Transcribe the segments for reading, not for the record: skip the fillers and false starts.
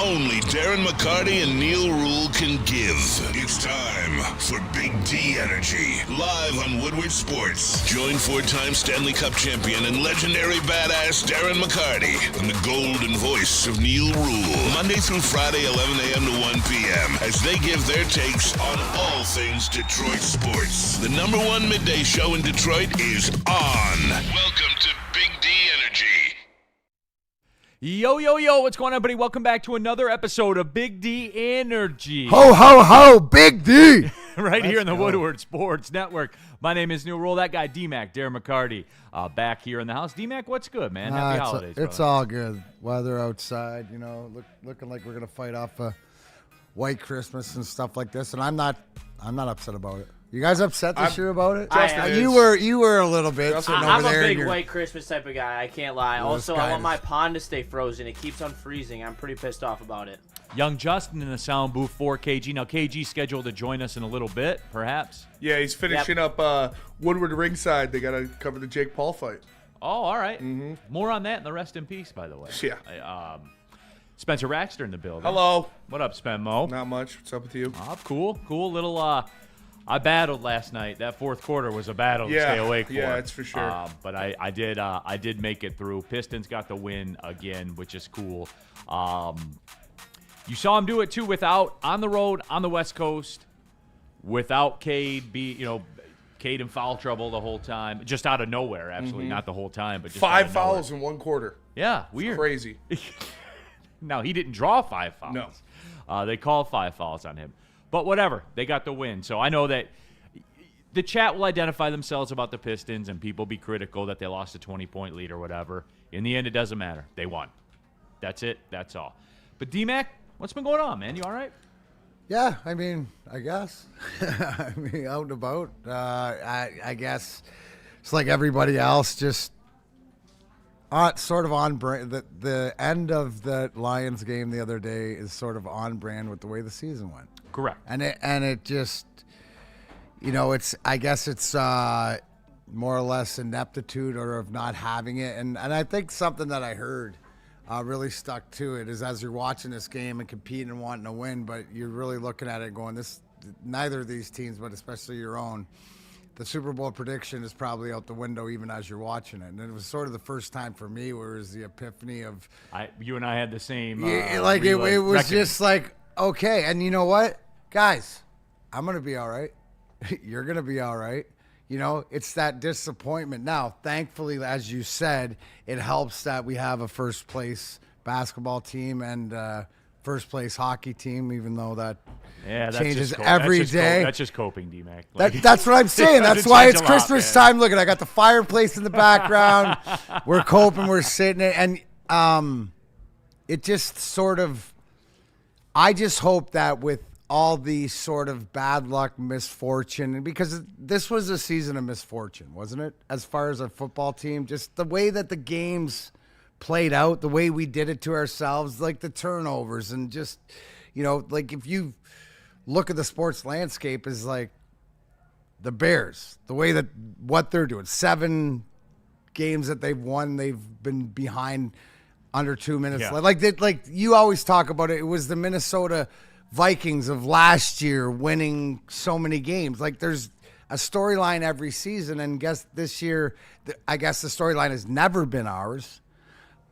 only Darren McCarty and Neal Ruhl can give. It's time for Big D Energy, live on Woodward Sports. Join four-time Stanley Cup champion and legendary badass Darren McCarty and the golden voice of Neal Ruhl, Monday through Friday, 11 a.m. to 1 p.m., as they give their takes on all things Detroit sports. The #1 midday show in Detroit is on. Welcome to Big D Energy. Yo, yo, yo, what's going on, everybody? Welcome back to another episode of Big D Energy. Ho, ho, ho, Big D! Right here in the Woodward Sports Network. My name is Neal Ruhl. That guy, D-Mac, Darren McCarty, back here in the house. D-Mac, what's good, man? Happy holidays, It's all good. Weather outside, you know, looking like we're going to fight off a white Christmas and stuff like this, and I'm not upset about it. You guys upset this year about it? You were a little bit sitting I'm over there. a big white Christmas type of guy. I can't lie. Also, I want my pond to stay frozen. It keeps on freezing. I'm pretty pissed off about it. Young Justin in the sound booth for KG. Now, KG's scheduled to join us in a little bit, perhaps. Yeah, he's finishing up Woodward ringside. They got to cover the Jake Paul fight. Oh, all right. Mm-hmm. More on that in the Rest in Peace, by the way. Yeah. Spencer Raxter in the building. Hello. What up, Spenmo? Not much. What's up with you? Cool. Little, I battled last night. That fourth quarter was a battle to stay awake for. Yeah, that's for sure. But I did make it through. Pistons got the win again, which is cool. You saw him do it too on the road on the West Coast without Cade Cade in foul trouble the whole time, just out of nowhere. Absolutely not the whole time, but just 5 fouls in one quarter. Yeah, weird. Crazy. Now he didn't draw 5 fouls. No. They called 5 fouls on him. But whatever, they got the win. So I know that the chat will identify themselves about the Pistons and people be critical that they lost a 20-point lead or whatever. In the end, it doesn't matter. They won. That's it. That's all. But D-Mac, what's been going on, man? You all right? Yeah, I mean, I guess. I mean, out and about. I guess it's like everybody else, just sort of on brand. The end of the Lions game the other day is sort of on brand with the way the season went. Correct. And it just, I guess it's more or less ineptitude or of not having it. And I think something that I heard really stuck to it is as you're watching this game and competing and wanting to win, but you're really looking at it going, neither of these teams, but especially your own, the Super Bowl prediction is probably out the window even as you're watching it. And it was sort of the first time for me where it was the epiphany of... You and I had the same... it was just like, okay, and you know what? Guys, I'm going to be all right. You're going to be all right. It's that disappointment. Now, thankfully, as you said, it helps that we have a first-place basketball team and first-place hockey team, even though that changes every day. That's just coping, D-Mac. That's what I'm saying. That's why it's Christmas time. Look, I got the fireplace in the background. We're coping. We're sitting. And it just sort of – I just hope that with all the sort of bad luck, misfortune, because this was a season of misfortune, wasn't it? As far as our football team, just the way that the games played out, the way we did it to ourselves, like the turnovers and just, like if you look at the sports landscape is like the Bears, the way that what they're doing, 7 games that they've won, they've been behind under 2 minutes. Yeah. Like you always talk about it. It was the Minnesota Vikings of last year winning so many games. Like there's a storyline every season, and guess this year, I guess the storyline has never been ours.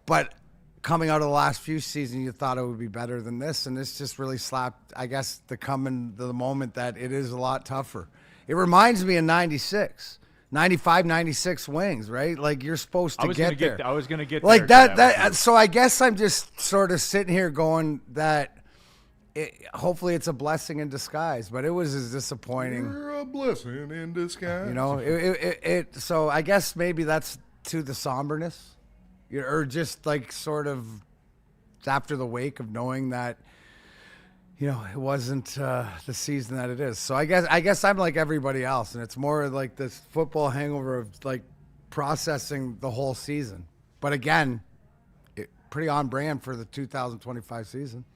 But coming out of the last few seasons, you thought it would be better than this, and this just really slapped, I guess, the moment that it is a lot tougher. It reminds me of 96. 95, 96 wings, right? Like you're supposed to get there. I was going to get like there. That. So I guess I'm just sort of sitting here going that hopefully it's a blessing in disguise, but it was as disappointing. You're a blessing in disguise. So I guess maybe that's to the somberness, or just like sort of after the wake of knowing that, it wasn't the season that it is. So I guess I'm like everybody else, and it's more like this football hangover of like processing the whole season. But again, pretty on brand for the 2025 season.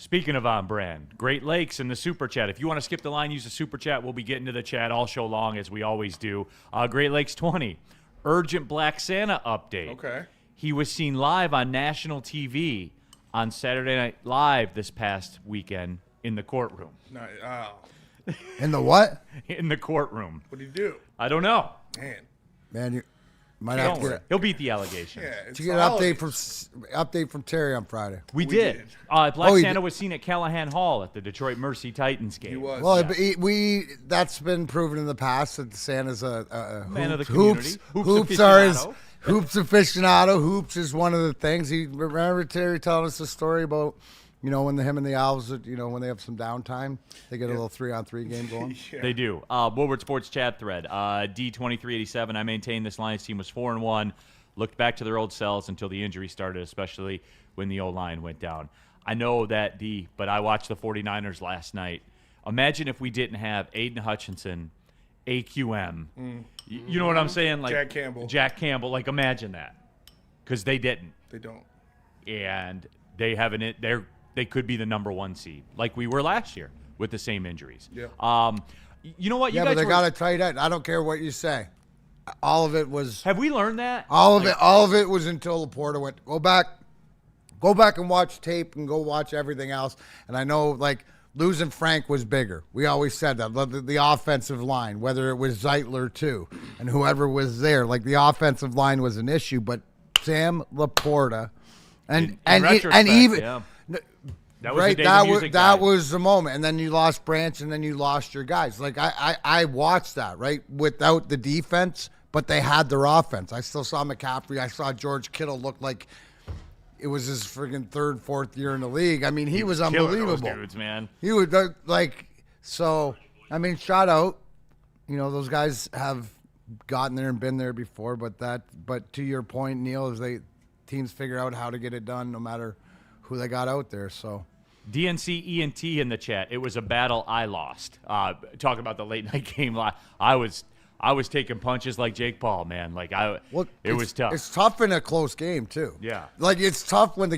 Speaking of on brand, Great Lakes in the Super Chat. If you want to skip the line, use the Super Chat. We'll be getting to the chat all show long, as we always do. Great Lakes 20, urgent Black Santa update. Okay. He was seen live on national TV on Saturday Night Live this past weekend in the courtroom. No, oh, In the what? In the courtroom. what do you do? I don't know. Man, you might have Don't to worry. get. He'll beat the allegations. Yeah, Did it's you get the an holidays. update from Terry on Friday? We did. did. Black you Santa did. was seen at Callahan Hall at the Detroit Mercy Titans game. He was. Well, that's been proven in the past that Santa's a Man of the hoops. community. Hoops are his aficionado. hoops aficionado. Hoops is one of the things. Remember Terry telling us a story about, when him and the Owls, when they have some downtime, they get a little 3-on-3 game going. Yeah. They do. Woodward Sports chat thread. D2387. I maintain this Lions team was 4-1. Looked back to their old selves until the injury started, especially when the O-line went down. I know that but I watched the 49ers last night. Imagine if we didn't have Aiden Hutchinson, AQM. You know what I'm saying? Like Jack Campbell. Like, imagine that. Because they didn't. They don't. And they haven't. They could be the number 1 seed, like we were last year with the same injuries. Yeah. You know what? You Yeah, guys but they got a tight end. I don't care what you say. All of it was. Have we learned that? All of it was until Laporta went. Go back and watch tape and go watch everything else. And I know, like, losing Frank was bigger. We always said that. The offensive line, whether it was Zeitler too, and whoever was there, like the offensive line was an issue. But Sam Laporta, In retrospect, even. yeah. That was Right, the day the music that died. was the moment, and then you lost Branch, and then you lost your guys. Like I watched that right without the defense, but they had their offense. I still saw McCaffrey. I saw George Kittle look like it was his friggin' 3rd, 4th year in the league. I mean, he was Killing unbelievable. those dudes, man. He was so. I mean, shout out. Those guys have gotten there and been there before, but to your point, Neal, is teams figure out how to get it done, no matter who they got out there. So DNC ENT in the chat. It was a battle I lost. Talking about the late night game. I was taking punches like Jake Paul, man. It was tough. It's tough in a close game too. Yeah. Like it's tough when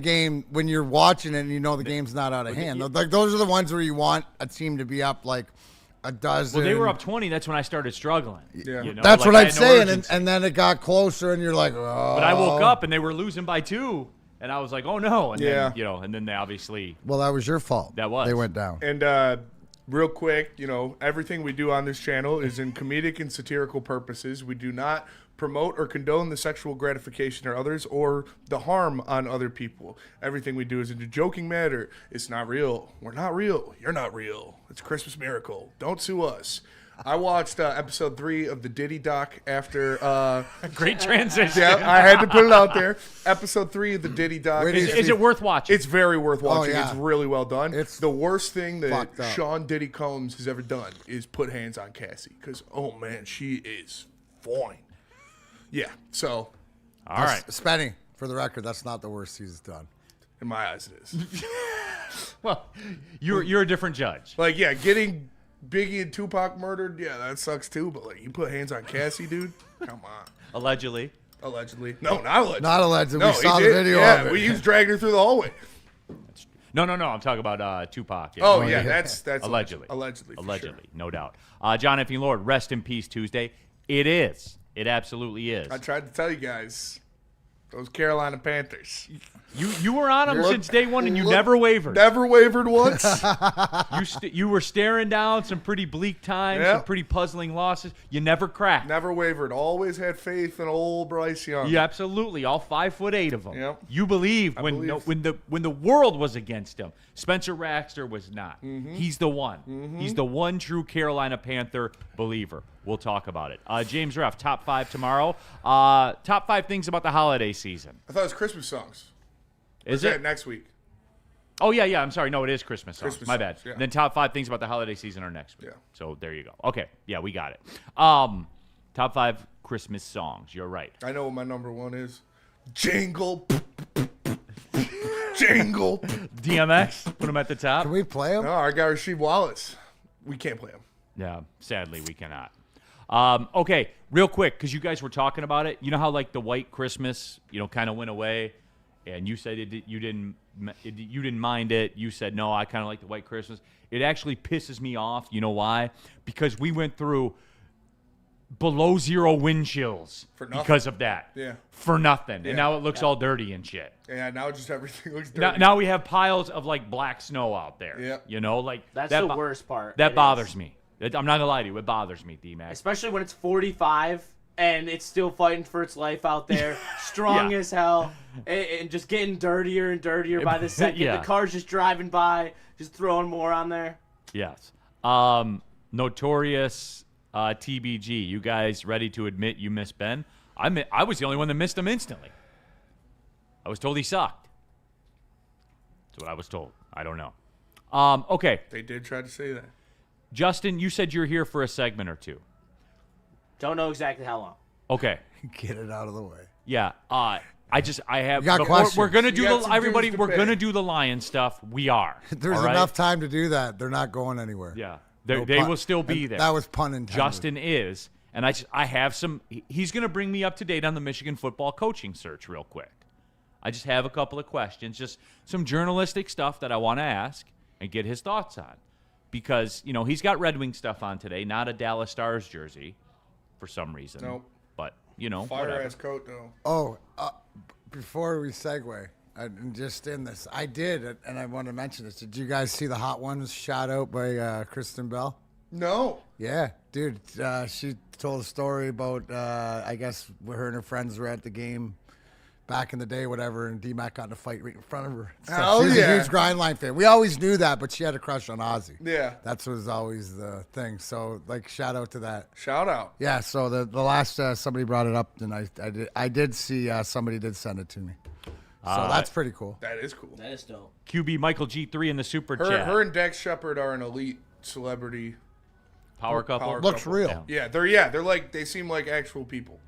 you're watching it and the game's not out of hand. Like those are the ones where you want a team to be up like a dozen. Well, they were up 20. That's when I started struggling. Yeah. That's what I I'm had no saying. urgency. And then it got closer and you're like, oh. But I woke up and they were losing by 2. And I was like, oh no. And Yeah. then, and then they obviously. Well, that was your fault. That was. They went down. And real quick, everything we do on this channel is in comedic and satirical purposes. We do not promote or condone the sexual gratification of others or the harm on other people. Everything we do is in a joking manner. It's not real. We're not real. You're not real. It's a Christmas miracle. Don't sue us. I watched episode 3 of the Diddy doc after. Great transition. Yeah, I had to put it out there. Episode 3 of the Diddy doc. Is it worth watching? It's very worth watching. yeah. It's really well done. It's the worst thing that fucked up. Sean Diddy Combs has ever done is put hands on Cassie. Because, oh, man, she is fine. Yeah, so All right. Spenny, for the record, that's not the worst he's done. in my eyes it is. Well, you're a different judge. Like, yeah, getting Biggie and Tupac murdered, yeah, that sucks too. But, like, you put hands on Cassie, dude? Come on. Allegedly. Allegedly. No, not allegedly. Not allegedly. No, We he saw the did. video Yeah, of it. he was dragging her through the hallway. No. I'm talking about Tupac. Yeah. Oh, yeah, that's Allegedly. Allegedly. For Allegedly, sure. no doubt. John F. Lord, rest in peace Tuesday. It is. It absolutely is. I tried to tell you guys. Those Carolina Panthers. You were on them since day one, and you never wavered. Never wavered once. You were staring down some pretty bleak times, Yep. some pretty puzzling losses. You never cracked. Never wavered. Always had faith in old Bryce Young. Yeah, absolutely. All 5'8" of them. Yep. You believed I when believed. when the world was against him. Spencer Raxter was not. Mm-hmm. He's the one. He's the one true Carolina Panther believer. We'll talk about it. James Ruff, top 5 tomorrow. Top 5 things about the holiday season. I thought it was Christmas songs. Is that it? next week? Oh, yeah. I'm sorry. No, it is Christmas songs. Christmas My bad. songs, yeah. Then top 5 things about the holiday season are next week. Yeah. So there you go. Okay. Yeah, we got it. Top 5 Christmas songs. You're right. I know what my number 1 is. Jingle. Jingle. DMX, put them at the top. Can we play him? No, I got Rasheed Wallace. We can't play him. Yeah, sadly we cannot. Okay, real quick, because you guys were talking about it. You know how like the white Christmas, kind of went away, and you said you didn't mind it. You said no, I kind of like the white Christmas. It actually pisses me off. You know why? Because we went through below zero wind chills because of that. Yeah. For nothing. Yeah. And now it looks all dirty and shit. Yeah, now just everything looks dirty. Now we have piles of like black snow out there. Yeah. You know, like that's the worst part. That bothers me. I'm not gonna lie to you. It bothers me, D-Mac. Especially when it's 45 and it's still fighting for its life out there, strong as hell, and just getting dirtier and dirtier by the second. Yeah. The car's just driving by, just throwing more on there. Yes. Notorious TBG. You guys ready to admit you missed Ben? I was the only one that missed him instantly. I was told he sucked. That's what I was told. I don't know. Okay. They did try to say that. Justin, you said you're here for a segment or two. Don't know exactly how long. Okay. Get it out of the way. Yeah. I have. You got questions. We're gonna do You got some everybody. dues to We're pay. gonna do the Lion stuff. We are. There's all right? enough time to do that. They're not going anywhere. Yeah. No They pun- will still be and there. That was pun intended. Justin is, and I have some. He's going to bring me up to date on the Michigan football coaching search real quick. I just have a couple of questions, just some journalistic stuff that I want to ask and get his thoughts on, because he's got Red Wing stuff on today, not a Dallas Stars jersey, for some reason. Nope. But Fire whatever. ass coat though. Oh, before we segue, just in this, I did, and I want to mention this. Did you guys see the Hot Ones shout out by Kristen Bell? No. Yeah, dude. She told a story about, I guess, where her and her friends were at the game back in the day, whatever, and D-Mac got in a fight right in front of her. Hell She's yeah. a huge Grindline fan. We always knew that, but she had a crush on Ozzy. Yeah. That was always the thing. So, shout out to that. Shout out. Yeah, so the last somebody brought it up, and I did see somebody did send it to me. So that's pretty cool. That is cool. That is dope. QB Michael G3 in the super chat. Her and Dax Shepard are an elite celebrity Power couple. power Looks couple. real. Yeah, they seem like actual people.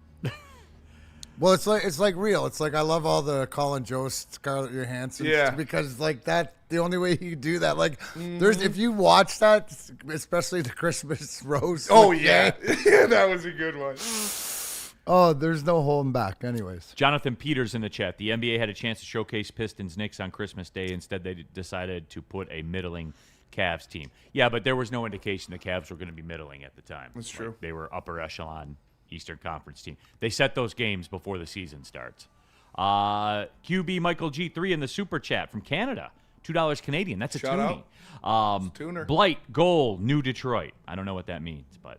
Well, it's like real. It's like I love all the Colin Jost, Scarlett Johansson. Yeah. Because that the only way you do that. There's if you watch that, especially the Christmas roast. Oh with yeah, Jay, yeah, that was a good one. oh, there's no holding back. Anyways, Jonathan Peters in the chat. The NBA had a chance to showcase Pistons Knicks on Christmas Day. Instead, they decided to put a middling Cavs team. Yeah, but there was no indication the Cavs were going to be middling at the time. That's true. They were upper echelon Eastern Conference team. They set those games before the season starts. QB Michael G3 in the super chat from Canada. $2 Canadian. That's a Shout toonie. out. Tuner. Blight, goal, New Detroit. I don't know what that means, but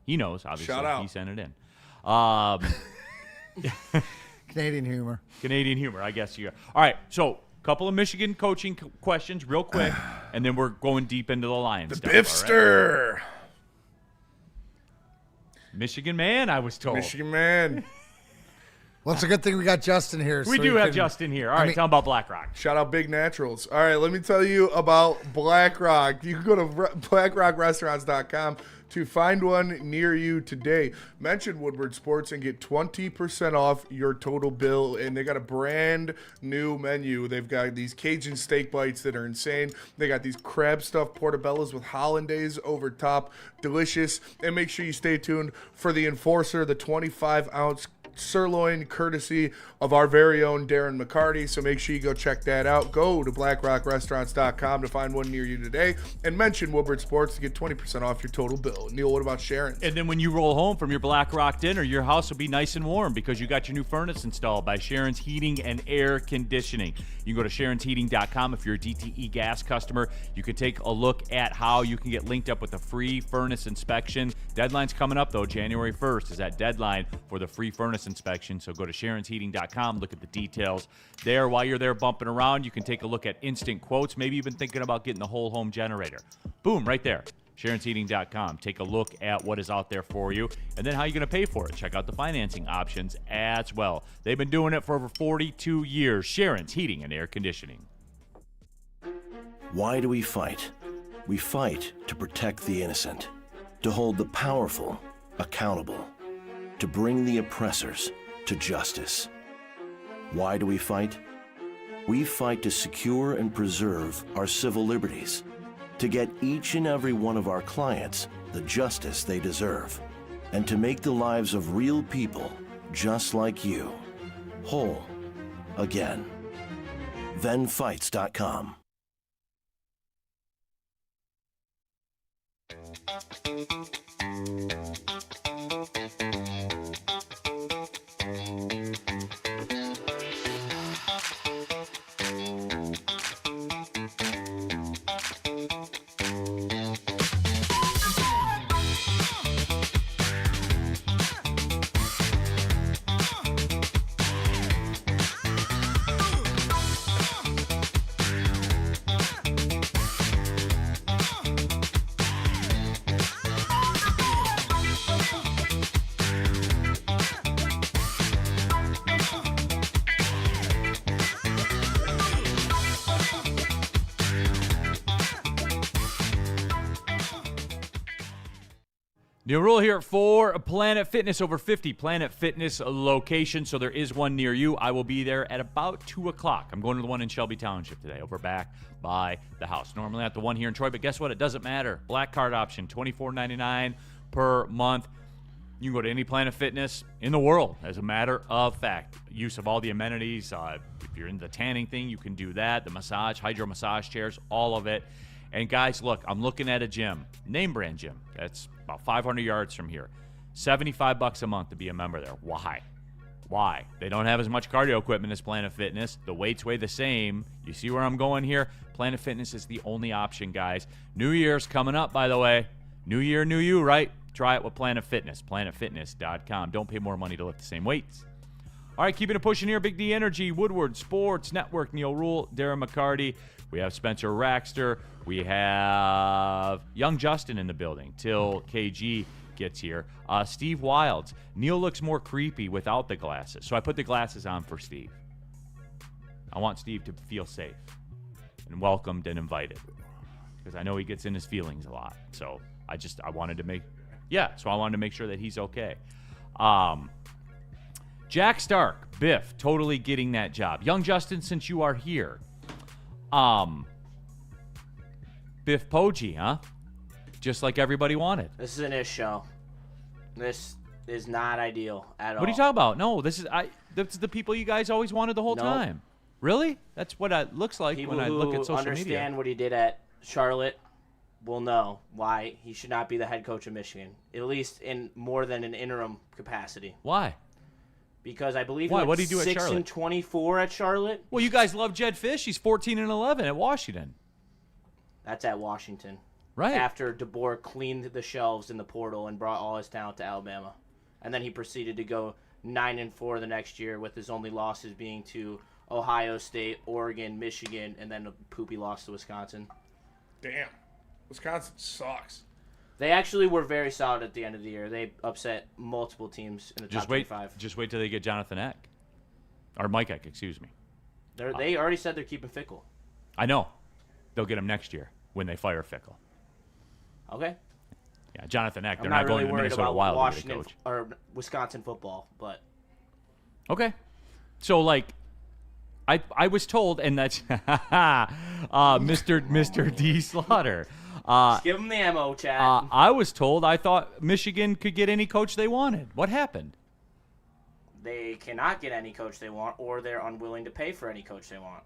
he knows, obviously. Shout out. He sent it in. Canadian humor. Canadian humor, I guess you got. All right, so couple of Michigan coaching questions real quick, and then we're going deep into the Lions stuff. Biffster. All right? Michigan man, I was told. Michigan man. Well, it's a good thing we got Justin here. We so do he have can- Justin here. All right, tell him about BlackRock. Shout out Big Naturals. All right, let me tell you about BlackRock. You can go to blackrockrestaurants.com to find one near you today. Mention Woodward Sports and get 20% off your total bill. And they got a brand new menu. They've got these Cajun steak bites that are insane. They got these crab stuffed portobellos with hollandaise over top. Delicious. And make sure you stay tuned for the Enforcer, the 25-ounce sirloin, courtesy of our very own Darren McCarty. So make sure you go check that out. Go to blackrockrestaurants.com to find one near you today and mention Woodward Sports to get 20% off your total bill. Neal, what about Sharon? And then when you roll home from your BlackRock dinner, your house will be nice and warm because you got your new furnace installed by Sharon's Heating and Air Conditioning. You can go to SharonsHeating.com. If you're a DTE gas customer, you can take a look at how you can get linked up with a free furnace inspection. Deadline's coming up, though. January 1st is that deadline for the free furnace inspection. So go to SharonsHeating.com. Look at the details there. While you're there bumping around, you can take a look at instant quotes. Maybe even thinking about getting the whole home generator. Boom, right there. SharonsHeating.com. Take a look at what is out there for you and then how you're going to pay for it. Check out the financing options as well. They've been doing it for over 42 years. Sharon's Heating and Air Conditioning. Why do we fight? We fight to protect the innocent, to hold the powerful accountable, to bring the oppressors to justice. Why do we fight? We fight to secure and preserve our civil liberties, to get each and every one of our clients the justice they deserve, and to make the lives of real people just like you whole again. ThenFights.com. Neal Ruhl here for Planet Fitness. Over 50 Planet Fitness locations, so there is one near you. I will be there at about 2 o'clock. I'm going to the one in Shelby Township today, over back by the house. Normally at the one here in Troy, but guess what? It doesn't matter. Black card option, $24.99 per month. You can go to any Planet Fitness in the world, as a matter of fact. Use of all the amenities. If you're into the tanning thing, you can do that. The massage, hydro massage chairs, all of it. And guys, look, I'm looking at a gym, name brand gym. That's about 500 yards from here. $75 a month to be a member there. Why? Why? They don't have as much cardio equipment as Planet Fitness. The weights weigh the same. You see where I'm going here? Planet Fitness is the only option, guys. New Year's coming up, by the way. New year, new you, right? Try it with Planet Fitness, planetfitness.com. Don't pay more money to lift the same weights. All right, keeping it pushing here. Big D Energy, Woodward Sports Network, Neal Ruhl, Darren McCarty. We have Spencer Raxter. We have young Justin in the building till KG gets here. Steve Wilds. Neal looks more creepy without the glasses, so I put the glasses on for Steve. I want Steve to feel safe and welcomed and invited because I know he gets in his feelings a lot. So I wanted to make sure that he's okay. Jack Stark, Biff, totally getting that job. Young Justin, since you are here, Biff Poggi, huh? Just like everybody wanted. This is an ish show. This is not ideal at all. What are you talking about? No, that's the people you guys always wanted the whole time. Really? That's what it looks like People when I look at social media. who understand what he did at Charlotte will know why he should not be the head coach of Michigan, at least in more than an interim capacity. Why? Because I believe Why? he What went did he do at 6-24 at Charlotte. Well, you guys love Jed Fish. He's 14-11 at Washington. That's at Washington. Right. After DeBoer cleaned the shelves in the portal and brought all his talent to Alabama. And then he proceeded to go 9-4 the next year, with his only losses being to Ohio State, Oregon, Michigan, and then a poopy loss to Wisconsin. Damn. Wisconsin sucks. They actually were very solid at the end of the year. They upset multiple teams in the top 25. Just wait till they get Jonathan Eck. Or Mike Eck, excuse me. They already said they're keeping Fickle. I know. They'll get him next year when they fire Fickle. Okay. Yeah, Jonathan Eck. They're I'm not not going really to the worried Minnesota about Wild to Washington coach. or Wisconsin football, but Okay. So, like, I was told, and that's Mr. D. Slaughter. just give them the ammo, Chad. I was told I thought Michigan could get any coach they wanted. What happened? They cannot get any coach they want, or they're unwilling to pay for any coach they want.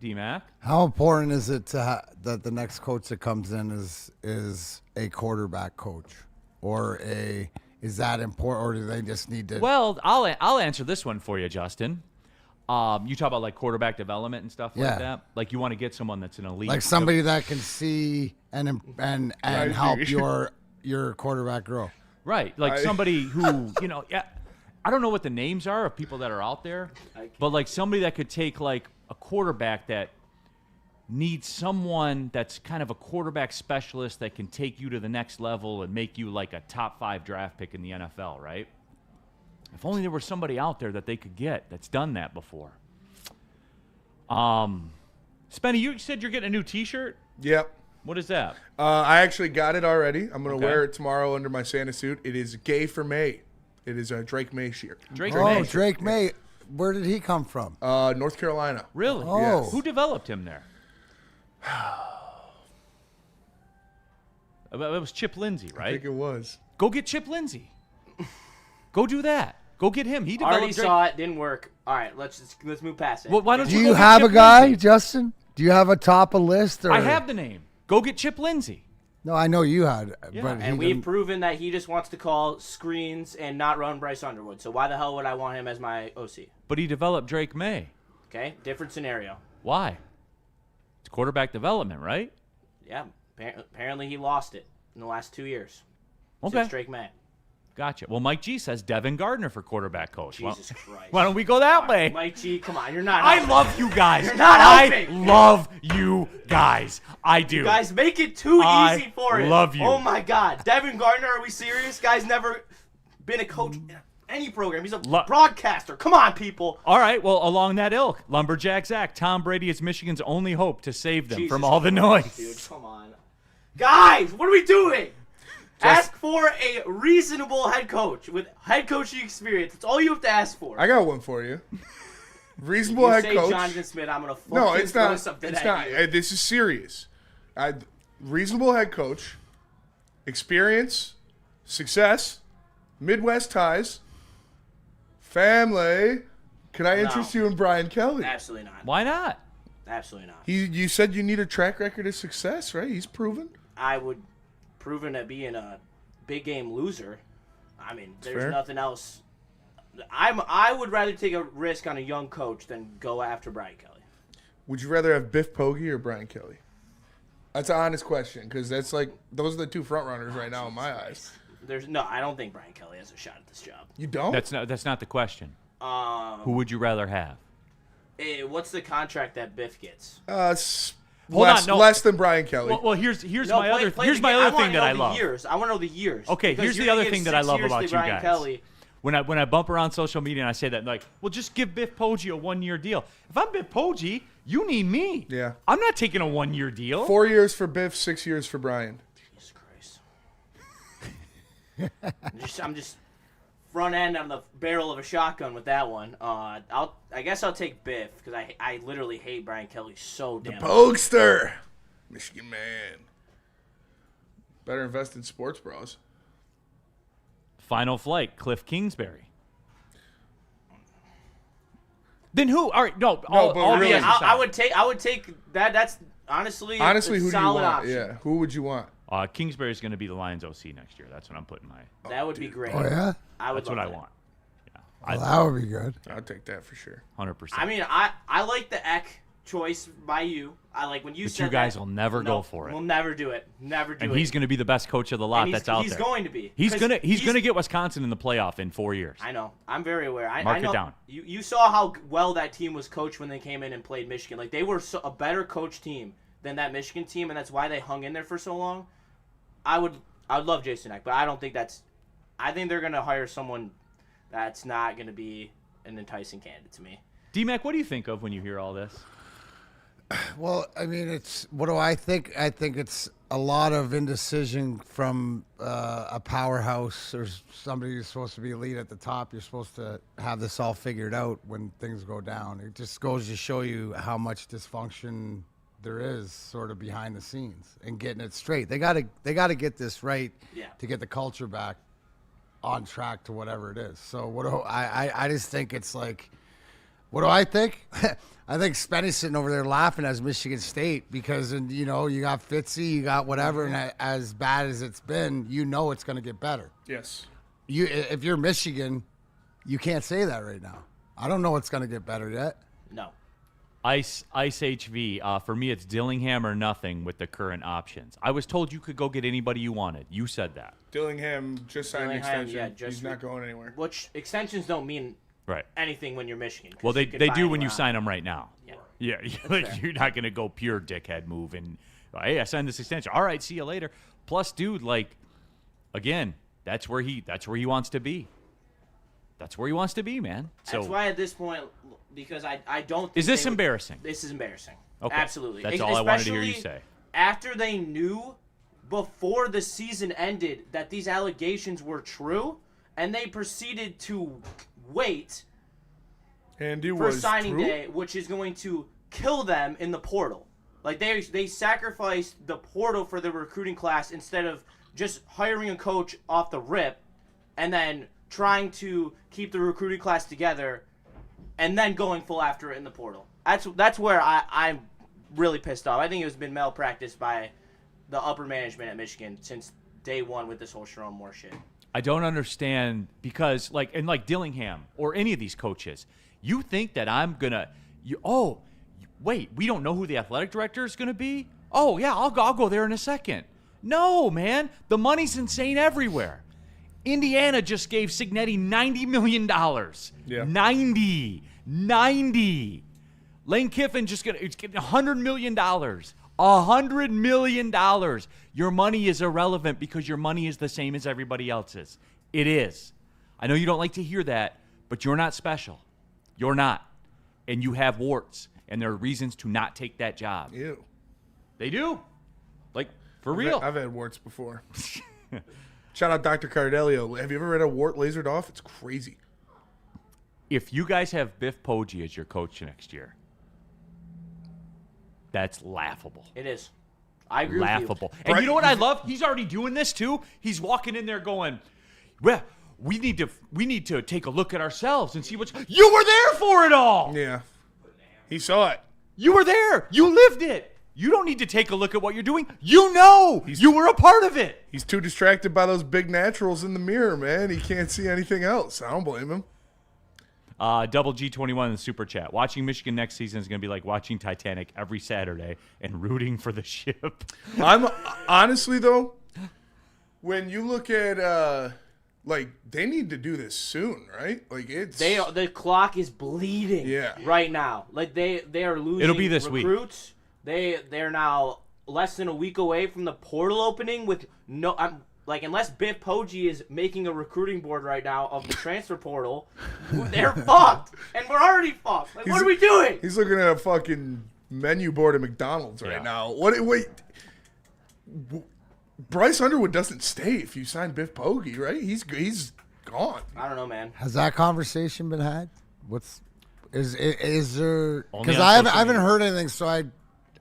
D-Mac? How important is it that the next coach that comes in is a quarterback coach, or is that important, or do they just need to? Well, I'll answer this one for you, Justin. You talk about like quarterback development and stuff like that. Like you want to get someone that's an elite, like somebody that can see and help your quarterback grow. right? Like somebody who I don't know what the names are of people that are out there, but like somebody that could take like a quarterback that needs someone that's kind of a quarterback specialist that can take you to the next level and make you like a top 5 draft pick in the NFL, right? If only there was somebody out there that they could get that's done that before. Spenny, you said you're getting a new T-shirt? Yep. What is that? I actually got it already. I'm going to Okay. wear it tomorrow under my Santa suit. It is Gay for May. It is a Drake May shirt. Drake Oh, May. Drake May. Where did he come from? North Carolina. Really? Oh. Yes. Who developed him there? It was Chip Lindsey, I right? think it was. Go get Chip Lindsey. Go do that. Go get him. He developed Already Drake. saw it, didn't work. All right, let's move past it. Well, why don't Do you you go get have a Chip guy, Lindsey? Justin? Do you have a top of list? Or? I have the name. Go get Chip Lindsey. No, I know you had. Yeah, but he And we've didn't- proven that he just wants to call screens and not run Bryce Underwood. So why the hell would I want him as my OC? But he developed Drake May. Okay, different scenario. Why? It's quarterback development, right? Yeah, apparently he lost it in the last 2 years. Okay. Since Drake May. Gotcha. Well, Mike G says Devin Gardner for quarterback coach. Jesus Christ. Why don't we go that way? Mike G, come on, you're not. I helping. love you guys. You're not I helping. love you guys. I do. Guys, make it too I easy for him. love you. Oh my God, Devin Gardner, are we serious? Guy's never been a coach in any program. He's a broadcaster. Come on, people. All right. Well, along that ilk, Lumberjack Zach, Tom Brady is Michigan's only hope to save them Jesus from all the Christ, noise. Dude, come on. Guys, what are we doing? Ask for a reasonable head coach with head coaching experience. That's all you have to ask for. I got one for you. Reasonable head coach. Jonathan Smith, I'm gonna fucking No, it's throw not. something It's at not. you. This is serious. Reasonable head coach, experience, success, Midwest ties, family. Can I interest you in Brian Kelly? Absolutely not. Why not? Absolutely not. You said you need a track record of success, right? He's proven. I would proven at being a big game loser. I mean, there's fair. nothing else. I would rather take a risk on a young coach than go after Brian Kelly. Would you rather have Biff Poggi or Brian Kelly? That's an honest question because that's like those are the two front runners right now in my eyes. I don't think Brian Kelly has a shot at this job. You don't? That's not the question. Who would you rather have? What's the contract that Biff gets? Less than Brian Kelly. Well, here's my other thing that I love. I want to know the years. Okay, because here's you're the other gonna thing give that I 6 love years about to you Brian guys. Kelly. When I bump around social media and I say that, like, well, just give Biff Poggi a 1-year deal. If I'm Biff Poggi, you need me. Yeah. I'm not taking a 1-year deal. 4 years for Biff, 6 years for Brian. Jesus Christ. I'm just front end on the barrel of a shotgun with that one. I guess I'll take Biff because I literally hate Brian Kelly so damn much. Pokester. Michigan man. Better invest in sports bros. Final flight, Cliff Kingsbury. Then who? All right, no. All really, BS aside. I would take that. That's honestly Who do you solid want? option. Yeah, who would you want? Kingsbury's going to be the Lions OC next year. That's what I'm putting my. That would be great. Oh, yeah? I would. That's what I love that. want. Well, that would be good. I'd take that for sure. 100%. I mean, I like the Eck choice by you. I like when you but said you guys that. will never go for it. We'll never do it. Never do it. And he's going to be the best coach of the lot And that's out he's there. going to be. He's 'Cause going to get Wisconsin in the playoff in 4 years. I know. I'm very aware. I Mark know. it down. You saw how well that team was coached when they came in and played Michigan. Like they were a better coached team than that Michigan team, and that's why they hung in there for so long. I would love Jason Eck, but I don't think that's. I think they're going to hire someone that's not going to be an enticing candidate to me. D-Mac, what do you think of when you hear all this? Well, I mean, what do I think? I think it's a lot of indecision from a powerhouse or somebody who's supposed to be elite at the top. You're supposed to have this all figured out when things go down. It just goes to show you how much dysfunction there is sort of behind the scenes and getting it straight. They got to get this right to get the culture back on track to whatever it is. So I just think it's like, what do I think? I think Spenny's sitting over there laughing as Michigan State because, you got Fitzy, you got whatever, and as bad as it's been, it's going to get better. Yes. If you're Michigan, you can't say that right now. I don't know what's going to get better yet. No. Ice HV. For me, it's Dillingham or nothing with the current options. I was told you could go get anybody you wanted. You said that. Dillingham just signed an extension. Yeah, He's not going anywhere. Which extensions don't mean Right. anything when you're Michigan. Well, they can buy do when you anyone sign out. them right now. Yeah. Yeah, like you're not gonna go pure dickhead move and hey, I signed this extension. All right, see you later. Plus, dude, like again, that's where he wants to be. That's where he wants to be, man. So That's why at this point, because I don't think is this they would- embarrassing? This is embarrassing. Okay. Absolutely. That's all I wanted to hear you Especially say. After they knew before the season ended that these allegations were true, and they proceeded to wait And it for was signing true? day, which is going to kill them in the portal. Like they sacrificed the portal for the recruiting class instead of just hiring a coach off the rip and then trying to keep the recruiting class together and then going full after it in the portal. That's where I'm really pissed off. I think it has been malpractice by the upper management at Michigan since day one with this whole Sharon Moore shit. I don't understand because like Dillingham or any of these coaches, you think that I'm gonna wait, we don't know who the athletic director is gonna be? Oh yeah, I'll go there in a second. No, man, the money's insane everywhere. Indiana just gave Signetti $90 million. Yeah. 90. Lane Kiffin it's getting $100 million. $100 million. Your money is irrelevant because your money is the same as everybody else's. It is. I know you don't like to hear that, but you're not special. You're not. And you have warts, and there are reasons to not take that job. Ew. They do. Like, for real. I've had warts before. Shout out Dr. Cardelio. Have you ever read a wart lasered off? It's crazy. If you guys have Biff Poggi as your coach next year, that's laughable. It is. I agree Laughable. with And Right. you know what I love? He's already doing this too. He's walking in there going, well, we need to take a look at ourselves and see what's. You were there for it all. Yeah. He saw it. You were there. You lived it. You don't need to take a look at what you're doing. You know. You were a part of it. He's too distracted by those big naturals in the mirror, man. He can't see anything else. I don't blame him. Double G21 in the super chat. Watching Michigan next season is going to be like watching Titanic every Saturday and rooting for the ship. I'm honestly though, when you look at like they need to do this soon, right? Like it's the clock is bleeding. Yeah. Right now, like they are losing. It'll be this week. recruits. They're now less than a week away from the portal opening with no. Unless Biff Poggi is making a recruiting board right now of the transfer portal, they're fucked, and we're already fucked. Like, what are we doing? He's looking at a fucking menu board at McDonald's right now. Wait. Bryce Underwood doesn't stay if you sign Biff Poggi, right? He's gone. I don't know, man. Has that conversation been had? Is there? Only Because on I social haven't media. heard anything, so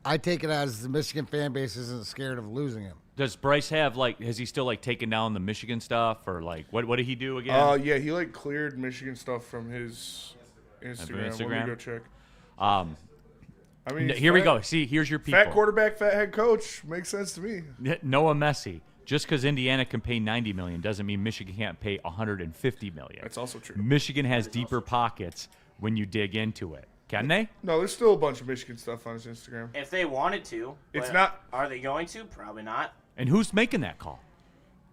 I take it as the Michigan fan base isn't scared of losing him. Does Bryce have has he still taken down the Michigan stuff or what did he do again? Yeah, he cleared Michigan stuff from his Instagram. Let me go check. I mean, Here we go. See, here's your people. Fat quarterback, fat head coach makes sense to me. Noah Messi. Just because Indiana can pay $90 million doesn't mean Michigan can't pay $150 million. That's also true. Michigan has deeper pockets when you dig into it. Can they? No, there's still a bunch of Michigan stuff on his Instagram. If they wanted to, It's but not- Are they going to? Probably not. And who's making that call?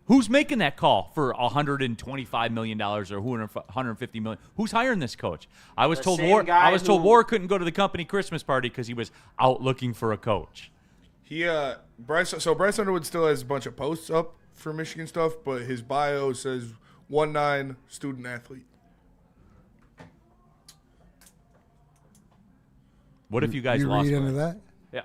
Who's making that call for $125 million or $150 million? Who's hiring this coach? I was The told same guy told who- War couldn't go to the company Christmas party because he was out looking for a coach. Bryce Underwood still has a bunch of posts up for Michigan stuff, but his bio says 1-9 student athlete. What if you guys You lost? read into that?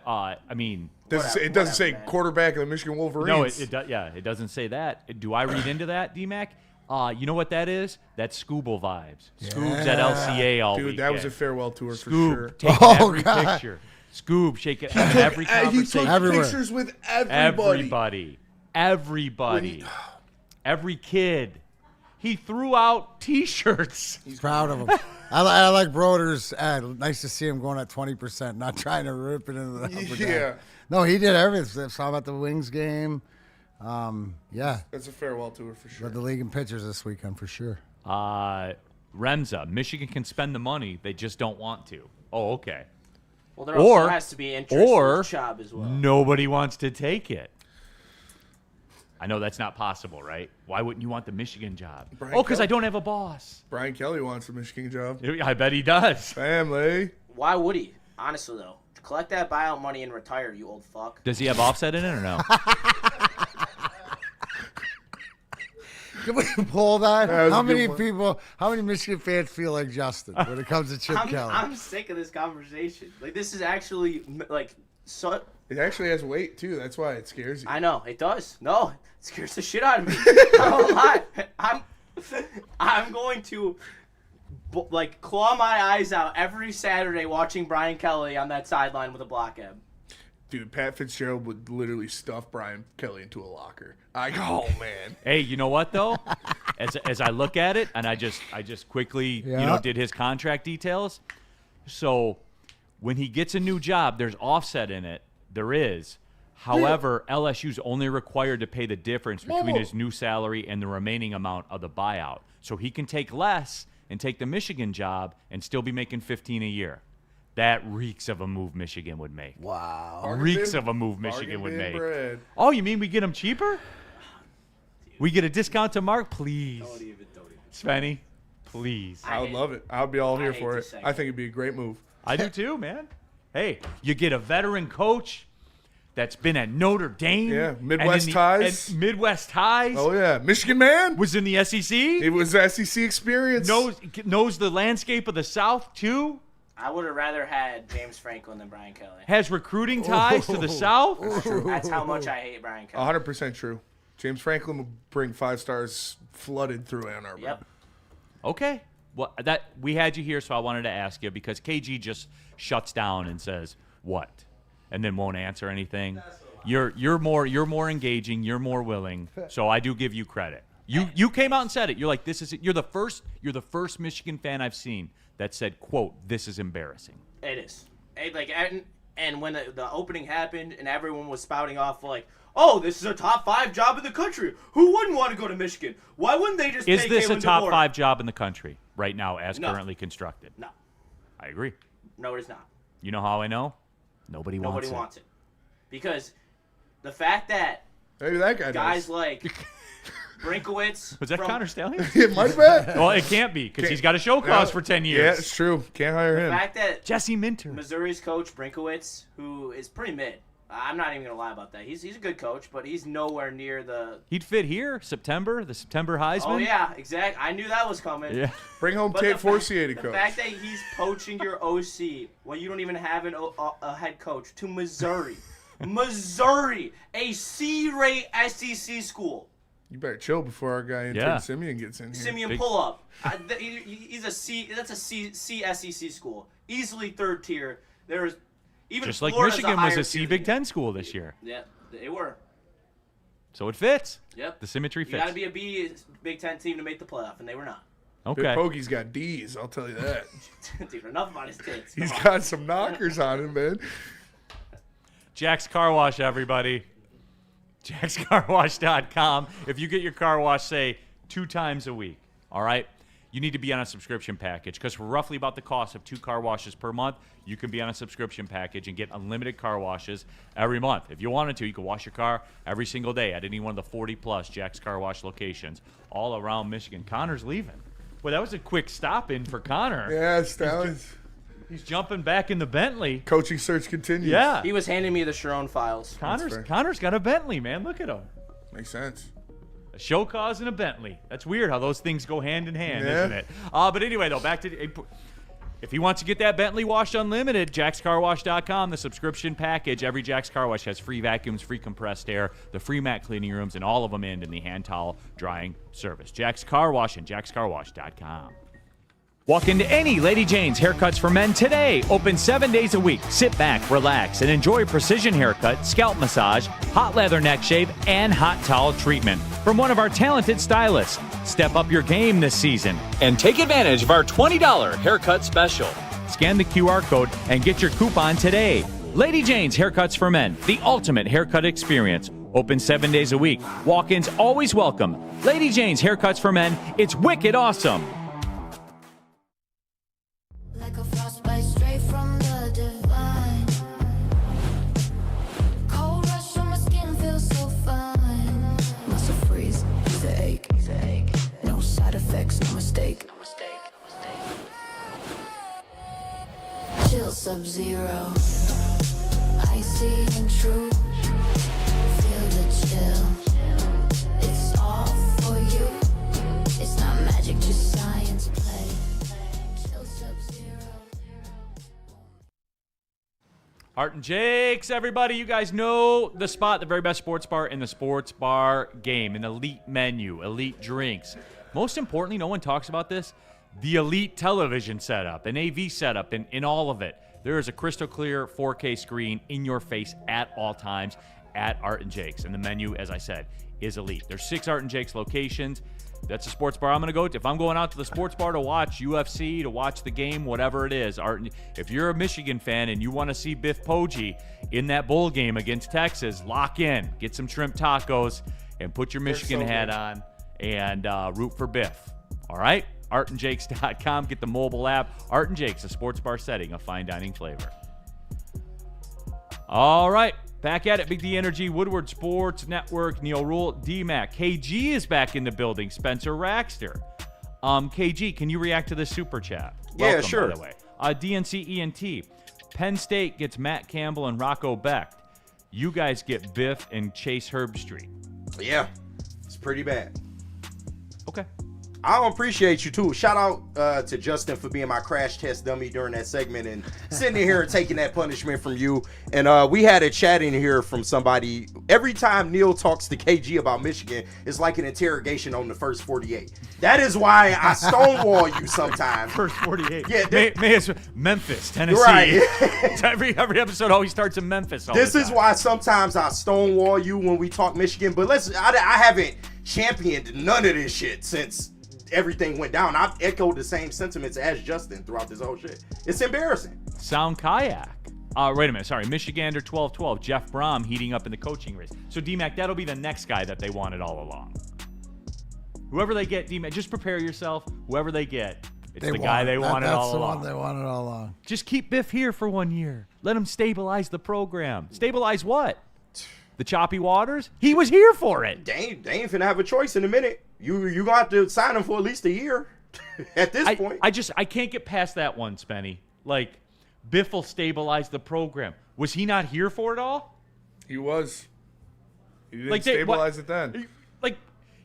I mean, It doesn't say man. quarterback of the Michigan Wolverines. no, it doesn't say that. Do I read into that, D-Mac? You know what that is? That's Scooble vibes. Scoob's at LCA all Dude, weekend. that was a farewell tour for Scoob, sure. take every God. picture. Scoob, shake it every He conversation. took Everywhere. pictures with everybody. Everybody. Every kid. He threw out T-shirts. He's proud of him. I like Broder's ad. Nice to see him going at 20%, not trying to rip it into the upper deck. Yeah. No, he did everything. Saw him at the Wings game. Yeah. That's a farewell tour for sure. Led the league in pitchers this weekend for sure. Remza. Michigan can spend the money. They just don't want to. Oh, okay. Well, there also Or- has to be interest in Or his job as well. nobody wants to take it. I know that's not possible, right? Why wouldn't you want the Michigan job? Brian Oh, because I Kelly. don't have a boss. Brian Kelly wants a Michigan job. I bet he does. Family. Why would he? Honestly, though. Collect that buyout money and retire, you old fuck. Does he have offset in it or no? Can we pull that? That was How a good many one. people, how many Michigan fans feel like Justin when it comes to Chip Kelly? I'm sick of this conversation. Like, this is actually, so... It actually has weight, too. That's why it scares you. I know, it does. No, it scares the shit out of me. I won't lie. I'm going to, claw my eyes out every Saturday watching Brian Kelly on that sideline with a block head. Dude, Pat Fitzgerald would literally stuff Brian Kelly into a locker. Oh, man. Hey, you know what though? As I look at it, and I just quickly Yeah. did his contract details. So when he gets a new job, there's offset in it. There is. However, LSU's only required to pay the difference between his new salary and the remaining amount of the buyout. So he can take less and take the Michigan job and still be making $15 a year. That reeks of a move Michigan would make. Wow. Reeks of a move Michigan would Bargain bin make. bread. Oh, you mean we get him cheaper? We get a discount to Mark? Please. Don't even. Svenny, please. I would love it. I would be all here hate for this it. segment. I think it'd be a great move. I do too, man. Hey, you get a veteran coach that's been at Notre Dame. Yeah, and Midwest in the- ties. and Midwest ties. Oh, yeah. Michigan man. Was in the SEC. It was SEC experience. Knows the landscape of the South too. I would have rather had James Franklin than Brian Kelly. Has recruiting ties to the South. That's how much I hate Brian Kelly. 100% true. James Franklin will bring 5 stars flooded through Ann Arbor. Yep. Okay. Well, we had you here, so I wanted to ask you because KG just shuts down and says what, and then won't answer anything. You're more engaging. You're more willing. So I do give you credit. You came out and said it. You're like, this is it. You're the first Michigan fan I've seen that said, quote, this is embarrassing. It is. And when the opening happened and everyone was spouting off like, oh, this is a top 5 job in the country. Who wouldn't want to go to Michigan? Why wouldn't they just Is pay this a Kalen top DeBoer? 5 job in the country right now as No. currently constructed? No. I agree. No, it is not. You know how I know? Nobody Nobody wants it. Because the fact that Maybe that guy guys does. like Brinkowitz Was that from, Connor Stallion? It might have been. Well, it can't be because he's got a show clause for 10 Yeah, years. it's true. Can't hire the him. fact that Jesse Minter. Missouri's coach Brinkowitz, who is pretty mid. I'm not even gonna lie about that. He's a good coach, but he's nowhere near the. He'd fit here, the September Heisman. Oh yeah, exactly. I knew that was coming. Yeah. Bring home But Tate the Forcier to The coach. fact that he's poaching your OC when you don't even have a head coach to Missouri, Missouri, a C-rate SEC school. You better chill before our guy Yeah. Anton Simeon gets in here. Simeon Big- pull up. He's a C. That's a C SEC school. Easily 3rd tier. There's even Just like Florida's Michigan was higher a C tier Big than- Ten school this year. Yeah, they were. So it fits. Yep. The symmetry You got fits. to be a B Big Ten team to make the playoff, and they were not. Big Okay. Pokey's got D's, I'll tell you that. Dude, enough about his tits. He's Come on. got some knockers on him, man. Jack's Car Wash, everybody. JacksCarWash.com. If you get your car wash, say, 2 times a week, all right? You need to be on a subscription package because for roughly about the cost of 2 car washes per month, you can be on a subscription package and get unlimited car washes every month. If you wanted to, you could wash your car every single day at any one of the 40-plus Jack's Car Wash locations all around Michigan. Connor's leaving. Well, that was a quick stop in for Connor. Yeah, Stallions. He's jumping back in the Bentley. Coaching search continues. Yeah. He was handing me the Sharon files. fair. Connor's got a Bentley, man. Look at him. Makes sense. A show cause and a Bentley. That's weird how those things go hand in hand, Yeah. isn't it? But anyway, though, back to if he wants to get that Bentley washed unlimited, jackscarwash.com, the subscription package. Every Jack's Car Wash has free vacuums, free compressed air, the free mat cleaning rooms, and all of them end in the hand towel drying service. Jack's Car Wash and jackscarwash.com. Walk into any Lady Jane's Haircuts for Men today. Open 7 days a week. Sit back, relax, and enjoy precision haircut, scalp massage, hot leather neck shave, and hot towel treatment from one of our talented stylists. Step up your game this season and take advantage of our $20 haircut special. Scan the QR code and get your coupon today. Lady Jane's Haircuts for Men, the ultimate haircut experience. Open 7 days a week. Walk-ins always welcome. Lady Jane's Haircuts for Men. It's wicked awesome. Like a frostbite straight from the divine. Cold rush on my skin feels so fine. Muscle freeze, he's a ache. No side effects, no mistake. Chill Sub-Zero, icy and true. Feel the chill. It's all for you. It's not magic, just science play. Chill Sub-Zero. Art and Jakes, everybody, you guys know the spot, the very best sports bar in the sports bar game. An elite menu, elite drinks. Most importantly, no one talks about this, the elite television setup, an AV setup, and in all of it. There is a crystal clear 4K screen in your face at all times at Art and Jakes. And the menu, as I said, is elite. There's 6 Art and Jakes locations. That's a sports bar I'm going to go to. If I'm going out to the sports bar to watch UFC, to watch the game, whatever it is, if you're a Michigan fan and you want to see Biff Poggi in that bowl game against Texas, lock in, get some shrimp tacos, and put your Michigan hat on and root for Biff. All right? ArtandJakes.com. Get the mobile app. Art and Jakes, a sports bar setting, a fine dining flavor. All right. Back at it, Big D Energy, Woodward Sports Network, Neal Ruhl, D-Mac. KG is back in the building, Spencer Raxter. KG, can you react to this super chat? Yeah, Welcome, sure. by the way. DNC ENT. Penn State gets Matt Campbell and Rocco Becht. You guys get Biff and Chase Herbstreit. Yeah, it's pretty bad. Okay. I appreciate you too. Shout out to Justin for being my crash test dummy during that segment and sitting in here and taking that punishment from you. And we had a chat in here from somebody. Every time Neal talks to KG about Michigan, it's like an interrogation on the first 48. That is why I stonewall you sometimes. First 48. Yeah, Memphis, Tennessee. Right. every episode always starts in Memphis. This is why sometimes I stonewall you when we talk Michigan. But I haven't championed none of this shit since everything went down. I've echoed the same sentiments as Justin throughout this whole shit. It's embarrassing. Sound kayak. Wait a minute. Sorry. Michigander 12-12. Jeff Brom heating up in the coaching race. So, D-Mac, that'll be the next guy that they wanted all along. Whoever they get, D-Mac, just prepare yourself. Whoever they get, it's the guy they wanted all along. That's the one they wanted all along. Just keep Biff here for 1 year. Let him stabilize the program. Stabilize what? The choppy waters? He was here for it. They ain't finna have a choice in a minute. You gonna have to sign him for at least a year at this point. I can't get past that one, Spenny. Like, Biff will stabilize the program. Was he not here for it all? He was. He didn't stabilize it then.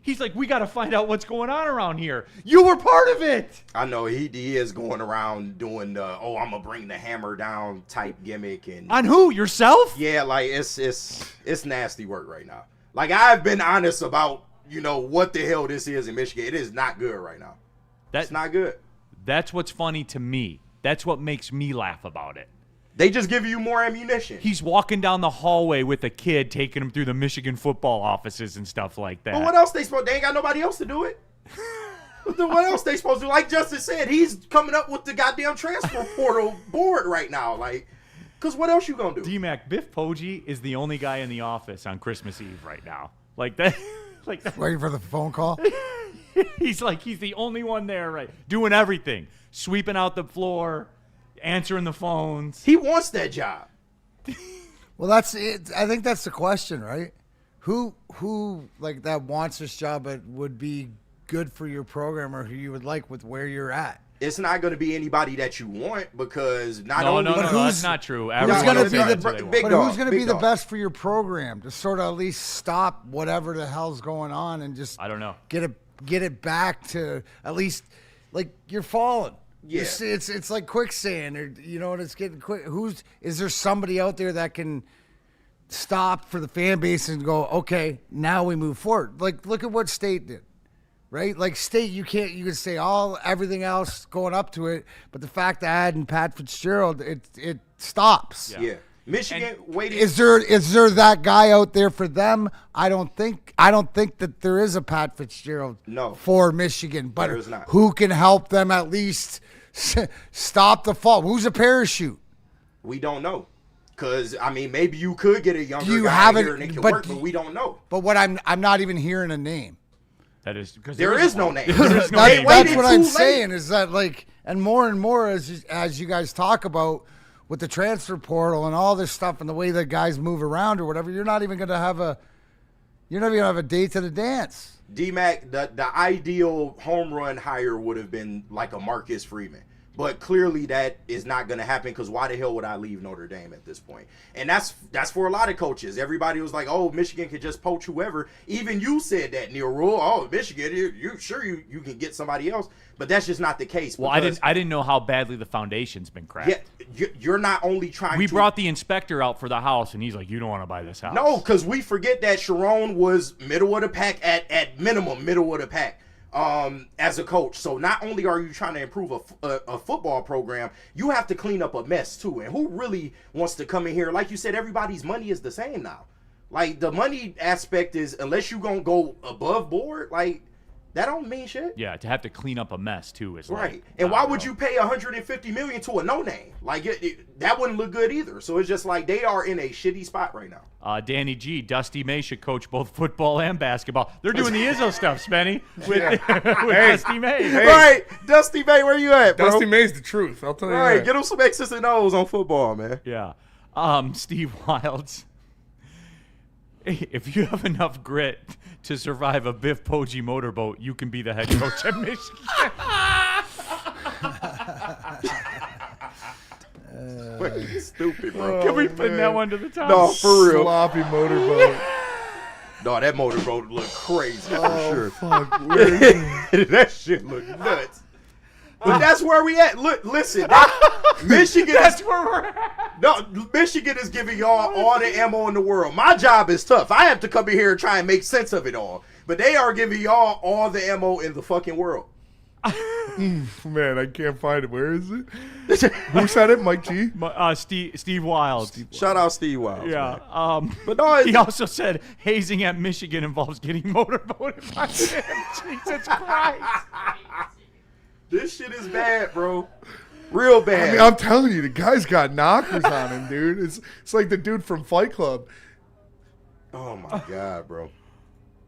He's like, we got to find out what's going on around here. You were part of it. I know he is going around doing the I'm gonna bring the hammer down type gimmick and on who? Yourself? Yeah, like it's nasty work right now. Like I've been honest about what the hell this is in Michigan. It is not good right now. That's not good. That's what's funny to me. That's what makes me laugh about it. They just give you more ammunition. He's walking down the hallway with a kid, taking him through the Michigan football offices and stuff like that. But what else they supposed? They ain't got nobody else to do it. What else they supposed to do? Like Justin said, he's coming up with the goddamn transfer portal board right now. Like, because what else you gonna do? D-Mac, Biff Poggi is the only guy in the office on Christmas Eve right now. Like that. Waiting for the phone call. He's the only one there, right? Doing everything, sweeping out the floor. Answering the phones. He wants that job. Well, that's it. I think that's the question, right? Who like that wants this job but would be good for your program or who you would like with where you're at? It's not going to be anybody that you want because no, that's not true. Who's going to be the best for your program to sort of at least stop whatever the hell's going on and just I don't know get it back to at least like you're falling. Yeah. It's like quicksand, or and it's getting quick. Is there somebody out there that can stop for the fan base and go, okay, now we move forward? Like, look at what State did, right? Like State, you can say everything else going up to it, but the fact that adding Pat Fitzgerald, it stops. Yeah. Michigan waiting. Is there that guy out there for them? I don't think that there is a Pat Fitzgerald for Michigan, but who can help them at least stop the fall? Who's a parachute? We don't know. Because maybe you could get a younger guy here and it can work, but we don't know. But what I'm not even hearing a name. That is because there is no name. That's what I'm saying is that and more as you guys talk about with the transfer portal and all this stuff and the way that guys move around or whatever, you're not even going to have a date to the dance. D-Mac, the ideal home run hire would have been like a Marcus Freeman. But clearly that is not going to happen because why the hell would I leave Notre Dame at this point? And that's for a lot of coaches. Everybody was like, oh, Michigan could just poach whoever. Even you said that, Neal Ruhl. Oh, Michigan, you can get somebody else. But that's just not the case. Well, I didn't know how badly the foundation's been cracked. Yeah, you're not only trying We brought the inspector out for the house, and he's like, you don't want to buy this house. No, because we forget that Sharon was middle of the pack, at minimum middle of the pack. As a coach. So not only are you trying to improve a football program, you have to clean up a mess too. And who really wants to come in here? Like you said, everybody's money is the same now. Like the money aspect is, unless you gonna go above board, like that don't mean shit. Yeah, to have to clean up a mess too is right. And why would you pay $150 million to a no name? Like that wouldn't look good either. So it's just like they are in a shitty spot right now. Danny G, Dusty May should coach both football and basketball. They're doing the Izzo stuff, Spenny, with Dusty May. Hey. Right, Dusty May, where you at, bro? Dusty May's the truth. I'll tell you. Right, get him some X's and O's on football, man. Yeah. Steve Wilds. If you have enough grit to survive a Biff Poggi motorboat, you can be the head coach at Michigan. Fucking stupid, bro. Can we pin that one to the top? No, for real. Sloppy motorboat. No, that motorboat looked crazy for sure. Fuck, where is it? That shit looked nuts. But that's where we at. Look, listen, Michigan. That's where we're at. No, Michigan is giving y'all all the ammo in the world. My job is tough. I have to come in here and try and make sense of it all. But they are giving y'all all the ammo in the fucking world. Man, I can't find it. Where is it? Who said it? Mike G? Steve Wild. Shout out Steve Wild. Yeah. Man. But no, He also said hazing at Michigan involves getting motorboated by him. Jesus Christ. This shit is bad, bro. Real bad. I mean, I'm telling you, the guy's got knockers on him, dude. It's like the dude from Fight Club. Oh my God, bro.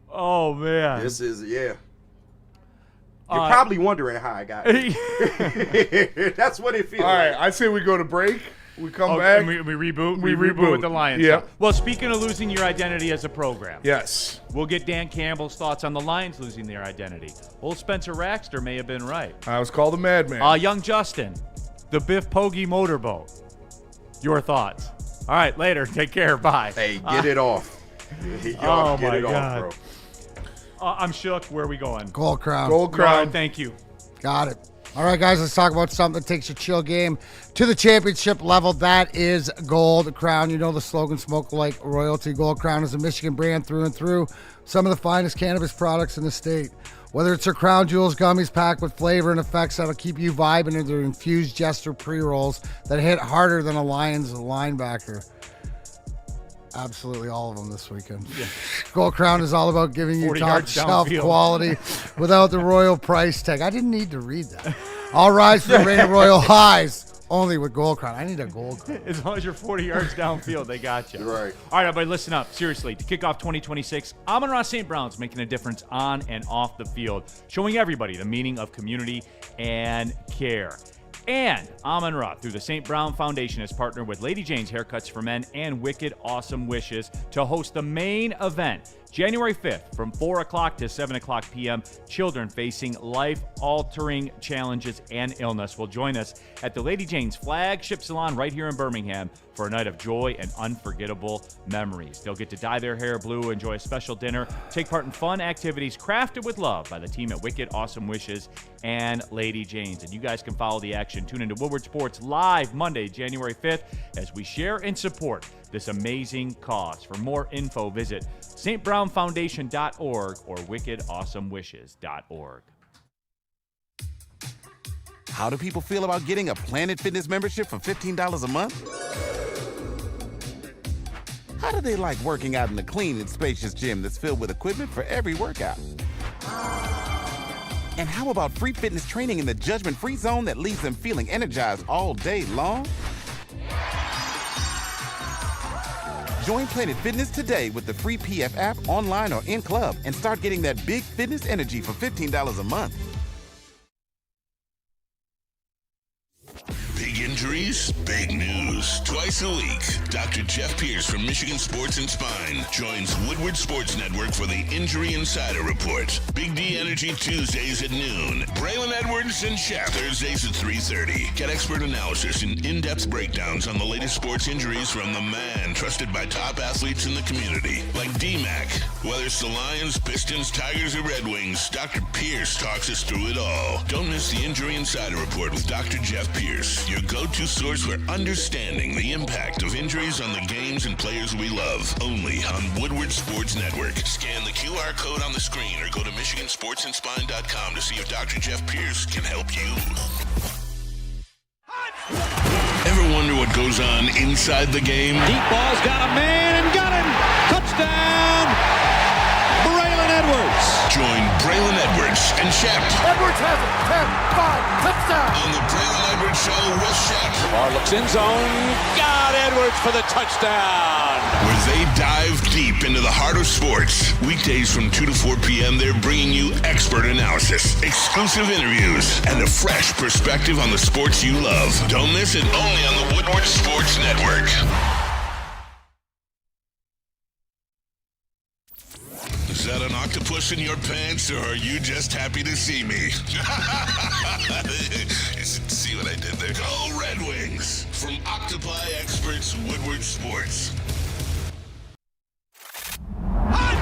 Oh man. This is You're probably wondering how I got here. That's what it feels All right, like. I say we go to break. We come Okay, back. we reboot. We reboot with the Lions. Yeah. stuff. Well, speaking of losing your identity as a program, Yes. we'll get Dan Campbell's thoughts on the Lions losing their identity. Old Spencer Raxter may have been right. I was called a madman. Young Justin, the Biff Poggi motorboat. Your thoughts? All right, later. Take care. Bye. Hey, get it off. Oh, Get my it God. off, bro. I'm shook. Where are we going? Gold Crown. Gold crown. No, thank you. Got it. All right, guys, let's talk about something that takes your chill game to the championship level. That is Gold Crown. You know the slogan, smoke like royalty. Gold Crown is a Michigan brand through and through. Some of the finest cannabis products in the state. Whether it's their Crown Jewels gummies packed with flavor and effects that'll keep you vibing, or their infused Jester pre-rolls that hit harder than a Lions linebacker. Absolutely all of them this weekend. Yeah. Gold Crown is all about giving you 40 top yards shelf downfield. quality without the royal price tag. I didn't need to read that. All rise for the reign of royal highs. Only with Gold Crown. I need a Gold Crown. As long as you're 40 yards downfield, they got you. Right. All right, everybody, listen up. Seriously, to kick off 2026, Amon-Ra St. Brown's making a difference on and off the field, showing everybody the meaning of community and care. And Amon-Ra, through the St. Brown Foundation, has partnered with Lady Jane's Haircuts for Men and Wicked Awesome Wishes to host the main event, January 5th from 4 o'clock to 7 o'clock p.m. Children facing life-altering challenges and illness will join us at the Lady Jane's flagship salon right here in Birmingham for a night of joy and unforgettable memories. They'll get to dye their hair blue, enjoy a special dinner, take part in fun activities crafted with love by the team at Wicked Awesome Wishes and Lady Jane's. And you guys can follow the action. Tune into Woodward Sports live Monday, January 5th, as we share and support this amazing cause. For more info, visit stbrownfoundation.org or wickedawesomewishes.org. How do people feel about getting a Planet Fitness membership for $15 a month? How do they like working out in a clean and spacious gym that's filled with equipment for every workout? And how about free fitness training in the judgment-free zone that leaves them feeling energized all day long? Join Planet Fitness today with the free PF app, online or in club, and start getting that big fitness energy for $15 a month. Big injuries, big news. Twice a week, Dr. Jeff Pierce from Michigan Sports and Spine joins Woodward Sports Network for the Injury Insider Report. Big D Energy Tuesdays at noon. Braylon Edwards and Shaq Thursdays at 3:30. Get expert analysis and in-depth breakdowns on the latest sports injuries from the man trusted by top athletes in the community, like D-Mac. Whether it's the Lions, Pistons, Tigers, or Red Wings, Dr. Pierce talks us through it all. Don't miss the Injury Insider Report with Dr. Jeff Pierce, your go-to source for understanding the impact of injuries on the games and players we love. Only on Woodward Sports Network. Scan the QR code on the screen or go to MichiganSportsandSpine.com to see if Dr. Jeff Pierce can help you. Ever wonder what goes on inside the game? Deep ball's got a man and got him. Touchdown, Braylon Edwards. Join Braylon Edwards and Shep Edwards has it. 10-5, touchdown. on the Braylon Edwards Show with Shep, Lamar looks in zone. Got Edwards for the touchdown. where they dive deep into the heart of sports. Weekdays from 2 to 4 p.m., they're bringing you expert analysis, exclusive interviews, and a fresh perspective on the sports you love. Don't miss it, only on the Woodward Sports Network. Is that an octopus in your pants, or are you just happy to see me? See what I did there? Go Red Wings! From Octopi Experts, Woodward Sports.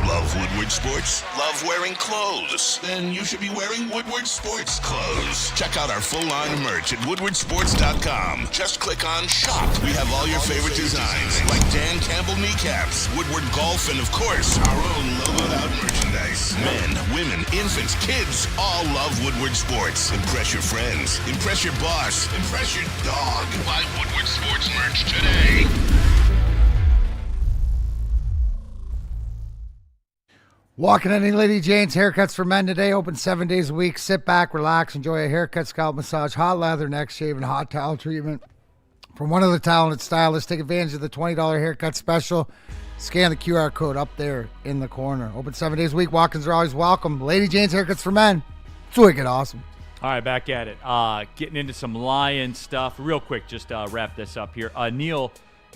Love Woodward Sports? Love wearing clothes? Then you should be wearing Woodward Sports clothes. Check out our full line of merch at woodwardsports.com. Just click on shop. We have all your favorite designs, like Dan Campbell kneecaps, Woodward Golf, and of course, our own logoed out merchandise. Men, women, infants, kids all love Woodward Sports. Impress your friends. Impress your boss. Impress your dog. Buy Woodward Sports merch today. Walking Any Lady Jane's Haircuts for Men today. Open 7 days a week. Sit back, relax, enjoy a haircut, scalp massage, hot lather, neck shave, and hot towel treatment from one of the talented stylists. Take advantage of the $20 haircut special. Scan the QR code up there in the corner. Open 7 days a week. Walk-ins are always welcome. Lady Jane's Haircuts for Men. It's wicked awesome. All right, back at it. Getting into some Lion stuff. Real quick, just wrap this up here. Neal,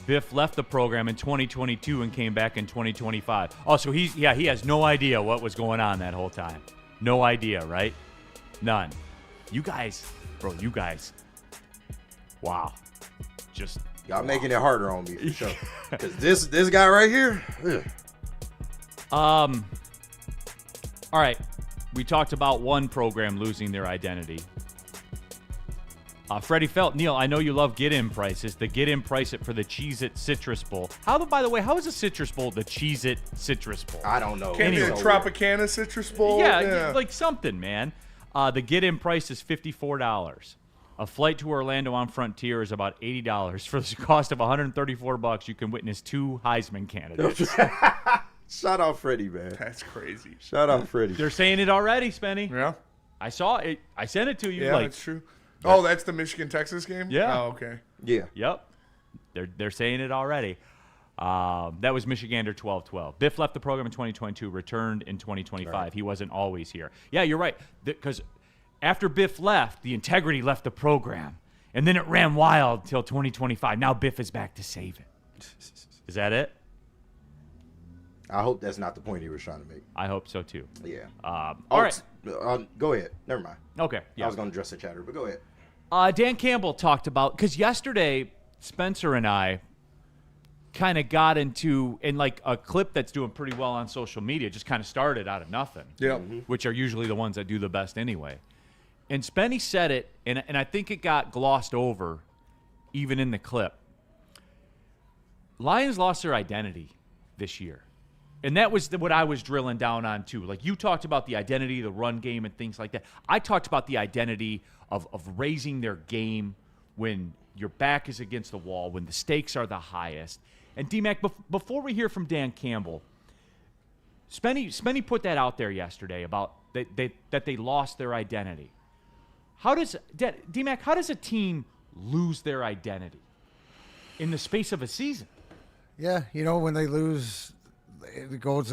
Biff left the program in 2022 and came back in 2025. Oh, so he has no idea what was going on that whole time. No idea, right? None. You guys. Wow. Just Y'all making it harder on me for sure. Because this guy right here. All right. We talked about one program losing their identity. Freddie Felt, Neal, I know you love get-in prices. The get-in price it for the Cheez-It Citrus Bowl. By the way, how is a Citrus Bowl the Cheez-It Citrus Bowl? I don't know. Can't be a Tropicana Citrus Bowl? Yeah, like something, man. The get-in price is $54. A flight to Orlando on Frontier is about $80. For the cost of $134, you can witness 2 Heisman candidates. Shout out Freddie, man. That's crazy. Shout out Freddie. They're saying it already, Spenny. Yeah. I saw it. I sent it to you. Yeah, that's true. Oh, that's the Michigan-Texas game? Yeah. Oh, okay. Yeah. Yep. They're saying it already. That was Michigander 12-12. Biff left the program in 2022, returned in 2025. Right. He wasn't always here. Yeah, you're right. Because after Biff left, the integrity left the program. And then it ran wild till 2025. Now Biff is back to save it. Is that it? I hope that's not the point he was trying to make. I hope so, too. Yeah. All right. Go ahead. Never mind. Okay. Yeah. I was going to address the chatter, but go ahead. Dan Campbell talked about, because yesterday Spencer and I kind of got into, in like a clip that's doing pretty well on social media, just kind of started out of nothing. Yeah. Which are usually the ones that do the best anyway. And Spenny said it, and I think it got glossed over even in the clip. Lions lost their identity this year. And that was what I was drilling down on, too. Like, you talked about the identity, the run game, and things like that. I talked about the identity of raising their game when your back is against the wall, when the stakes are the highest. And, D-Mac, before we hear from Dan Campbell, Spenny put that out there yesterday about that they lost their identity. D-Mac, how does a team lose their identity in the space of a season? Yeah, when they lose,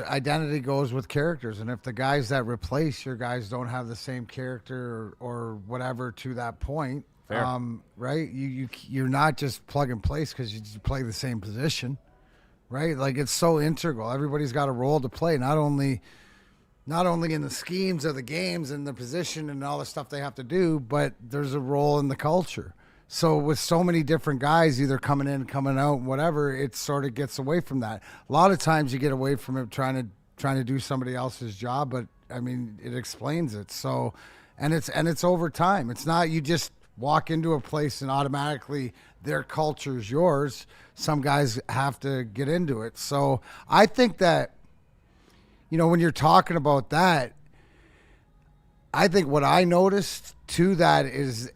identity goes with characters, and if the guys that replace your guys don't have the same character or whatever to that point, right? You're not just plug and place because you just play the same position, right? Like, it's so integral. Everybody's got a role to play, not only in the schemes of the games and the position and all the stuff they have to do, but there's a role in the culture. So with so many different guys either coming in, coming out, whatever, it sort of gets away from that. A lot of times you get away from it trying to do somebody else's job, but I mean, it explains it. So, and it's over time. It's not you just walk into a place and automatically their culture's yours. Some guys have to get into it. So I think that, when you're talking about that, I think what I noticed to that is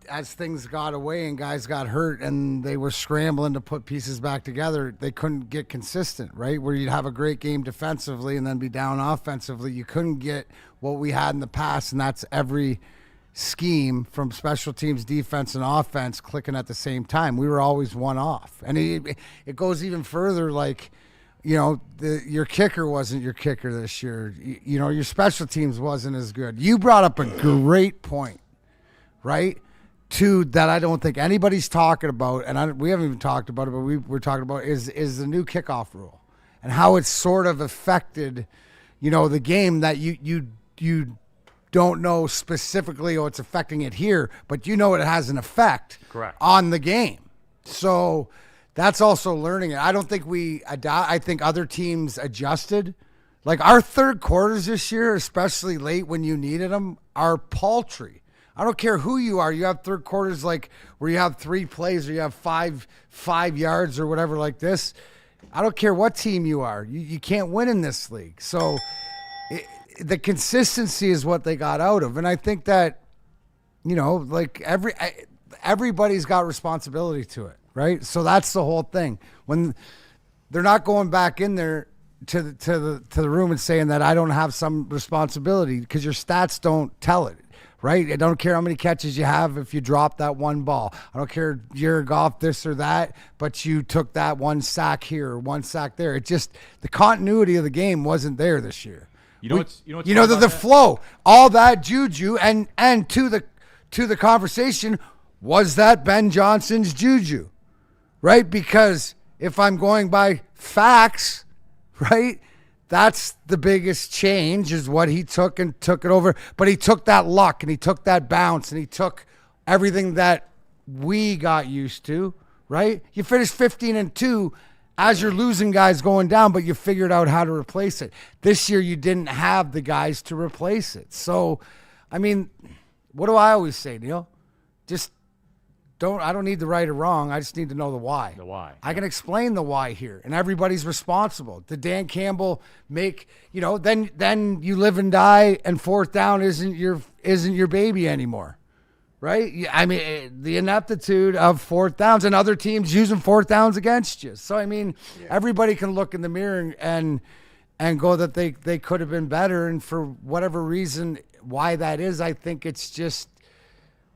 as things got away and guys got hurt and they were scrambling to put pieces back together, they couldn't get consistent, right? Where you'd have a great game defensively and then be down offensively. You couldn't get what we had in the past, and that's every scheme from special teams, defense, and offense clicking at the same time. We were always one off. And it goes even further, like, your kicker wasn't your kicker this year. Your special teams wasn't as good. You brought up a great point, right? That I don't think anybody's talking about, and we haven't even talked about it, but we're talking about is the new kickoff rule and how it's sort of affected, the game that you don't know specifically, it's affecting it here, but it has an effect on the game. So that's also learning it. I don't think I think other teams adjusted Like our third quarters this year, especially late when you needed them, are paltry. I don't care who you are. You have third quarters like where you have 3 plays or you have five yards or whatever like this. I don't care what team you are. You can't win in this league. So the consistency is what they got out of. And I think that, like everybody's got responsibility to it, right? So that's the whole thing. When they're not going back in there to the room and saying that I don't have some responsibility, because your stats don't tell it, right? I don't care how many catches you have if you drop that one ball. I don't care you're golf this or that, but you took that one sack here or one sack there. It just, the continuity of the game wasn't there this year. The flow, all that juju, and to the conversation, was that Ben Johnson's juju, right? Because if I'm going by facts, right, that's the biggest change is what he took and took it over. But he took that luck and he took that bounce and he took everything that we got used to, right? You finished 15-2 as you're losing guys going down, but you figured out how to replace it. This year you didn't have the guys to replace it. So, I mean, what do I always say, Neal? I don't need the right or wrong. I just need to know the why. The why. I can explain the why here, and everybody's responsible. Did Dan Campbell make, then you live and die, and fourth down isn't your baby anymore, right? I mean, the ineptitude of fourth downs and other teams using fourth downs against you. So, I mean, everybody can look in the mirror and go that they could have been better, and for whatever reason, why that is, I think it's just,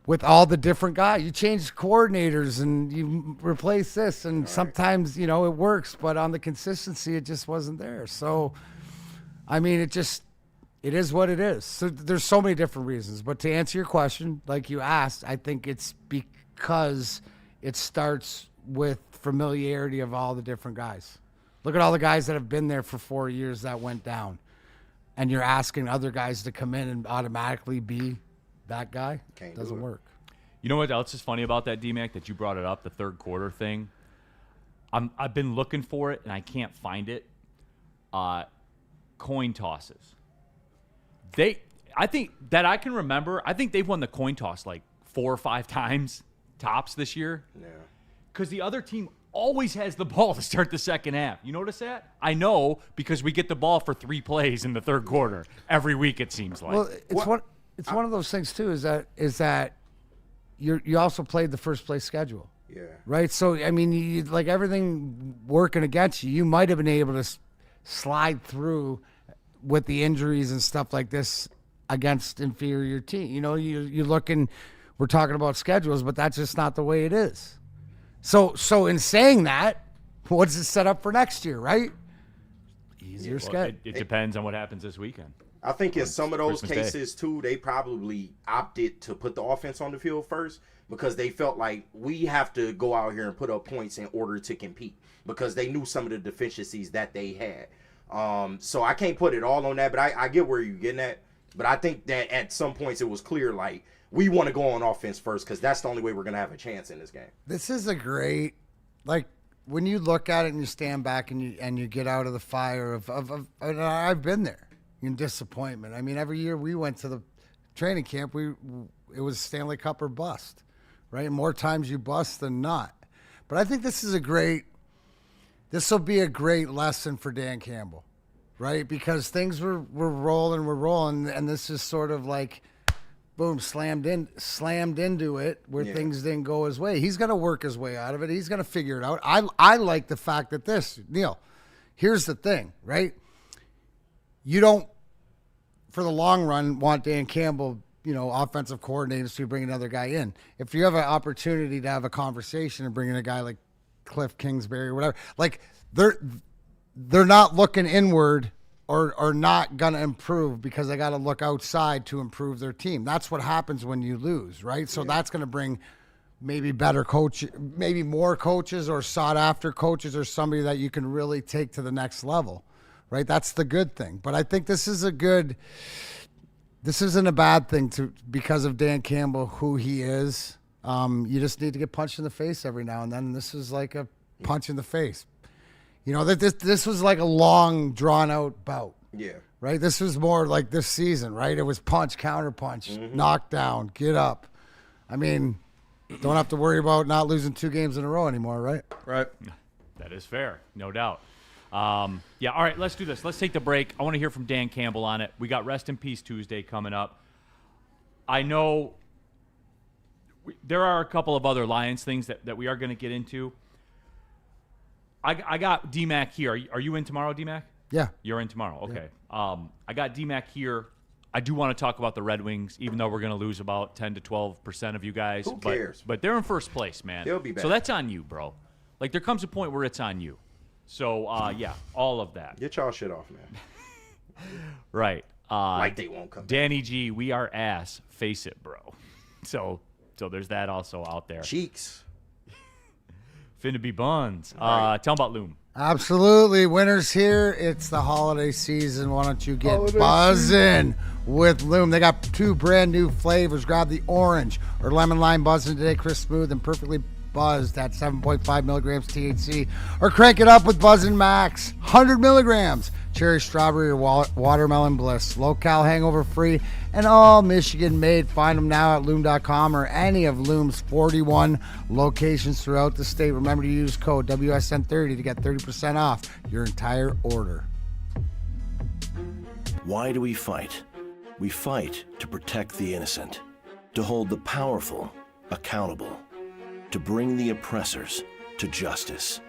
with all the different guys, you change coordinators and you replace this, and sometimes, it works, but on the consistency, it just wasn't there. So, I mean, it is what it is. So there's so many different reasons, but to answer your question, like you asked, I think it's because it starts with familiarity of all the different guys. Look at all the guys that have been there for 4 years that went down, and you're asking other guys to come in and automatically be that guy. Doesn't work. You know what else is funny about that, D-Mac, that you brought it up, the third quarter thing? I've been looking for it, and I can't find it. Coin tosses. I think that I can remember, I think they've won the coin toss like 4 or 5 times tops this year. Yeah. Because the other team always has the ball to start the second half. You notice that? I know, because we get the ball for 3 plays in the third quarter every week, it seems like. Well, it's one of those things too. Is that you also played the first place schedule, right? So I mean, like everything working against you, you might have been able to slide through with the injuries and stuff like this against inferior team. You're looking. We're talking about schedules, but that's just not the way it is. So in saying that, what's it set up for next year, right? Easier schedule. It depends on what happens this weekend. I think in some of those Christmas cases, too, they probably opted to put the offense on the field first because they felt like we have to go out here and put up points in order to compete because they knew some of the deficiencies that they had. So I can't put it all on that, but I get where you're getting at. But I think that at some points it was clear, like, we want to go on offense first because that's the only way we're going to have a chance in this game. This is a great, like, when you look at it and you stand back and you get out of the fire of I've been there. In disappointment. I mean, every year we went to the training camp, it was Stanley Cup or bust, right? More times you bust than not. But I think this will be a great lesson for Dan Campbell, right? Because things were rolling, and this is sort of like, boom, slammed into it where things didn't go his way. He's going to work his way out of it. He's going to figure it out. I like the fact that Neal, here's the thing, right? You don't, for the long run, want Dan Campbell, offensive coordinators to bring another guy in. If you have an opportunity to have a conversation and bring in a guy like Cliff Kingsbury or whatever, like they're not looking inward or not going to improve because they got to look outside to improve their team. That's what happens when you lose, right? So that's going to bring maybe better coach, maybe more coaches or sought after coaches or somebody that you can really take to the next level. Right, that's the good thing. But I think this isn't a bad thing because of Dan Campbell, who he is. You just need to get punched in the face every now and then. And this is like a punch in the face. That this was like a long, drawn out bout. Yeah. Right? This was more like this season, right? It was punch, counter punch, knockdown, get up. I mean, don't have to worry about not losing 2 games in a row anymore, right? Right. That is fair, no doubt. Yeah, all right, let's do this. Let's take the break. I want to hear from Dan Campbell on it. We got Rest in Peace Tuesday coming up. I know there are a couple of other Lions things that we are going to get into. I got D-Mac here. Are you in tomorrow, D-Mac? Yeah. You're in tomorrow. Okay. Yeah. I got D-Mac here. I do want to talk about the Red Wings, even though we're going to lose about 10 to 12% of you guys. Who cares? But they're in first place, man. They'll be back. So that's on you, bro. Like, there comes a point where it's on you. So, yeah, all of that. Get y'all shit off, man. Right. Like they won't come back. Danny G, we are ass. Face it, bro. So there's that also out there. Cheeks. Finna be buns. Right. Tell them about Loom. Absolutely. Winter's here. It's the holiday season. Why don't you get buzzing with Loom? They got 2 brand new flavors. Grab the orange or lemon lime buzzing today. Crisp, smooth, and perfectly buzzed at 7.5 milligrams THC. Or crank it up with Buzzin' Max, 100 milligrams. Cherry, strawberry, or watermelon bliss. Low-cal, hangover-free, and all Michigan-made. Find them now at Loom.com or any of Loom's 41 locations throughout the state. Remember to use code WSN30 to get 30% off your entire order. Why do we fight? We fight to protect the innocent, to hold the powerful accountable, to bring the oppressors to justice.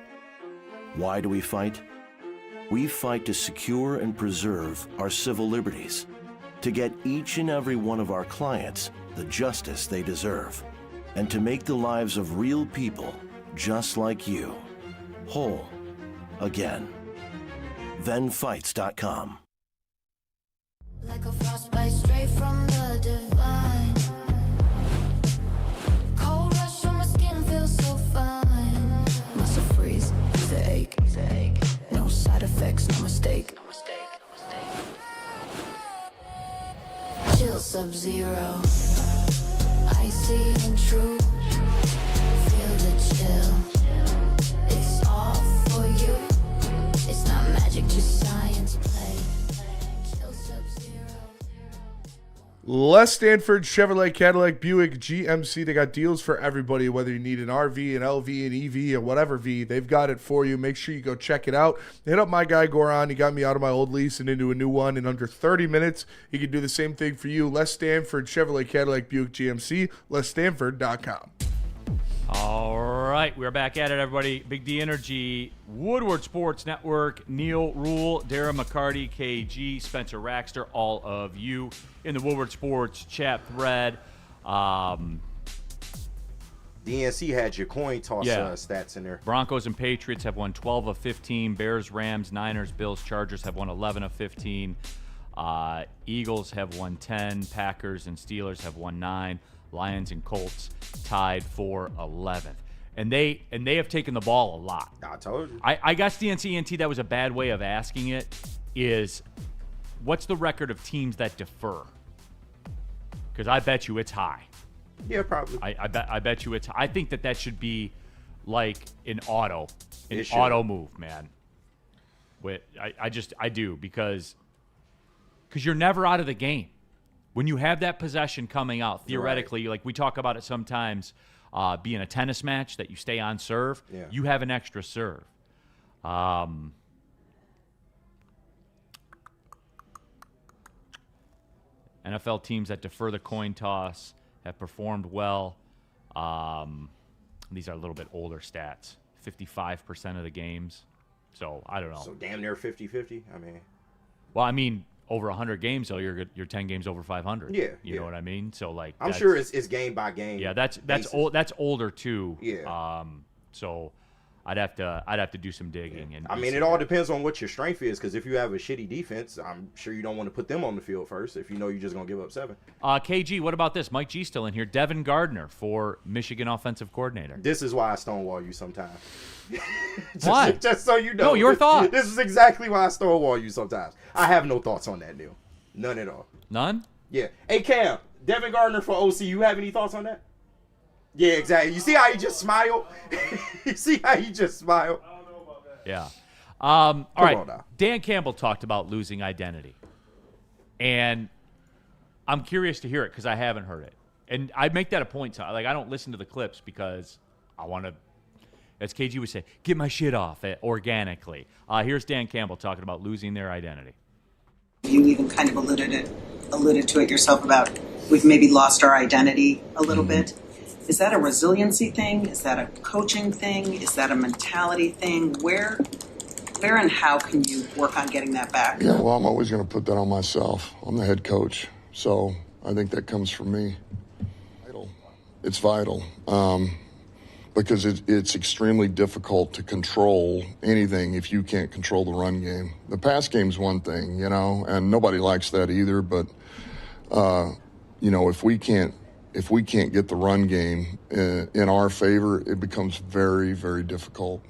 Why do we fight? We fight to secure and preserve our civil liberties, to get each and every one of our clients the justice they deserve, and to make the lives of real people just like you whole again. ThenFights.com. Like a frostbite straight from the divine. Cold rush on my skin feels so fine. Muscle freeze, the ache. No side effects, no mistake. Chill Sub-Zero. Icy and true. Feel the chill. It's all for you. It's not magic, just science play. Chill Sub-Zero. Les Stanford Chevrolet Cadillac Buick GMC. They got deals for everybody, whether you need an RV, an LV, an EV, or whatever V. They've got it for you. Make sure you go check it out. Hit up my guy Goran. He got me out of my old lease and into a new one in under 30 minutes. He can do the same thing for you. Les Stanford Chevrolet Cadillac Buick GMC. LesStanford.com. All right, we're back at it, everybody. Big D Energy, Woodward Sports Network, Neal, Ruhl, Darren McCarty, KG, Spencer Raxter, all of you in the Woodward Sports chat thread. DNC had your coin toss stats in there. Broncos and Patriots have won 12 of 15. Bears, Rams, Niners, Bills, Chargers have won 11 of 15. Eagles have won 10. Packers and Steelers have won 9. Lions and Colts tied for 11th. And they have taken the ball a lot. I told you. I guess DNC, that was a bad way of asking it, is what's the record of teams that defer? Because I bet you it's high. Yeah, probably. I bet you it's. I think that should be like an auto move, man. I do because you're never out of the game. When you have that possession coming out, theoretically, like we talk about it sometimes, being a tennis match that you stay on serve, you have an extra serve. NFL teams that defer the coin toss have performed well. These are a little bit older stats. 55% of the games. So, I don't know. So, damn near 50-50? I mean, over 100 games, though, you're 10 games over 500. Yeah. You know what I mean? So, like, I'm sure it's game by game. Yeah, that's that's older, too. Yeah. So, I'd have to do some digging. Yeah. And it all depends on what your strength is, because if you have a shitty defense, I'm sure you don't want to put them on the field first if you know you're just going to give up 7. KG, what about this? Mike G still in here. Devin Gardner for Michigan offensive coordinator. This is why I stonewall you sometimes. What? Just so you know. No, your thoughts. This is exactly why I stonewall you sometimes. I have no thoughts on that, Neal. None at all. None? Yeah. Hey, Cam, Devin Gardner for OC, you have any thoughts on that? Yeah, exactly. You see how he just smiled? You see how he just smiled? Yeah. All right. on now. Dan Campbell talked about losing identity. And I'm curious to hear it because I haven't heard it. And I make that a point. I don't listen to the clips because I want to, as KG would say, get my shit off organically. Here's Dan Campbell talking about losing their identity. You even kind of alluded to it yourself about we've maybe lost our identity a little bit. Is that a resiliency thing? Is that a coaching thing? Is that a mentality thing? Where and how can you work on getting that back? Yeah, well, I'm always going to put that on myself. I'm the head coach, so I think that comes from me. It's vital because it's extremely difficult to control anything if you can't control the run game. The pass game's one thing, and nobody likes that either. But if we can't get the run game in our favor, it becomes very, very difficult.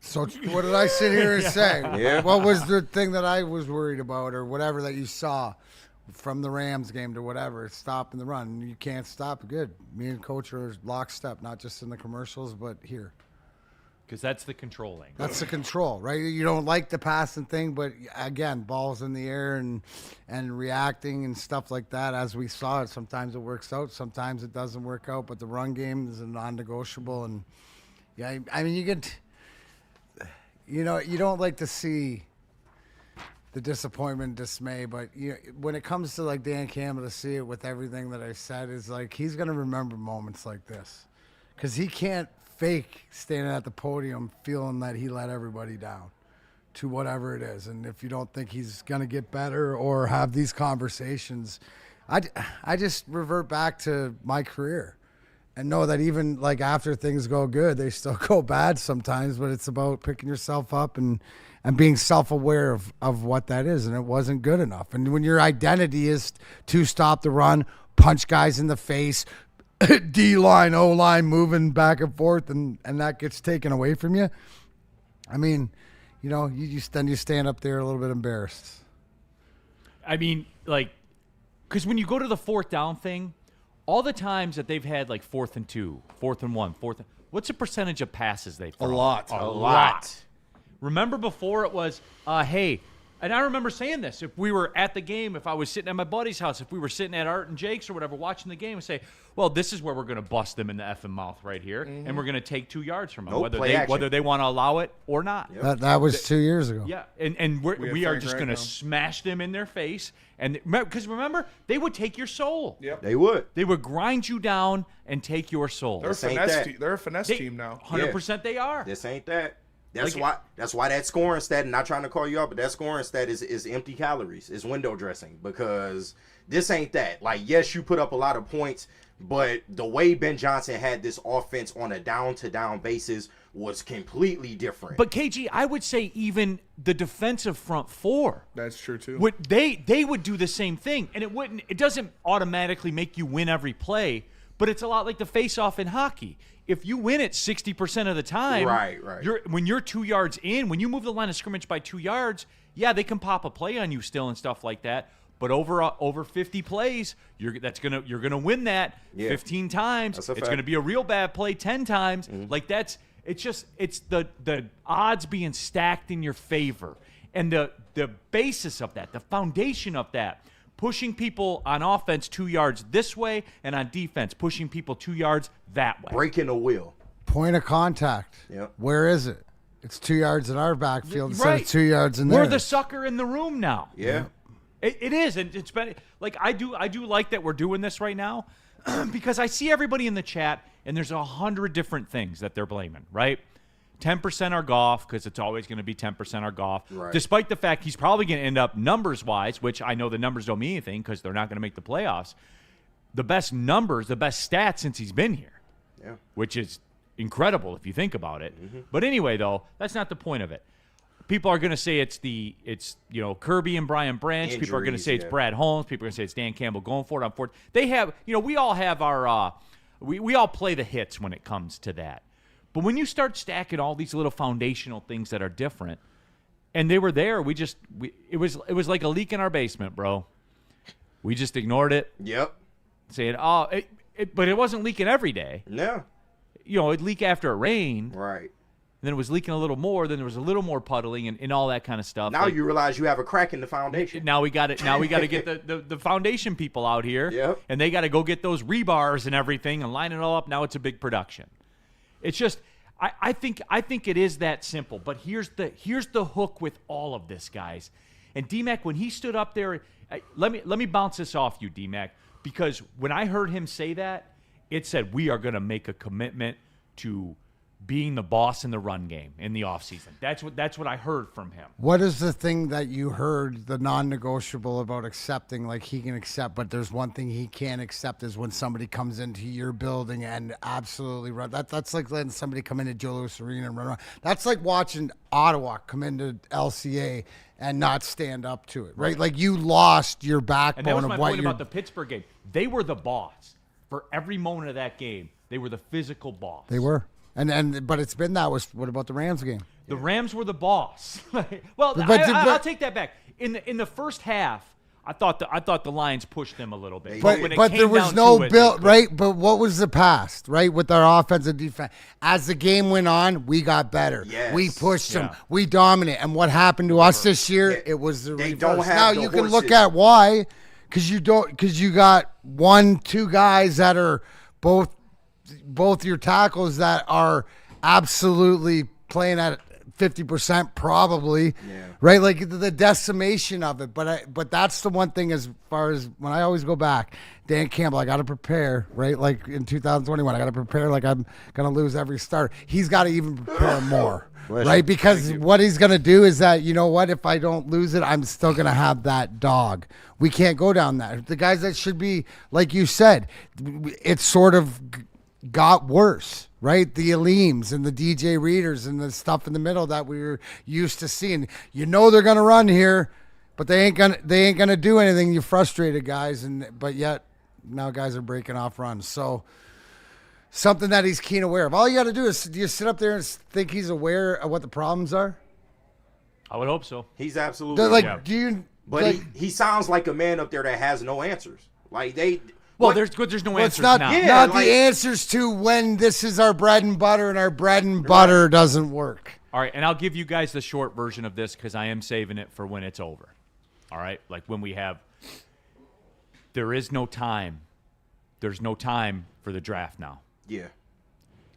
So what did I sit here and say? Yeah. What was the thing that I was worried about or whatever that you saw from the Rams game to whatever, stopping the run? You can't stop it. Good. Me and Coach are lockstep, not just in the commercials, but here. Because that's the controlling. That's the control, right? You don't like the passing thing, but again, balls in the air and reacting and stuff like that. As we saw it, sometimes it works out, sometimes it doesn't work out. But the run game is a non-negotiable, and yeah, I mean, you don't like to see the disappointment, dismay, but when it comes to like Dan Campbell, to see it with everything that I said is like he's gonna remember moments like this, because he can't fake standing at the podium feeling that he let everybody down to whatever it is. And if you don't think he's going to get better or have these conversations, I just revert back to my career and know that even like after things go good, they still go bad sometimes, but it's about picking yourself up and being self-aware of what that is. And it wasn't good enough. And when your identity is to stop the run, punch guys in the face, D-line, O-line moving back and forth, and that gets taken away from you. I mean, you stand up there a little bit embarrassed. I mean, because when you go to the fourth down thing, all the times that they've had like 4th and 2, 4th and 1, what's the percentage of passes they've thrown? A lot. A lot. Remember before it was, hey, and I remember saying this, if we were at the game, if I was sitting at my buddy's house, if we were sitting at Art and Jake's or whatever, watching the game, and say, well, this is where we're going to bust them in the effing mouth right here, and we're going to take 2 yards from them, whether they want to allow it or not. Yep. That was 2 years ago. Yeah, and we are just going to smash them in their face. And because remember, they would take your soul. Yep. They would. They would grind you down and take your soul. They're a finesse team now. 100% they are. This ain't that. That's why that scoring stat, and not trying to call you out, but that scoring stat is empty calories, is window dressing, because this ain't that. Like, yes, you put up a lot of points, but the way Ben Johnson had this offense on a down-to-down basis was completely different. But KG, I would say even the defensive front four. That's true too. They would do the same thing, and it doesn't automatically make you win every play, but it's a lot like the face-off in hockey. If you win it 60% of the time, right. When you're 2 yards in, when you move the line of scrimmage by 2 yards, yeah, they can pop a play on you still and stuff like that. But over 50 plays, you're gonna win that 15 times. It's gonna be a real bad play 10 times. Mm-hmm. It's the odds being stacked in your favor, and the basis of that, the foundation of that. Pushing people on offense 2 yards this way, and on defense, pushing people 2 yards that way. Breaking the wheel. Point of contact. Yep. Where is it? It's 2 yards in our backfield instead of 2 yards in there. theirs. We're the sucker in the room now. Yeah. It is, and it's been like I do like that we're doing this right now because I see everybody in the chat, and there's 100 different things that they're blaming, right? 10% are Goff, because it's always going to be 10% are Goff, right. Despite the fact he's probably going to end up numbers-wise, which I know the numbers don't mean anything because they're not going to make the playoffs, the best numbers, the best stats since he's been here, which is incredible if you think about it. Mm-hmm. But anyway, though, that's not the point of it. People are going to say it's Kirby and Brian Branch. Injuries, people are going to say it's Brad Holmes. People are going to say it's Dan Campbell going for it on fourth. They have, we all have our we all play the hits when it comes to that. But when you start stacking all these little foundational things that are different, and they were there, it was like a leak in our basement, bro. We just ignored it. Yep. Saying, but it wasn't leaking every day. No. it'd leak after it rained. Right. Then it was leaking a little more. Then there was a little more puddling and all that kind of stuff. Now you realize you have a crack in the foundation. Now we got it. Now we got to get the foundation people out here. Yep. And they got to go get those rebars and everything and line it all up. Now it's a big production. It's just, I think it is that simple. But here's the hook with all of this, guys. And D-Mac, when he stood up there, let me bounce this off you, D-Mac, because when I heard him say that, it said we are going to make a commitment to being the boss in the run game in the offseason. That's what I heard from him. What is the thing that you heard, the non-negotiable about accepting? Like, he can accept, but there's one thing he can't accept is when somebody comes into your building and absolutely run. That's like letting somebody come into Joe Louis Arena and run around. That's like watching Ottawa come into LCA and not stand up to it, right? Like, you lost your backbone and that was of my what point you're... about the Pittsburgh game. They were the boss. For every moment of that game, they were the physical boss. They were. But it's been that. What about the Rams game? The Rams were the boss. Well, I'll take that back. In the first half, I thought the Lions pushed them a little bit. But there was no build, right? But what was the past, right? With our offense and defense, as the game went on, we got better. Yes. We pushed them. Yeah. We dominated. And what happened to us this year? It was the They reverse. don't have Now the you can horses. look at why, because you got 1-2 guys that are both your tackles that are absolutely playing at 50% probably, right? Like the decimation of it. But that's the one thing as far as when I always go back, Dan Campbell, I got to prepare, right? Like in 2021, I got to prepare like I'm going to lose every start. He's got to even prepare more, right? Because what he's going to do is that, you know what, if I don't lose it, I'm still going to have that dog. We can't go down that. The guys that should be, like you said, it's sort of got worse, right? The Aleems and the DJ Readers and the stuff in the middle that we were used to seeing. You know they're gonna run here, but they ain't gonna do anything. You frustrated guys, but yet now guys are breaking off runs. So something that he's keen aware of. All you got to do is you sit up there and think he's aware of what the problems are. I would hope so. He's absolutely do you? But like, he sounds like a man up there that has no answers. Like they. Well, there's no answers not, now. Yeah, not like- the answers to when this is our bread and butter and our bread and butter doesn't work. All right, and I'll give you guys the short version of this because I am saving it for when it's over. All right, like when we have. There is no time. There's no time for the draft now. Yeah.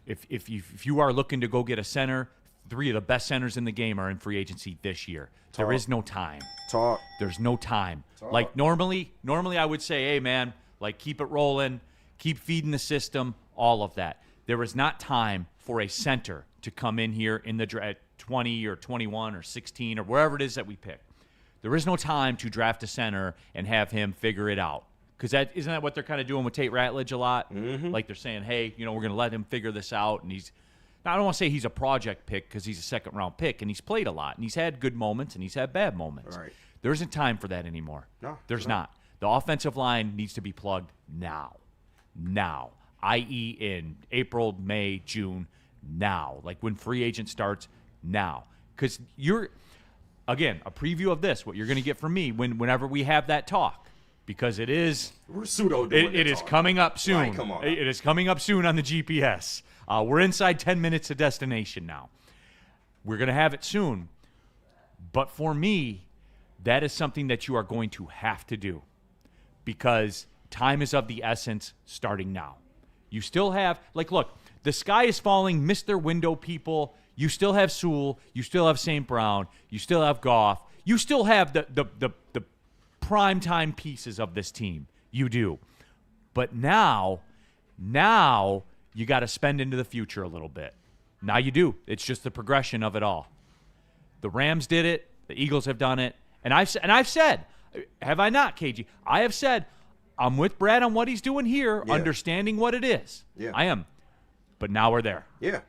If you are looking to go get a center, 3 of the best centers in the game are in free agency this year. There is no time. There's no time. Like normally I would say, hey man, like keep it rolling, keep feeding the system, all of that. There is not time for a center to come in here in the draft 20 or 21 or 16 or wherever it is that we pick. There is no time to draft a center and have him figure it out. Because isn't that what they're kind of doing with Tate Ratledge a lot? Mm-hmm. Like they're saying, hey, we're going to let him figure this out. And I don't want to say he's a project pick because he's a second-round pick, and he's played a lot, and he's had good moments, and he's had bad moments. Right. There isn't time for that anymore. No. There's not. The offensive line needs to be plugged now, i.e. in April, May, June, now. Like when free agent starts, now. Because again, a preview of this, what you're going to get from me whenever we have that talk. Because it is We're pseudo doing it is coming up soon. Like, come on. It is coming up soon on the GPS. We're inside 10 minutes to destination now. We're going to have it soon. But for me, that is something that you are going to have to do because time is of the essence starting now. You still have, look, the sky is falling, missed their window, people. You still have Sewell. You still have St. Brown. You still have Goff. You still have the primetime pieces of this team. You do. But now you got to spend into the future a little bit. Now you do. It's just the progression of it all. The Rams did it. The Eagles have done it. And I've said, have I not, KG? I have said, I'm with Brad on what he's doing here, understanding what it is. Yeah. I am. But now we're there. Yeah.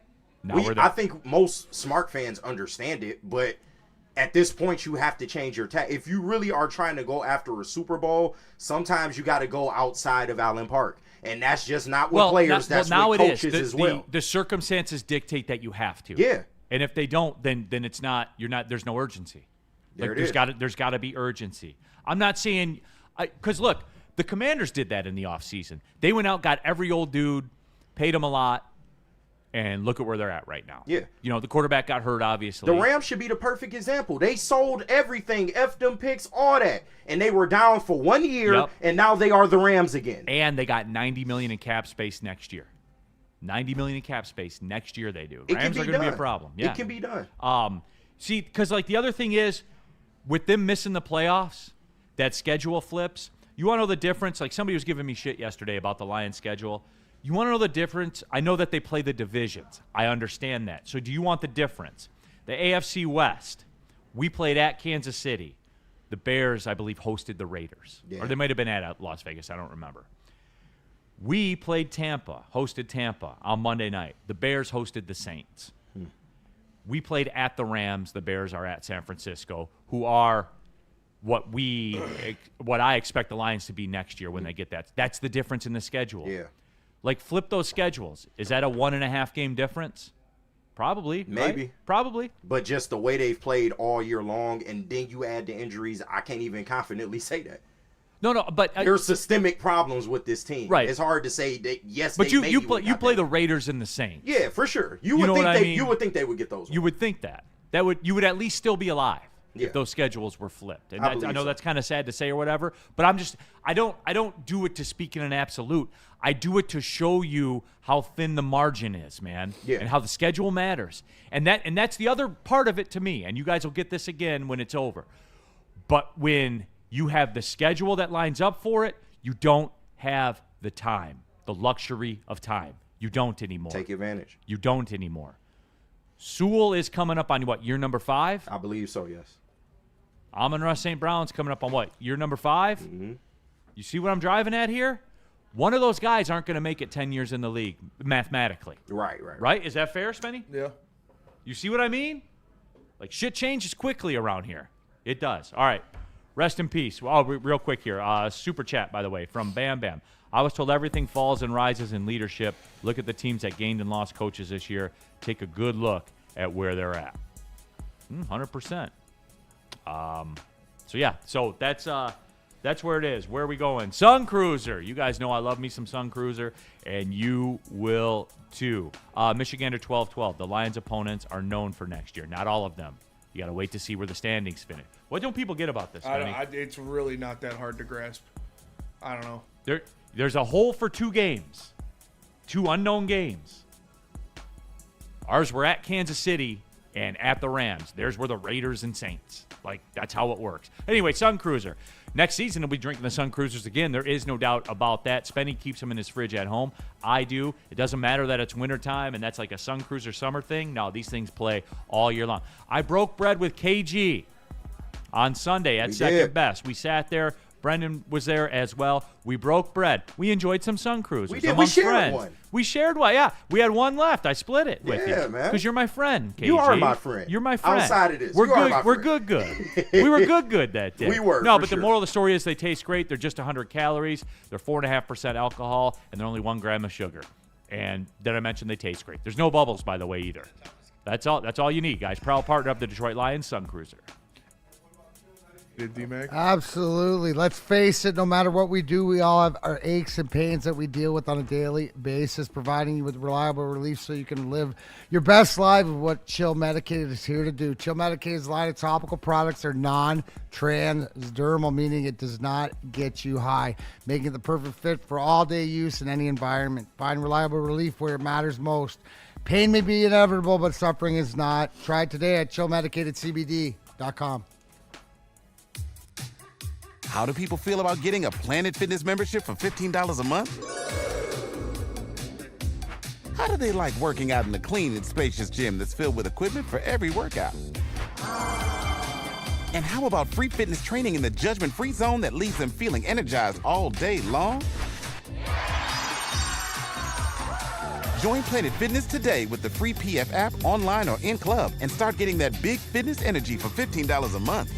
We're there. I think most smart fans understand it, but at this point, you have to change your tactic. If you really are trying to go after a Super Bowl, sometimes you got to go outside of Allen Park. And that's just not with players. That's with coaches as well. The circumstances dictate that you have to. Yeah. And if they don't, then it's not. There's no urgency. There's got to be urgency. I'm not saying because look, the Commanders did that in the offseason. They went out, got every old dude, paid them a lot, And look at where they're at right now. Yeah. You know, the quarterback got hurt, obviously. The Rams should be the perfect example. They sold everything, F them picks, all that. And they were down for 1 year, and now they are the Rams again. And they got $90 million in cap space next year. $90 million in cap space next year they do. Rams are going to be a problem. Yeah. It can be done. See, because, like, the other thing is, with them missing the playoffs, that schedule flips. You want to know the difference? Like, somebody was giving me shit yesterday about the Lions schedule. You want to know the difference? I know that they play the divisions. I understand that. So do you want the difference? The AFC West, we played at Kansas City. The Bears, I believe, hosted the Raiders. Yeah. Or they might have been at Las Vegas. I don't remember. We played Tampa, hosted Tampa on Monday night. The Bears hosted the Saints. We played at the Rams. The Bears are at San Francisco, who are what I expect the Lions to be next year when they get that. That's the difference in the schedule. Yeah. Like, flip those schedules. Is that a 1.5 game difference? Probably. Maybe. Right? Probably. But just the way they've played all year long, and then you add the injuries, I can't even confidently say that. No, but there's systemic problems with this team. Right. It's hard to say that. Yes, but they you play the Raiders and the Saints. Yeah, for sure. You know would think what I mean? you would think they would get those. You would think that you would at least still be alive. Yeah. If those schedules were flipped. And I know that's kind of sad to say or whatever, but I don't do it to speak in an absolute. I do it to show you how thin the margin is, man. Yeah. And how the schedule matters. And that's the other part of it to me. And you guys will get this again when it's over. But when you have the schedule that lines up for it, you don't have the time, the luxury of time. You don't anymore. Take advantage. You don't anymore. Sewell is coming up on what, year number 5? I believe so, yes. Amon-Ra St. Brown's coming up on what, year number 5? Mm-hmm. You see what I'm driving at here? One of those guys aren't going to make it 10 years in the league, mathematically. Right. Is that fair, Spenny? Yeah. You see what I mean? Like, shit changes quickly around here. It does. All right. Rest in peace. Oh, real quick here. Super chat, by the way, from Bam Bam. I was told everything falls and rises in leadership. Look at the teams that gained and lost coaches this year. Take a good look at where they're at. 100%. So that's where it is. Where are we going? Sun Cruiser. You guys know I love me some Sun Cruiser, and you will too. Michigander 12-12. The Lions' opponents are known for next year. Not all of them. You got to wait to see where the standings finish. What don't people get about this, Benny? It's really not that hard to grasp. I don't know. There's a hole for 2 games. 2 unknown games. Ours were at Kansas City and at the Rams. There's where the Raiders and Saints. Like, that's how it works. Anyway, Sun Cruiser. Next season, we'll be drinking the Sun Cruisers again. There is no doubt about that. Spenny keeps them in his fridge at home. I do. It doesn't matter that it's wintertime and that's like a Sun Cruiser summer thing. No, these things play all year long. I broke bread with KG on Sunday at Second Best. We sat there. Brendan was there as well. We broke bread. We enjoyed some Sun Cruisers. We did. We shared one. We shared one, yeah. We had one left. I split it with you. Yeah, man. Because you're my friend, KG. You are my friend. You're my friend. Outside of this, we're you are good. my We're friend. good. We were good that day. We were. No, for but sure. the moral of the story is they taste great. They're just 100 calories. They're 4.5% alcohol, and they're only 1 gram of sugar. And did I mention they taste great? There's no bubbles, by the way, either. That's all you need, guys. Proud partner of the Detroit Lions, Sun Cruiser. Absolutely. Let's face it, no matter what we do, we all have our aches and pains that we deal with on a daily basis, providing you with reliable relief so you can live your best life of what Chill Medicated is here to do. Chill Medicated's line of topical products are non-transdermal, meaning it does not get you high, making it the perfect fit for all-day use in any environment. Find reliable relief where it matters most. Pain may be inevitable, but suffering is not. Try it today at chillmedicatedcbd.com. How do people feel about getting a Planet Fitness membership for $15 a month? How do they like working out in a clean and spacious gym that's filled with equipment for every workout? And how about free fitness training in the judgment-free zone that leaves them feeling energized all day long? Join Planet Fitness today with the free PF app online or in club and start getting that big fitness energy for $15 a month.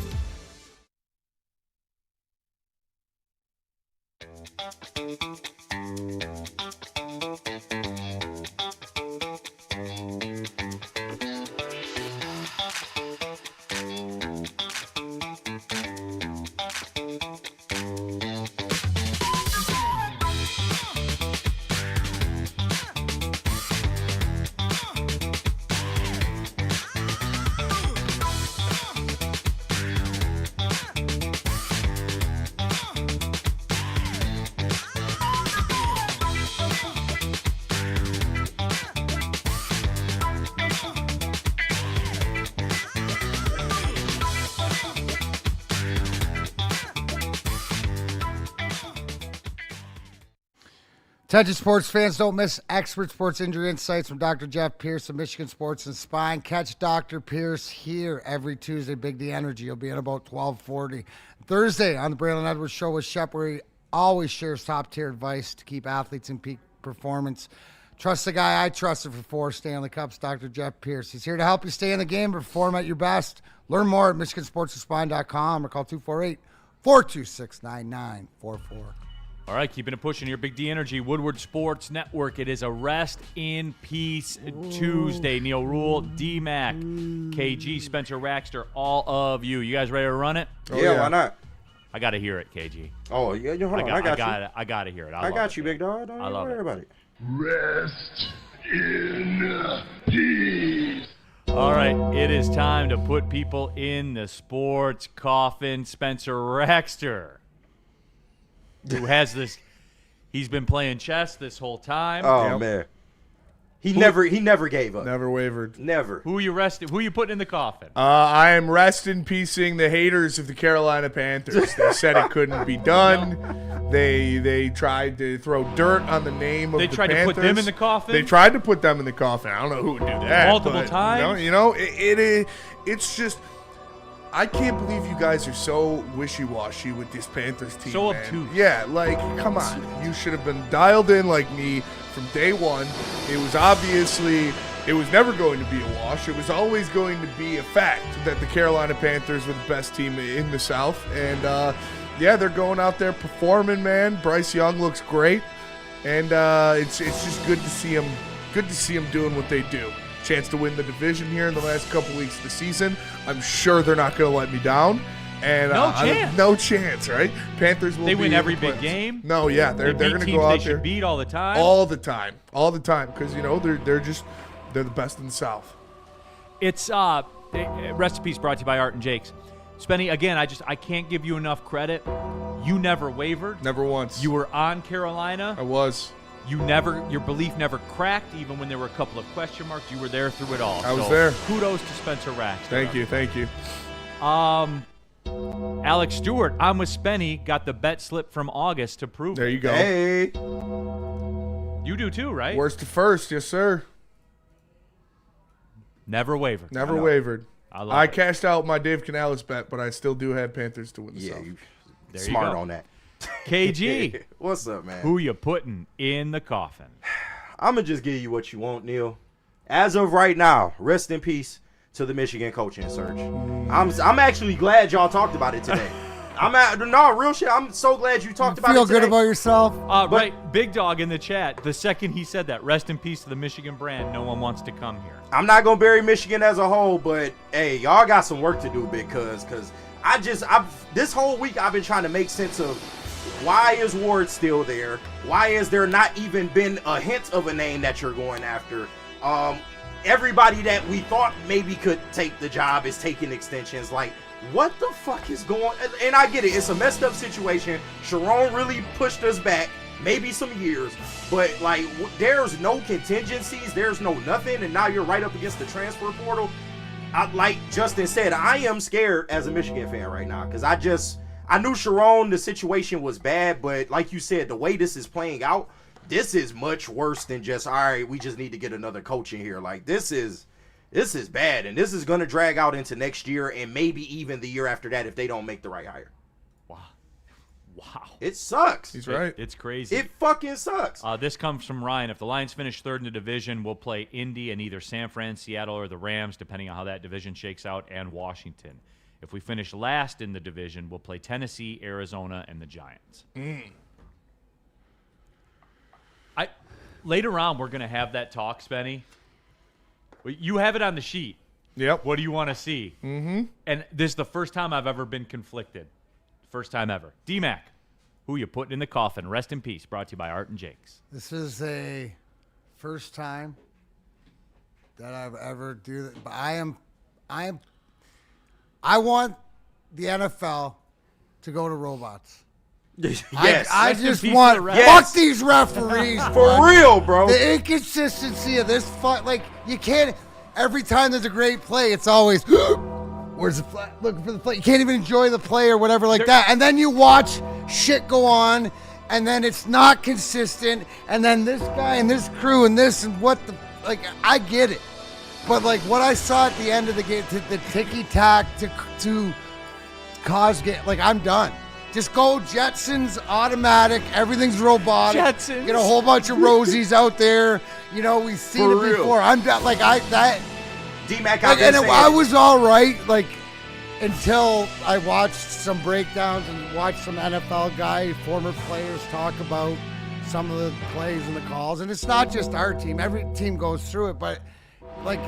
Attention sports fans, don't miss expert sports injury insights from Dr. Jeff Pierce of Michigan Sports and Spine. Catch Dr. Pierce here every Tuesday, Big D Energy. He'll be at about 12:40. Thursday on the Braylon Edwards Show with Shep, where he always shares top-tier advice to keep athletes in peak performance. Trust the guy I trusted for 4 Stanley Cups, Dr. Jeff Pierce. He's here to help you stay in the game and perform at your best. Learn more at MichiganSportsandSpine.com or call 248-426-9944. All right, keeping it pushing here. Big D Energy, Woodward Sports Network. It is a Rest in Peace Tuesday. Neal, Ruhl, D-Mac, KG, Spencer Raxter, all of you. You guys ready to run it? Yeah, why not? I got to hear it, KG. Oh, yeah, hold on. I got to hear it. I got you, big dog. Don't even worry about it. Rest in peace. All right, it is time to put people in the sports coffin. Spencer Raxter, who has this, he's been playing chess this whole time. Oh, man. He never gave up. Never wavered. Never. Who you putting in the coffin? I am rest in peacing the haters of the Carolina Panthers. They said it couldn't be done. They tried to throw dirt on the name of the Panthers. They tried to put them in the coffin? They tried to put them in the coffin. I don't know who would do that. Multiple times? It's just, I can't believe you guys are so wishy-washy with this Panthers team, so man. obtuse. Yeah, like, come on. You should have been dialed in like me from day one. It was never going to be a wash. It was always going to be a fact that the Carolina Panthers were the best team in the South. And, they're going out there performing, man. Bryce Young looks great. And it's just good to see him doing what they do. Chance to win the division here in the last couple weeks of the season. I'm sure they're not going to let me down. And no chance, right? Panthers will. They win every big game. No, yeah, they're going to go out there. They should beat all the time. All the time, because they're the best in the South. It's Rest in Peace brought to you by Art and Jakes. Spenny, again, I can't give you enough credit. You never wavered. Never once. You were on Carolina. I was. Your belief never cracked, even when there were a couple of question marks. You were there through it all. I was there. Kudos to Spencer Raxter. Thank you. Alex Stewart, I'm with Spenny, got the bet slip from August to prove There it. you go. Hey. You do too, right? Worst to first, yes, sir. Never wavered. Never wavered. I cashed out my Dave Canales bet, but I still do have Panthers to win the South. Smart on that. KG. What's up, man? Who you putting in the coffin? I'm going to just give you what you want, Neal. As of right now, rest in peace to the Michigan coaching search. I'm actually glad y'all talked about it today. Real shit. I'm so glad you talked about it today. Feel good about yourself? Right, Big Dog in the chat, the second he said that, rest in peace to the Michigan brand, no one wants to come here. I'm not going to bury Michigan as a whole, but, hey, y'all got some work to do, because this whole week I've been trying to make sense of why is Ward still there? Why is there not even been a hint of a name that you're going after? Everybody that we thought maybe could take the job is taking extensions. Like, what the fuck is going on? And I get it. It's a messed up situation. Sharon really pushed us back maybe some years. But, like, there's no contingencies. There's no nothing. And now you're right up against the transfer portal. Like Justin said, I am scared as a Michigan fan right now. Because I knew Sharon, the situation was bad. But like you said, the way this is playing out, this is much worse than just, all right, we just need to get another coach in here. Like, this is bad, and this is going to drag out into next year and maybe even the year after that if they don't make the right hire. Wow. It sucks. He's right. It's crazy. It fucking sucks. This comes from Ryan. If the Lions finish third in the division, we'll play Indy and either San Fran, Seattle, or the Rams, depending on how that division shakes out, and Washington. If we finish last in the division, we'll play Tennessee, Arizona, and the Giants. Later on, we're going to have that talk, Spenny. You have it on the sheet. Yep. What do you want to see? Mm-hmm. And this is the first time I've ever been conflicted. First time ever. D-Mac, who you putting in the coffin? Rest in peace. Brought to you by Art and Jakes. This is a first time that I've ever do that. But I want the NFL to go to robots. Yes. I just want fuck these referees. For real, bro. The inconsistency of this like you can't every time there's a great play, it's always where's the flag? Looking for the play. You can't even enjoy the play or whatever like that. And then you watch shit go on and then it's not consistent, and then this guy and this crew and this and what the like. I get it, but like what I saw at the end of the game, the ticky tack to cause game, like I'm done. Just go Jetsons, automatic. Everything's robotic. Jetsons. Get a whole bunch of Rosies out there. You know, we've seen For it real. before. I'm done. Like D-Mac, like, and I was all right. Like until I watched some breakdowns and watched some NFL guy, former players talk about some of the plays and the calls. And it's not just our team. Every team goes through it, but like.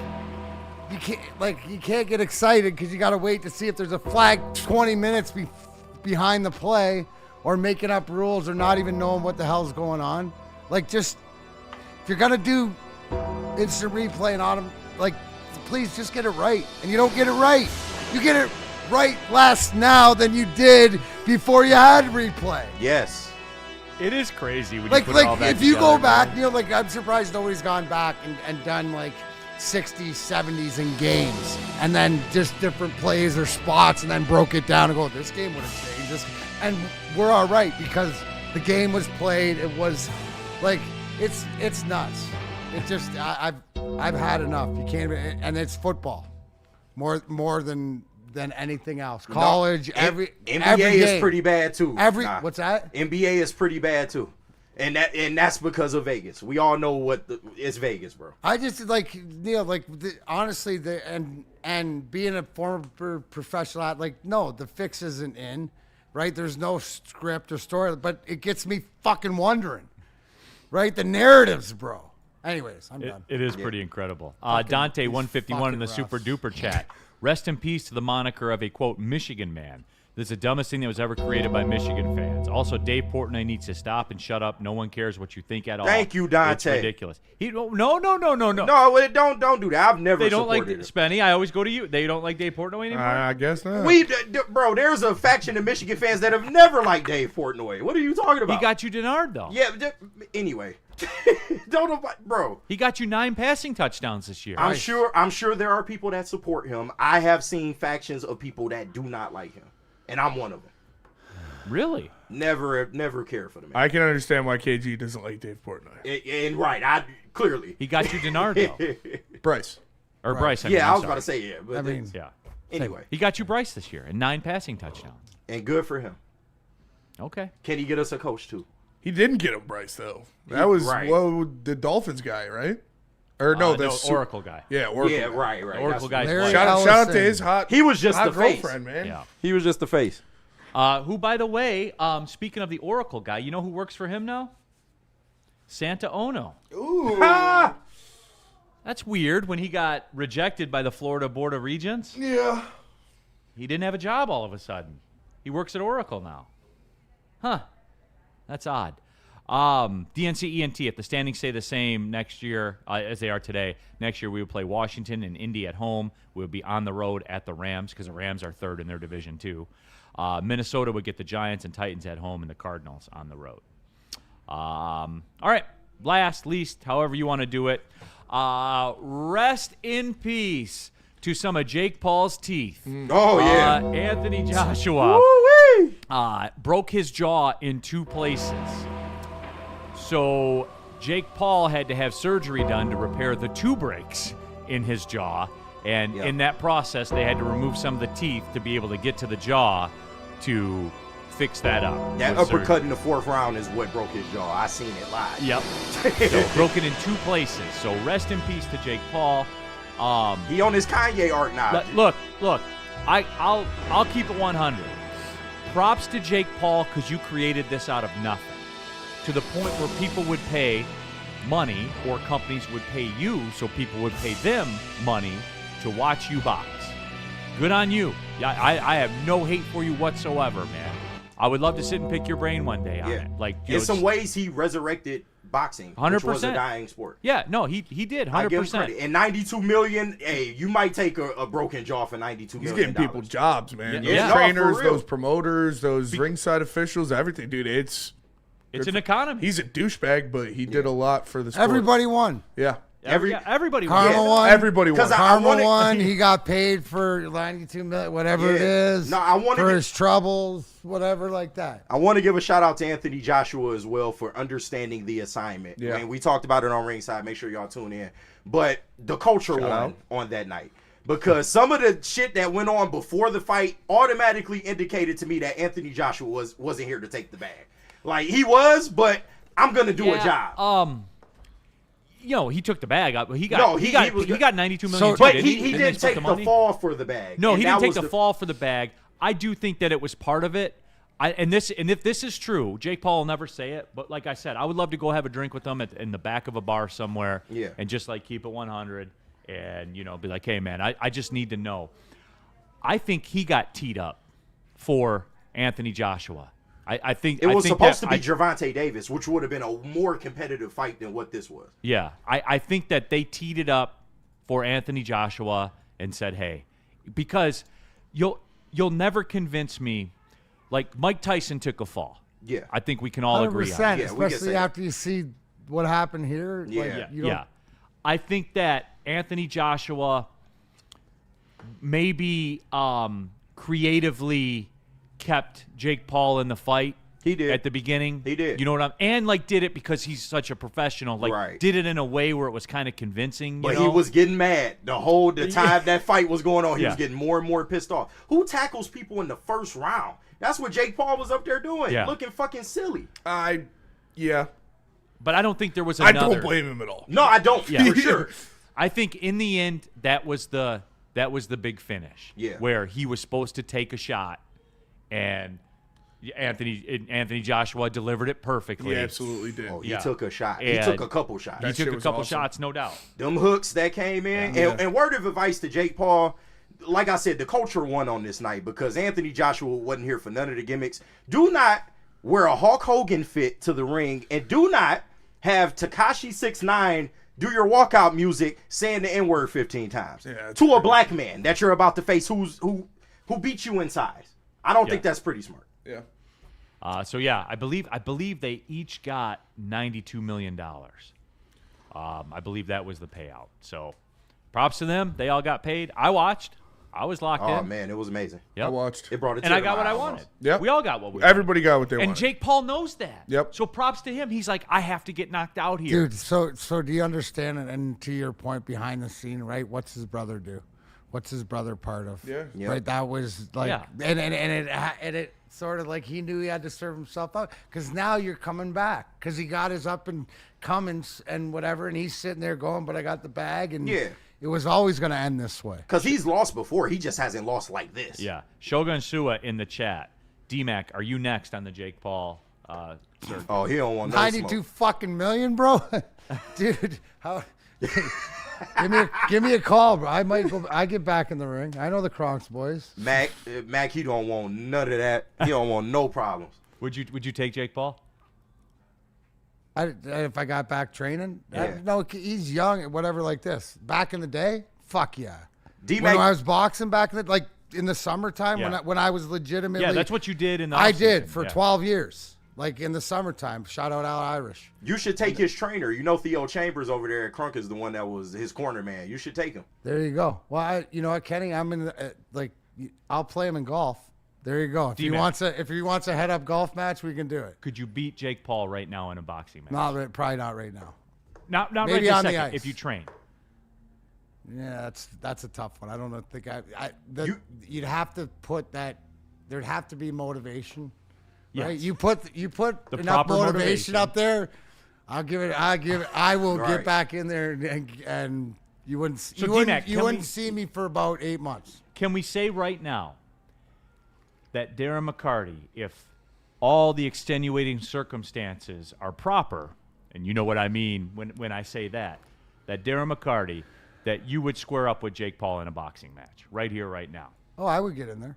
You can't get excited because you got to wait to see if there's a flag 20 minutes behind the play, or making up rules, or not even knowing what the hell's going on. Like, just if you're gonna do instant replay and autumn, like, please just get it right. And you don't get it right. You get it right less now than you did before you had replay. Yes. It is crazy when Like, you put it all back if you together, go back, man. you know, like, I'm surprised nobody's gone back and done like 60s, 70s in games, and then just different plays or spots, and then broke it down and go, this game would have changed this. And we're all right because the game was played. It was like, it's nuts. It just, I've had enough. You can't, and it's football more than anything else. College, every NBA game is pretty bad too. What's that? NBA is pretty bad too. And that's because of Vegas. We all know it's Vegas, bro. I just like Neal, like honestly, and being a former professional athlete, like no, the fix isn't in, right? There's no script or story, but it gets me fucking wondering, right? The narratives, bro. Anyways, I'm done. It is pretty incredible. Dante 151 in the refs. super duper chat. Rest in peace to the moniker of a quote Michigan man. This is the dumbest thing that was ever created by Michigan fans. Also, Dave Portnoy needs to stop and shut up. No one cares what you think at all. Thank you, Dante. It's ridiculous. No. No, don't do that. I've never They don't like supported it. Spenny. I always go to you. They don't like Dave Portnoy anymore. I guess not. Bro, there's a faction of Michigan fans that have never liked Dave Portnoy. What are you talking about? He got you Denard though. Yeah, anyway. Bro. He got you 9 passing touchdowns this year. I'm sure there are people that support him. I have seen factions of people that do not like him, and I'm one of them. Really? Never cared for the man. I can understand why KG doesn't like Dave Portnoy. And right, I clearly. He got you Denard though. Bryce. Or Bryce. I mean, Yeah, I'm I was sorry. about to say yeah, but Yeah. Anyway, He got you Bryce this year and 9 passing touchdowns. and good for him. Okay. Can he get us a coach too? He didn't get him Bryce though. That was right. the Dolphins guy, right? Or no, the Oracle guy. Yeah, Oracle. Yeah, guy. right. Oracle guy's Larry player. Shout out to Ellison. his hot. He was just hot the face. girlfriend, man. Yeah. He was just the face. Who, by the way, speaking of the Oracle guy, you know who works for him now? Santa Ono. Ooh. That's weird. When he got rejected by the Florida Board of Regents, Yeah. he didn't have a job all of a sudden. He works at Oracle now. Huh. That's odd. DNC ENT, if the standings stay the same next year as they are today, next year we will play Washington and Indy at home. We'll be on the road at the Rams because the Rams are third in their division too. Minnesota would get the Giants and Titans at home and the Cardinals on the road. All right. Last, least, however you want to do it. Rest in peace to some of Jake Paul's teeth. Oh yeah. Anthony Joshua broke his jaw in 2 places. So Jake Paul had to have surgery done to repair the 2 breaks in his jaw. And in that process, they had to remove some of the teeth to be able to get to the jaw to fix that up. That with uppercut surgery. in the 4th round is what broke his jaw. I seen it live. Yep. So broken in 2 places. So rest in peace to Jake Paul. He on his Kanye arc now. Look. I'll keep it 100. Props to Jake Paul because you created this out of nothing, to the point where people would pay money or companies would pay you, so people would pay them money to watch you box. Good on you. I have no hate for you whatsoever, man. I would love to sit and pick your brain one day on it. Like, in some ways, he resurrected boxing, 100%. which was a dying sport. Yeah, no, he did 100%. I give him credit. And $92 million, hey, you might take a broken jaw for $92 million. He's getting people jobs, man. Yeah. Those trainers, for real. those promoters, those ringside officials, everything, dude. It's an economy. He's a douchebag, but he did a lot for the sport. Everybody won. Yeah. Everybody Karma won. won. Everybody won. Karma won. He got paid for 92 million, whatever it is. No, I wanna for get- his troubles, whatever like that. I want to give a shout out to Anthony Joshua as well for understanding the assignment. Yeah. I mean, we talked about it on Ringside. Make sure y'all tune in. But the culture won out. on that night. Because some of the shit that went on before the fight automatically indicated to me that Anthony Joshua wasn't here to take the bag. Like, he was, but I'm going to do a job. He took the bag up. He got No, he he got was- he got 92 million. But too, he Didn't they didn't split take the money? fall for the bag. No, And he that didn't take was the fall for the bag. I do think that it was part of it. And if this is true, Jake Paul will never say it, but like I said, I would love to go have a drink with him in the back of a bar somewhere, and just like keep it 100, and be like, hey man, I just need to know. I think he got teed up for Anthony Joshua. I think It was I think supposed that- to be Gervonta Davis, which would have been a more competitive fight than what this was. Yeah, I think that they teed it up for Anthony Joshua and said, hey, because you'll never convince me. Like, Mike Tyson took a fall. Yeah. I think we can all agree on 100%, that. Yeah, we can especially say after you see what happened here. Yeah. Like, you don't, Yeah. I think that Anthony Joshua maybe creatively kept Jake Paul in the fight. He did. At the beginning. He did. You know what and did it because he's such a professional. Like, Right. did it in a way where it was kind of convincing. But he was getting mad the time that fight was going on. He was getting more and more pissed off. Who tackles people in the first round? That's what Jake Paul was up there doing, looking fucking silly. Yeah. But I don't think there was I another. don't blame him at all. No, I don't, for sure. I think in the end that was the big finish. Yeah. Where he was supposed to take a shot, and Anthony Joshua delivered it perfectly. He absolutely did. Oh, he took a shot. And he took a couple shots. He That took shit a was couple awesome. shots, no doubt. Them hooks that came in. And word of advice to Jake Paul, like I said, the culture won on this night because Anthony Joshua wasn't here for none of the gimmicks. Do not wear a Hulk Hogan fit to the ring, and do not have Tekashi 6ix9ine do your walkout music saying the N-word 15 times to a black man that you're about to face who beat you in size. I don't think that's pretty smart. Yeah. So yeah, I believe they each got $92 million. I believe that was the payout. So props to them. They all got paid. I watched. I was locked in. Oh man, it was amazing. Yep. I watched. It brought it. And I got what I wanted. Yep. We all got what we wanted. Everybody got what they wanted. And Jake Paul knows that. Yep. So props to him. He's like, I have to get knocked out here. Dude, so do you understand? And to your point, behind the scene, right? What's his brother do? What's his brother part of? Yeah. Yep. Right. That was like, and it sort of like he knew he had to serve himself out because now you're coming back because he got his up and comings and whatever, and he's sitting there going, but I got the bag, and it was always going to end this way. Because he's lost before. He just hasn't lost like this. Yeah. Shogun Sua in the chat. D-Mac, are you next on the Jake Paul circuit? Oh, he don't want no 92 smoke. fucking million, bro. Dude, how? give me a call, bro. I might go. I get back in the ring. I know the Kronks boys. Mac, he don't want none of that. He don't want no problems. Would you take Jake Paul? If I got back training, Yeah. no, he's young, whatever, like this. Back in the day, fuck yeah. D-Mac, When I was boxing back in the like in the summertime, Yeah. when I was legitimately, Yeah, that's what you did in the I offseason. did for Yeah. 12 years, like in the summertime. Shout out Al Irish. you should take his trainer. You know Theo Chambers over there at Crunk is the one that was his corner man. You should take him. There you go. Well, you know what, Kenny, I'm in like I'll play him in golf. There you go. If he wants a head up golf match, we can do it. Could you beat Jake Paul right now in a boxing match? Probably not right now. Not Maybe right this on the second, ice. if you train. Yeah, that's a tough one. I don't think you'd have to put that. There'd have to be motivation, right? Yes. You put The enough proper motivation up there. I will Right. get back in there and you wouldn't. So, you D-Mac, wouldn't, you wouldn't see me for about 8 months. Can we say right now that Darren McCarty, if all the extenuating circumstances are proper, and you know what I mean when I say that Darren McCarty, that you would square up with Jake Paul in a boxing match right here, right now? Oh, I would get in there.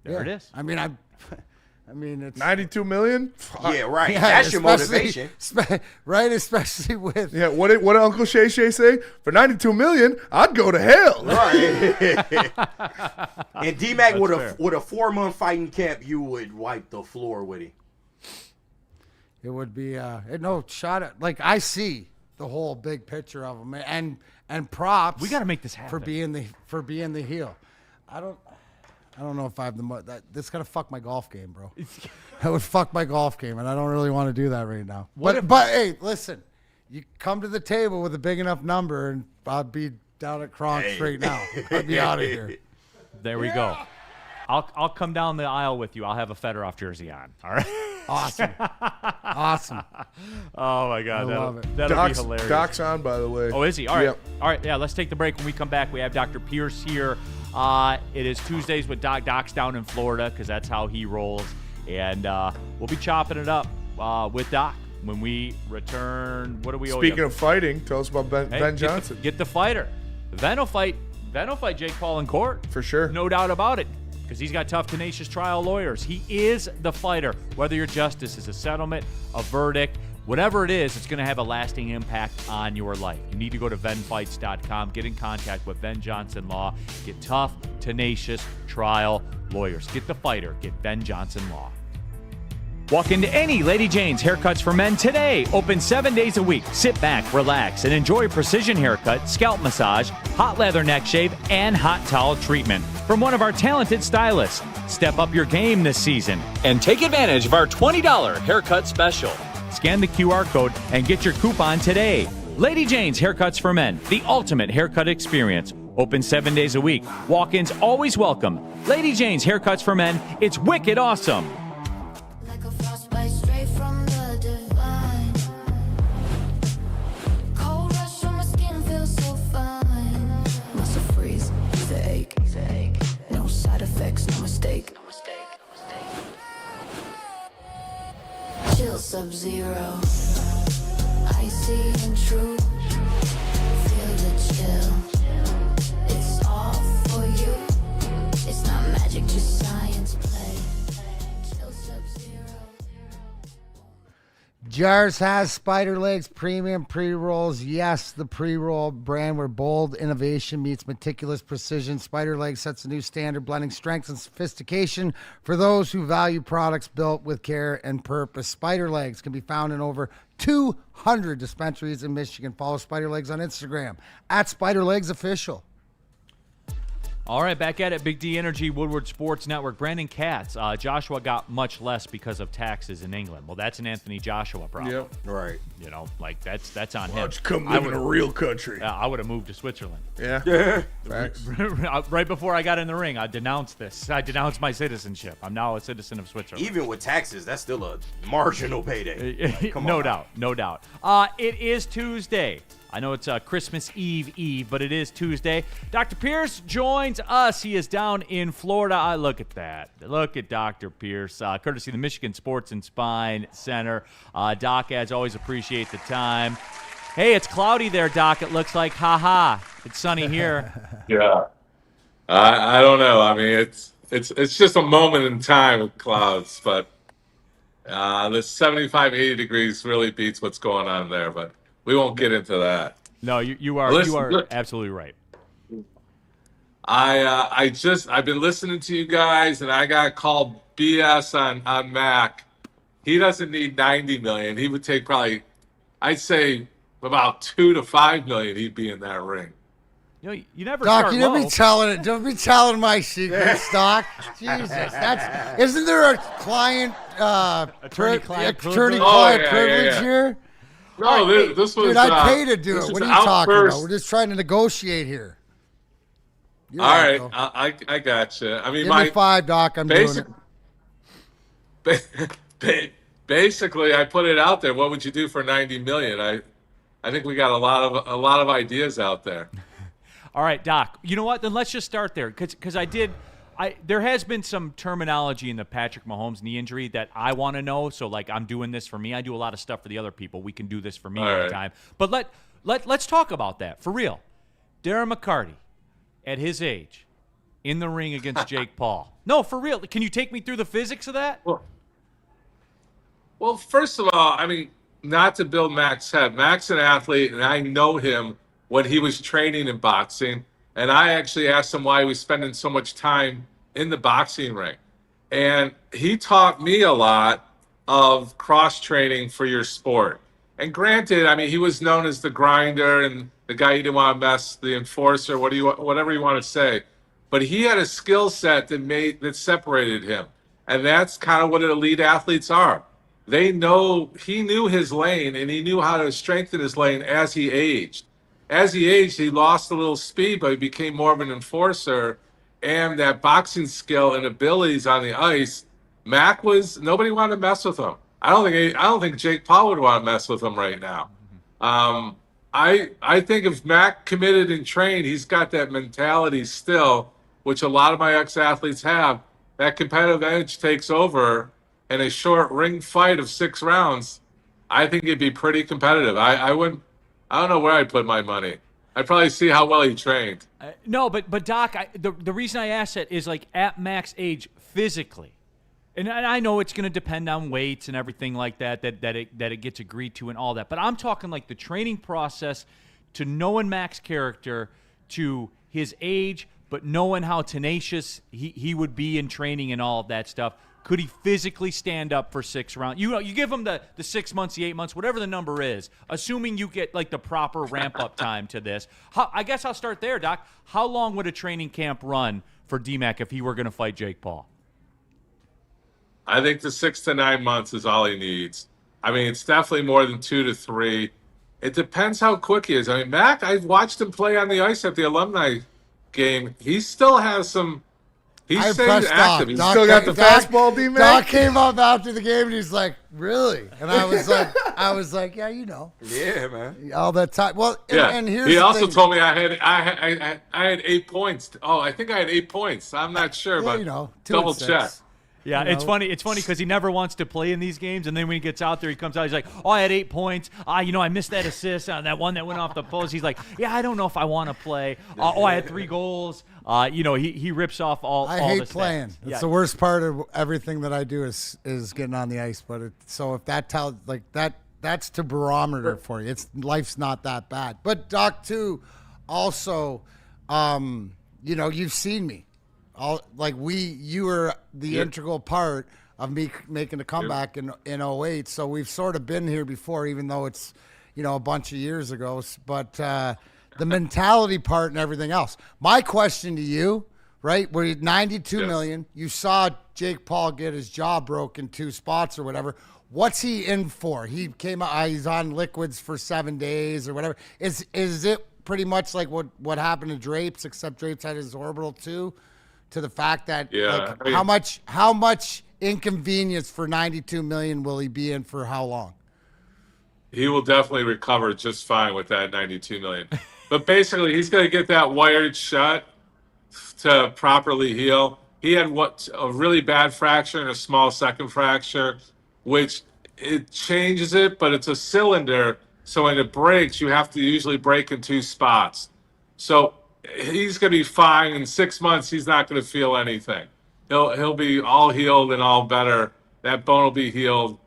There it is. I mean, it's 92 million? Yeah, right. Yeah, That's your especially- motivation. right? Especially with Yeah, what did Uncle Shay say? For 92 million, I'd go to hell. Right. And D-Mac That's with fair. a 4-month fighting camp, you would wipe the floor with him. it would be no shot at like I see the whole big picture of him, and props. We got to make this happen for being the heel. I don't know if I have this is gonna fuck my golf game, bro. That would fuck my golf game, and I don't really want to do that right now. But hey, listen, you come to the table with a big enough number, and I'd be down at Kronk's right now. I'd be out of here. There we go. I'll come down the aisle with you. I'll have a Fedorov jersey on. All right. Awesome. Oh my God, love it. That'll be hilarious. Doc's on, by the way. Oh, is he? All right. Yep. All right. Yeah. Let's take the break. When we come back, we have Dr. Pierce here. It is Tuesdays with Doc. Doc's down in Florida because that's how he rolls, and we'll be chopping it up with Doc when we return. What do we owe you? Speaking of fighting, tell us about Ben Johnson. Get the fighter. Ven will fight Jake Paul in court. For sure. No doubt about it. Because he's got tough, tenacious trial lawyers. He is the fighter. Whether your justice is a settlement, a verdict, whatever it is, it's going to have a lasting impact on your life. You need to go to venfights.com. Get in contact with Ben Johnson Law. Get tough, tenacious trial lawyers. Get the fighter. Get Ben Johnson Law. Walk into any Lady Jane's Haircuts for Men today. Open 7 days a week. Sit back, relax, and enjoy precision haircut, scalp massage, hot leather neck shave, and hot towel treatment from one of our talented stylists. Step up your game this season and take advantage of our $20 haircut special. Scan the QR code and get your coupon today. Lady Jane's Haircuts for Men, the ultimate haircut experience. Open 7 days a week. Walk-ins always welcome. Lady Jane's Haircuts for Men. It's wicked awesome. Like a frostbite straight from the divine. Cold rush from my skin feels so fine. Muscle freeze, the ache. No side effects, no mistake. Chill Sub-Zero. Icy and true. Feel the chill. It's all for you. It's not magic, just science play. Chill Sub-Zero. Jars has Spider Legs premium pre-rolls. Yes, the pre-roll brand where bold innovation meets meticulous precision. Spider Legs sets a new standard, blending strength and sophistication for those who value products built with care and purpose. Spider Legs can be found in over 200 dispensaries in Michigan. Follow Spider Legs on Instagram at Spider Legs Official. All right, back at it. Big D Energy, Woodward Sports Network. Brandon Katz. Joshua got much less because of taxes in England. Well, that's an Anthony Joshua problem. Yep. Right. You know, like that's on Why him. don't you come live in a real country? I would have moved to Switzerland. Yeah. Facts. Right before I got in the ring, I denounced this. I denounced my citizenship. I'm now a citizen of Switzerland. Even with taxes, that's still a marginal payday. Come on. No doubt. It is Tuesday. I know it's Christmas Eve, but it is Tuesday. Dr. Pierce joins us. He is down in Florida. Look at that. Look at Dr. Pierce, courtesy of the Michigan Sports and Spine Center. Doc, as always, appreciate the time. Hey, it's cloudy there, Doc. It looks like, it's sunny here. Yeah. I don't know. I mean, it's just a moment in time with clouds, but the 75, 80 degrees really beats what's going on there, but we won't get into that. No, you are absolutely right. I've been listening to you guys, and I got called BS on Mac. He doesn't need 90 million. He would take probably, I'd say, about 2 to 5 million. He'd be in that ring. You know, you never Doc, start you low. don't be telling my secrets, Doc. Jesus, isn't there a client Attorney-client privilege here? No, this was. Dude, I pay to do it. What are you talking first. about? We're just trying to negotiate here. All right, I got you. I mean, Give me 5, Doc. I'm doing it. Basically, I put it out there. What would you do for 90 million? I think we got a lot of ideas out there. All right, Doc. You know what? Then let's just start there, because there has been some terminology in the Patrick Mahomes knee injury that I want to know. So, like, I'm doing this for me. I do a lot of stuff for the other people. We can do this for me all the time. But let's talk about that for real. Darren McCarty, at his age, in the ring against Jake Paul. No, for real. Can you take me through the physics of that? Well, first of all, I mean, not to build Mac's head. Mac's an athlete, and I know him when he was training in boxing. And I actually asked him why he was spending so much time in the boxing ring. And he taught me a lot of cross-training for your sport. And granted, I mean, he was known as the grinder and the guy you didn't want to mess, the enforcer, whatever you want to say. But he had a skill set that separated him. And that's kind of what elite athletes are. He knew his lane, and he knew how to strengthen his lane as he aged. As he aged, he lost a little speed, but he became more of an enforcer. And that boxing skill and abilities on the ice, nobody wanted to mess with him. I don't think Jake Paul would want to mess with him right now. I think if Mac committed and trained, he's got that mentality still, which a lot of my ex-athletes have. That competitive edge takes over in a short ring fight of 6 rounds. I think it'd be pretty competitive. I don't know where I'd put my money. I'd probably see how well he trained. No, but Doc, the reason I asked that is like at Mac's age physically. And I know it's going to depend on weights and everything like that it gets agreed to and all that. But I'm talking like the training process to knowing Mac's character, to his age, but knowing how tenacious he would be in training and all of that stuff. Could he physically stand up for 6 rounds? You give him the 6 months, the 8 months, whatever the number is, assuming you get like the proper ramp-up time to this. I guess I'll start there, Doc. How long would a training camp run for D-Mac if he were going to fight Jake Paul? I think the 6 to 9 months is all he needs. I mean, it's definitely more than 2 to 3. It depends how quick he is. I mean, Mac, I've watched him play on the ice at the alumni game. He still has some. He's staying active. He's still got the fastball, D-Mac? Doc came up after the game and he's like, "Really?" And I was like, "Yeah, you know." Yeah, man. All that time. Well, yeah. And here's he the also thing. told me I had 8 points. Oh, I think I had 8 points. I'm not sure, but 2 double and 6. check. Yeah, it's funny because he never wants to play in these games, and then when he gets out there, he comes out, he's like, "Oh, I had 8 points. I missed that assist on that one that went off the post." He's like, "Yeah, I don't know if I want to play. I had 3 goals." He rips off all. I all hate the stats. playing. Yeah. It's the worst part of everything that I do is getting on the ice. But so if that tells like that's to barometer for you. Life's not that bad. But Doc too, also, you've seen me. You were the integral part of me making a comeback in 08. So we've sort of been here before, even though it's, a bunch of years ago. But the mentality part and everything else. My question to you, right? We're at 92 million. You saw Jake Paul get his jaw broken 2 spots or whatever. What's he in for? He came out, he's on liquids for 7 days or whatever. Is it pretty much like what happened to Drapes, except Drapes had his orbital too? To the fact that how much inconvenience for 92 million will he be in for how long? He will definitely recover just fine with that 92 million. But basically, he's going to get that wired shut to properly heal. He had a really bad fracture and a small second fracture, which it changes it, but it's a cylinder. So when it breaks, you have to usually break in 2 spots. So he's going to be fine. In 6 months, he's not going to feel anything. He'll be all healed and all better. That bone will be healed.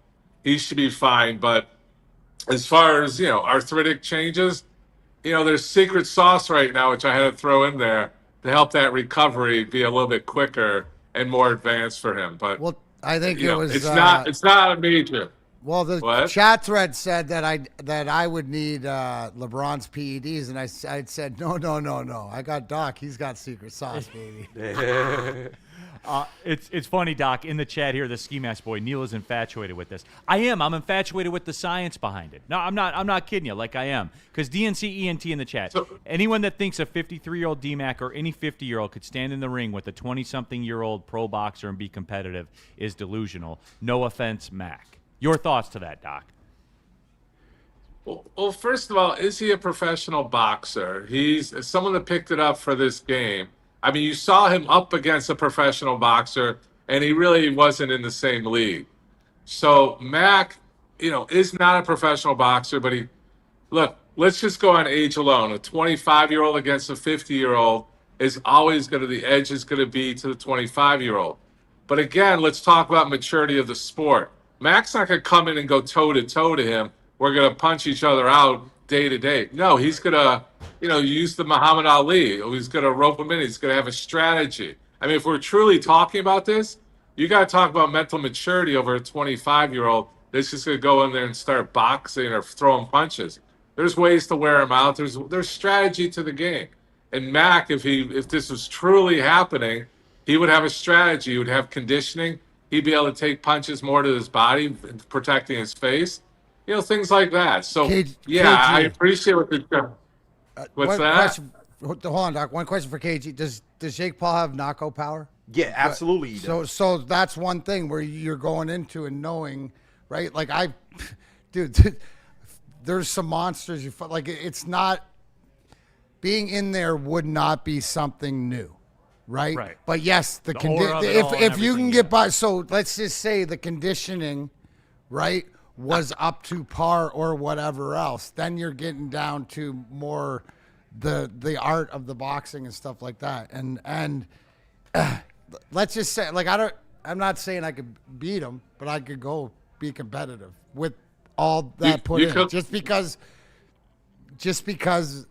He should be fine. But as far as, arthritic changes, there's secret sauce right now, which I had to throw in there to help that recovery be a little bit quicker and more advanced for him. But I think it was. It's not a major. Well, the chat thread said that I would need LeBron's PEDs, and I said no. I got Doc. He's got secret sauce, baby. It's funny, Doc. In the chat here, the Ski Mask boy Neal is infatuated with this. I'm infatuated with the science behind it. No, I'm not kidding you. Like I am, because DNC ENT in the chat. So, anyone that thinks a 53-year-old D-Mac or any 50-year-old could stand in the ring with a 20-something-year-old pro boxer and be competitive is delusional. No offense, Mac. Your thoughts to that, Doc? Well, first of all, is he a professional boxer? He's someone that picked it up for this game. I mean, you saw him up against a professional boxer, and he really wasn't in the same league. So Mac, is not a professional boxer, but let's just go on age alone. A 25-year-old against a 50-year-old is always the edge is going to be to the 25-year-old. But again, let's talk about maturity of the sport. Mac's not going to come in and go toe-to-toe to him. We're going to punch each other out day to day. No, he's going to, use the Muhammad Ali. He's going to rope him in. He's going to have a strategy. I mean, if we're truly talking about this, you got to talk about mental maturity over a 25-year-old They're just going to go in there and start boxing or throwing punches. There's ways to wear him out. There's strategy to the game. And Mac, if this was truly happening, he would have a strategy. He would have conditioning. He'd be able to take punches more to his body, protecting his face. Things like that. So, I appreciate what you're What's that? Question, hold on, Doc. One question for KG. Does Jake Paul have knockout power? Yeah, absolutely. He does. So that's one thing where you're going into and knowing, right? Like dude, there's some monsters like. It's not being in there would not be something new, right? Right. But yes, the if you can get by. So let's just say the conditioning, right, was up to par or whatever else. Then you're getting down to more the art of the boxing and stuff like that. And let's just say, like, I'm not saying I could beat him, but I could go be competitive with all that put in. Just because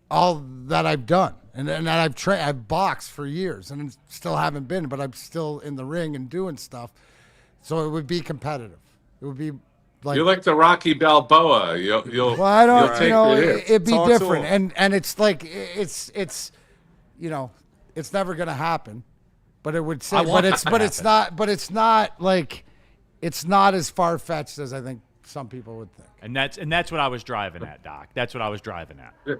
all that I've done and that I've boxed for years and still haven't been, but I'm still in the ring and doing stuff. So it would be competitive. It would be like, you're like the Rocky Balboa. Well, I don't. It'd be different, and it's like it's it's never gonna happen, but it would say, but it's not like it's not as far fetched as I think some people would think. And that's what I was driving at, Doc. That's what I was driving at.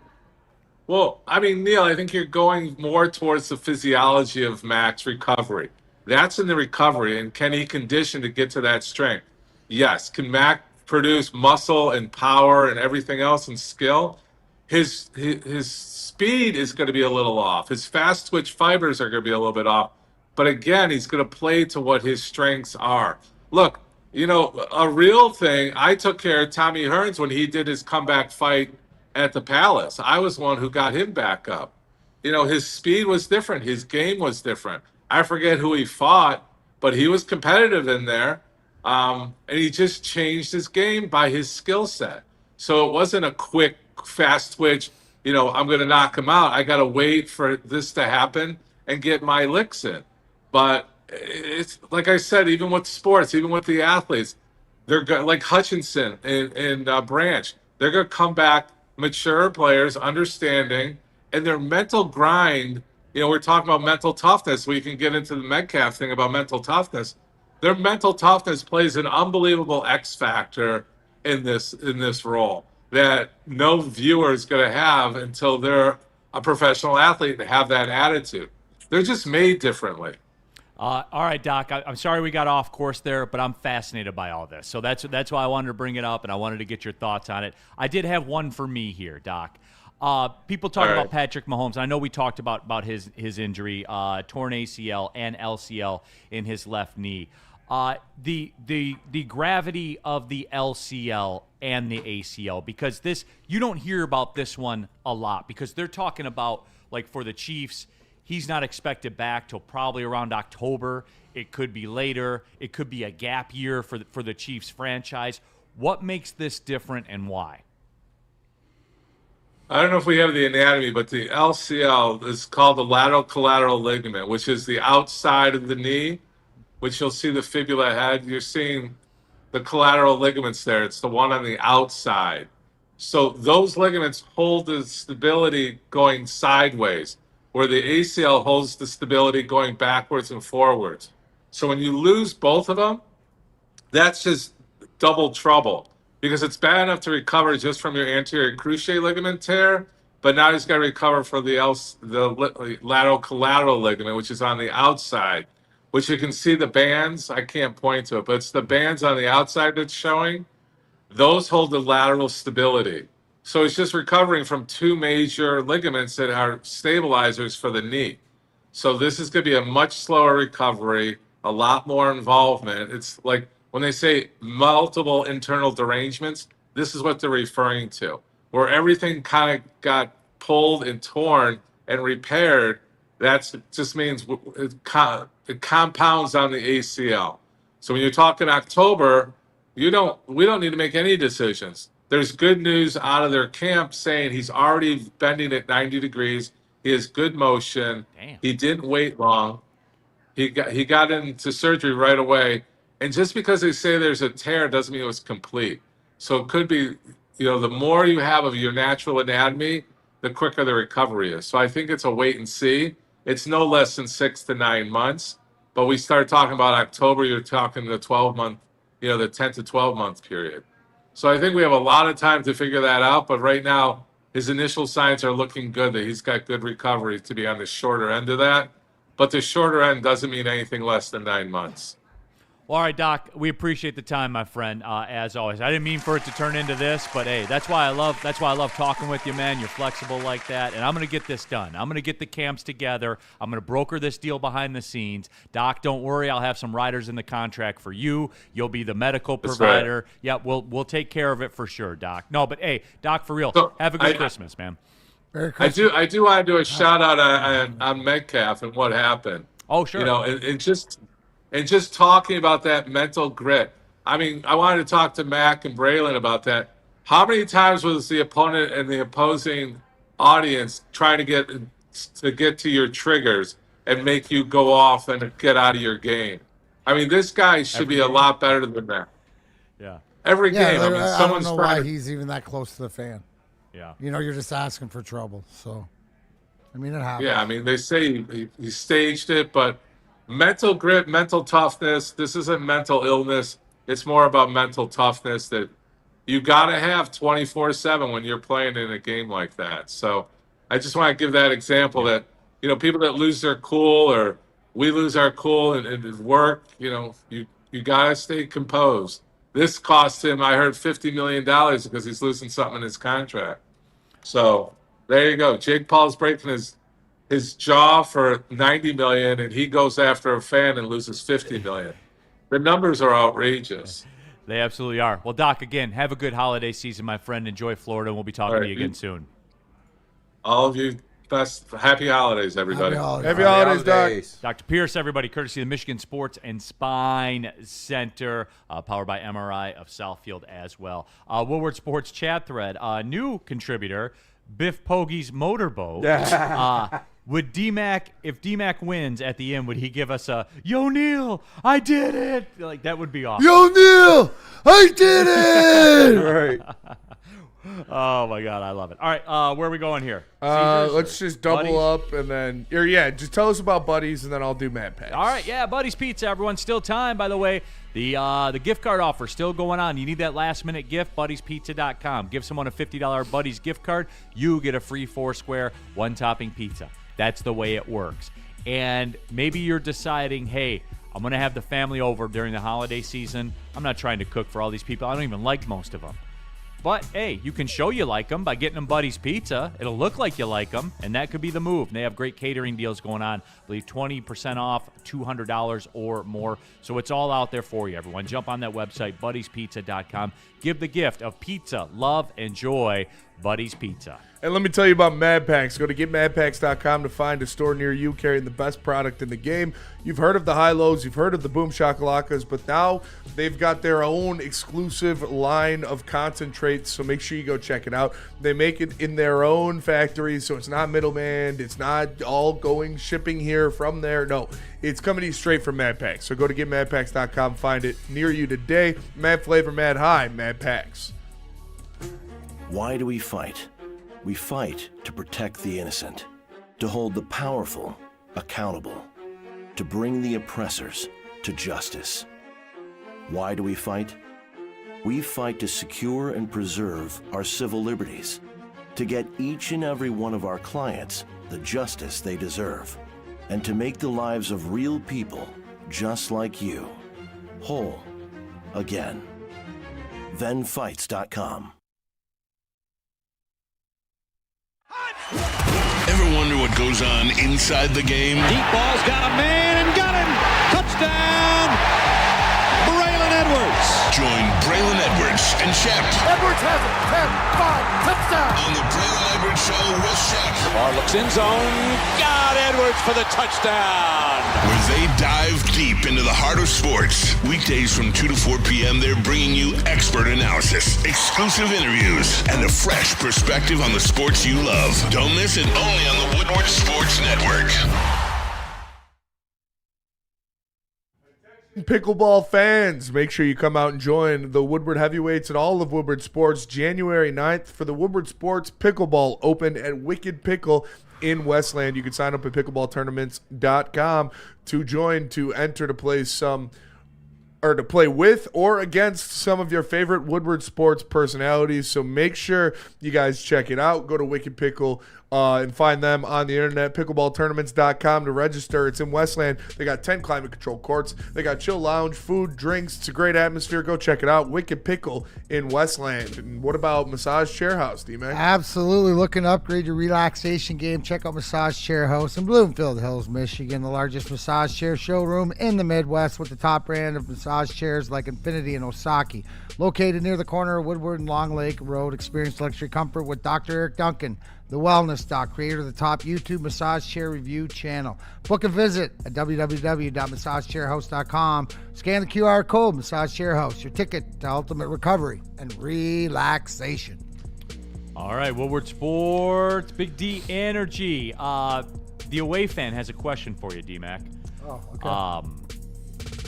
Well, I mean, Neal, I think you're going more towards the physiology of Mac's recovery. That's in the recovery, and can he condition to get to that strength? Yes. Can Mac produce muscle and power and everything else and skill? His speed is going to be a little off. His fast twitch fibers are going to be a little bit off. But again, he's going to play to what his strengths are. Look, a real thing, I took care of Tommy Hearns when he did his comeback fight at the Palace. I was the one who got him back up. His speed was different. His game was different. I forget who he fought, but he was competitive in there. And he just changed his game by his skill set. So it wasn't a quick, fast twitch, I'm going to knock him out. I got to wait for this to happen and get my licks in. But it's like I said, even with sports, even with the athletes, they're like Hutchinson and Branch. They're going to come back mature players, understanding, and their mental grind. We're talking about mental toughness. We can get into the Metcalf thing about mental toughness. Their mental toughness plays an unbelievable X factor in this role that no viewer is going to have until they're a professional athlete and have that attitude. They're just made differently. All right, Doc, I'm sorry we got off course there, but I'm fascinated by all this. So that's why I wanted to bring it up, and I wanted to get your thoughts on it. I did have one for me here, Doc. People talk about Patrick Mahomes. I know we talked about his injury, torn ACL and LCL in his left knee. The gravity of the LCL and the ACL, because you don't hear about this one a lot, because they're talking about, like, for the Chiefs, he's not expected back till probably around October. It could be later. It could be a gap year for the Chiefs franchise. What makes this different and why? I don't know if we have the anatomy, but the LCL is called the lateral collateral ligament, which is the outside of the knee, which you'll see the fibula head. You're seeing the collateral ligaments there. It's the one on the outside. So those ligaments hold the stability going sideways, where the ACL holds the stability going backwards and forwards. So when you lose both of them, that's just double trouble, because it's bad enough to recover just from your anterior cruciate ligament tear, but now he's got to recover for the lateral collateral ligament, which is on the outside, which you can see the bands. I can't point to it, but it's the bands on the outside that's showing. Those hold the lateral stability. So he's just recovering from two major ligaments that are stabilizers for the knee. So this is going to be a much slower recovery, a lot more involvement. It's like when they say multiple internal derangements, this is what they're referring to, where everything kind of got pulled and torn and repaired. That just means it compounds on the ACL. So when you're talking October, we don't need to make any decisions. There's good news out of their camp saying he's already bending at 90 degrees. He has good motion. Damn. He didn't wait long. He got into surgery right away. And just because they say there's a tear doesn't mean it was complete. So it could be, the more you have of your natural anatomy, the quicker the recovery is. So I think it's a wait and see. It's no less than 6 to 9 months. But we start talking about October, you're talking the 12-month, the 10 to 12-month period. So I think we have a lot of time to figure that out. But right now, his initial signs are looking good that he's got good recovery to be on the shorter end of that. But the shorter end doesn't mean anything less than 9 months. Well, all right, Doc, we appreciate the time, my friend, as always. I didn't mean for it to turn into this, but hey, that's why I love talking with you, man. You're flexible like that, and I'm going to get this done. I'm going to get the camps together. I'm going to broker this deal behind the scenes. Doc, don't worry. I'll have some riders in the contract for you. You'll be the medical provider. Right. Yeah, we'll take care of it for sure, Doc. No, but hey, Doc, for real, have a good Christmas, man. Merry Christmas. I do want to do a shout out on Metcalf and what happened. Oh, sure. And just talking about that mental grit. I mean, I wanted to talk to Mac and Braylon about that. How many times was the opponent and the opposing audience trying to get to your triggers and make you go off and get out of your game? I mean, this guy should be a lot better than that. Yeah. Every game. I mean, I don't know why he's even that close to the fan. Yeah. You're just asking for trouble. So, I mean, it happens. Yeah, I mean, they say he staged it, but mental grit, mental toughness, this isn't mental illness. It's more about mental toughness that you got to have 24/7 when you're playing in a game like that. So I just want to give that example that, people that lose their cool or we lose our cool and work, you got to stay composed. This cost him, I heard, $50 million because he's losing something in his contract. So there you go. Jake Paul's breaking his jaw for $90 million, and he goes after a fan and loses $50 million. The numbers are outrageous. They absolutely are. Well, Doc, again, have a good holiday season, my friend. Enjoy Florida, and we'll be talking to you again soon. All of you, happy holidays, everybody. Happy holidays, Doc. Dr. Pierce, everybody, courtesy of the Michigan Sports and Spine Center, powered by Amon-Ra of Southfield as well. Woodward Sports chat thread, new contributor, Biff Pogie's motorboat. Would if D-Mac wins at the end, would he give us a, yo, Neal, I did it? Like, that would be awesome. Yo, Neal, I did it! Right. Oh, my God, I love it. All right, where are we going here? Let's just double up and then, just tell us about Buddies and then I'll do Mad Packs. All right, Buddies Pizza, everyone. Still time, by the way. The gift card offer still going on. You need that last-minute gift, buddiespizza.com. Give someone a $50 Buddies gift card. You get a free 4-square, one-topping pizza. That's the way it works. And maybe you're deciding, hey, I'm going to have the family over during the holiday season. I'm not trying to cook for all these people. I don't even like most of them. But, hey, you can show you like them by getting them Buddy's Pizza. It'll look like you like them, and that could be the move. And they have great catering deals going on. I believe 20% off, $200 or more. So it's all out there for you, everyone. Jump on that website, buddiespizza.com. Give the gift of pizza, love, and joy. Buddy's Pizza. And let me tell you about Mad Packs. Go to getmadpacks.com to find a store near you carrying the best product in the game. You've heard of the high-lows, you've heard of the Boom Shakalakas, but now they've got their own exclusive line of concentrates, so make sure you go check it out. They make it in their own factory, so it's not middleman. It's not all shipping here from there. No, it's coming to you straight from Mad Packs. So go to getmadpacks.com, find it near you today. Mad flavor, mad high, Mad Packs. Why do we fight? We fight to protect the innocent, to hold the powerful accountable, to bring the oppressors to justice. Why do we fight? We fight to secure and preserve our civil liberties, to get each and every one of our clients the justice they deserve, and to make the lives of real people just like you whole again. ThenFights.com. Ever wonder what goes on inside the game? Deep ball's got a man and got him. Touchdown, Braylon Edwards. Join Braylon Edwards and Shep. Edwards has it. 10-5, touchdown. On the Braylon Edwards Show with Shep. Barr looks in zone. Got Edwards for the touchdown. Where they dive deep into the heart of sports. Weekdays from 2 to 4 p.m., they're bringing you expert analysis, exclusive interviews, and a fresh perspective on the sports you love. Don't miss it, only on the Woodward Sports Network. Pickleball fans, make sure you come out and join the Woodward Heavyweights and all of Woodward Sports January 9th for the Woodward Sports Pickleball Open at Wicked Pickle in Westland. You can sign up at pickleballtournaments.com to join, to enter, to play to play with or against some of your favorite Woodward Sports personalities. So make sure you guys check it out. Go to Wicked Pickle and find them on the internet, pickleballtournaments.com, to register. It's in Westland. They got 10 climate-controlled courts. They got chill lounge, food, drinks. It's a great atmosphere. Go check it out. Wicked Pickle in Westland. And what about Massage Chair House, D-Mac? Absolutely. Looking to upgrade your relaxation game? Check out Massage Chair House in Bloomfield Hills, Michigan, the largest massage chair showroom in the Midwest with the top brand of massage chairs like Infinity and Osaki. Located near the corner of Woodward and Long Lake Road, experience luxury comfort with Dr. Eric Duncan, the Wellness Doc, creator of the top YouTube massage chair review channel. Book a visit at www.massagechairhouse.com. Scan the QR code, Massage Chair House, your ticket to ultimate recovery and relaxation. All right, Woodward Sports, Big D Energy. The away fan has a question for you, D-Mac. Oh, okay.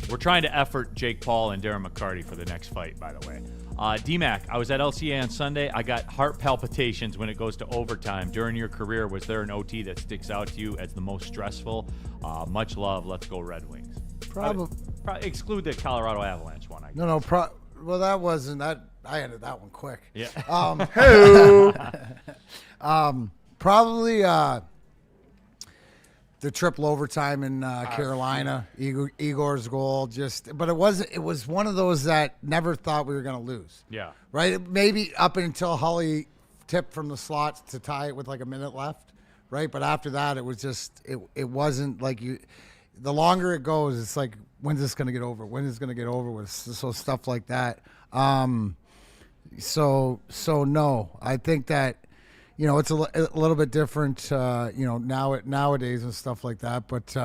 We're trying to effort Jake Paul and Darren McCarty for the next fight, by the way. D-Mac, I was at LCA on Sunday. I got heart palpitations when it goes to overtime. During your career, was there an OT that sticks out to you as the most stressful? Much love. Let's go Red Wings. Probably. Exclude the Colorado Avalanche one. No. Well, that wasn't that. I ended that one quick. Yeah. Probably the triple overtime in Carolina, Igor's goal. But it was one of those that never thought we were going to lose. Yeah. Right? Maybe up until Hully tipped from the slots to tie it with like a minute left. Right? But after that, it was just, it wasn't like you, the longer it goes, it's like, when's this going to get over? When is it going to get over with? So stuff like that. So no, I think that, it's a little bit different, nowadays and stuff like that. But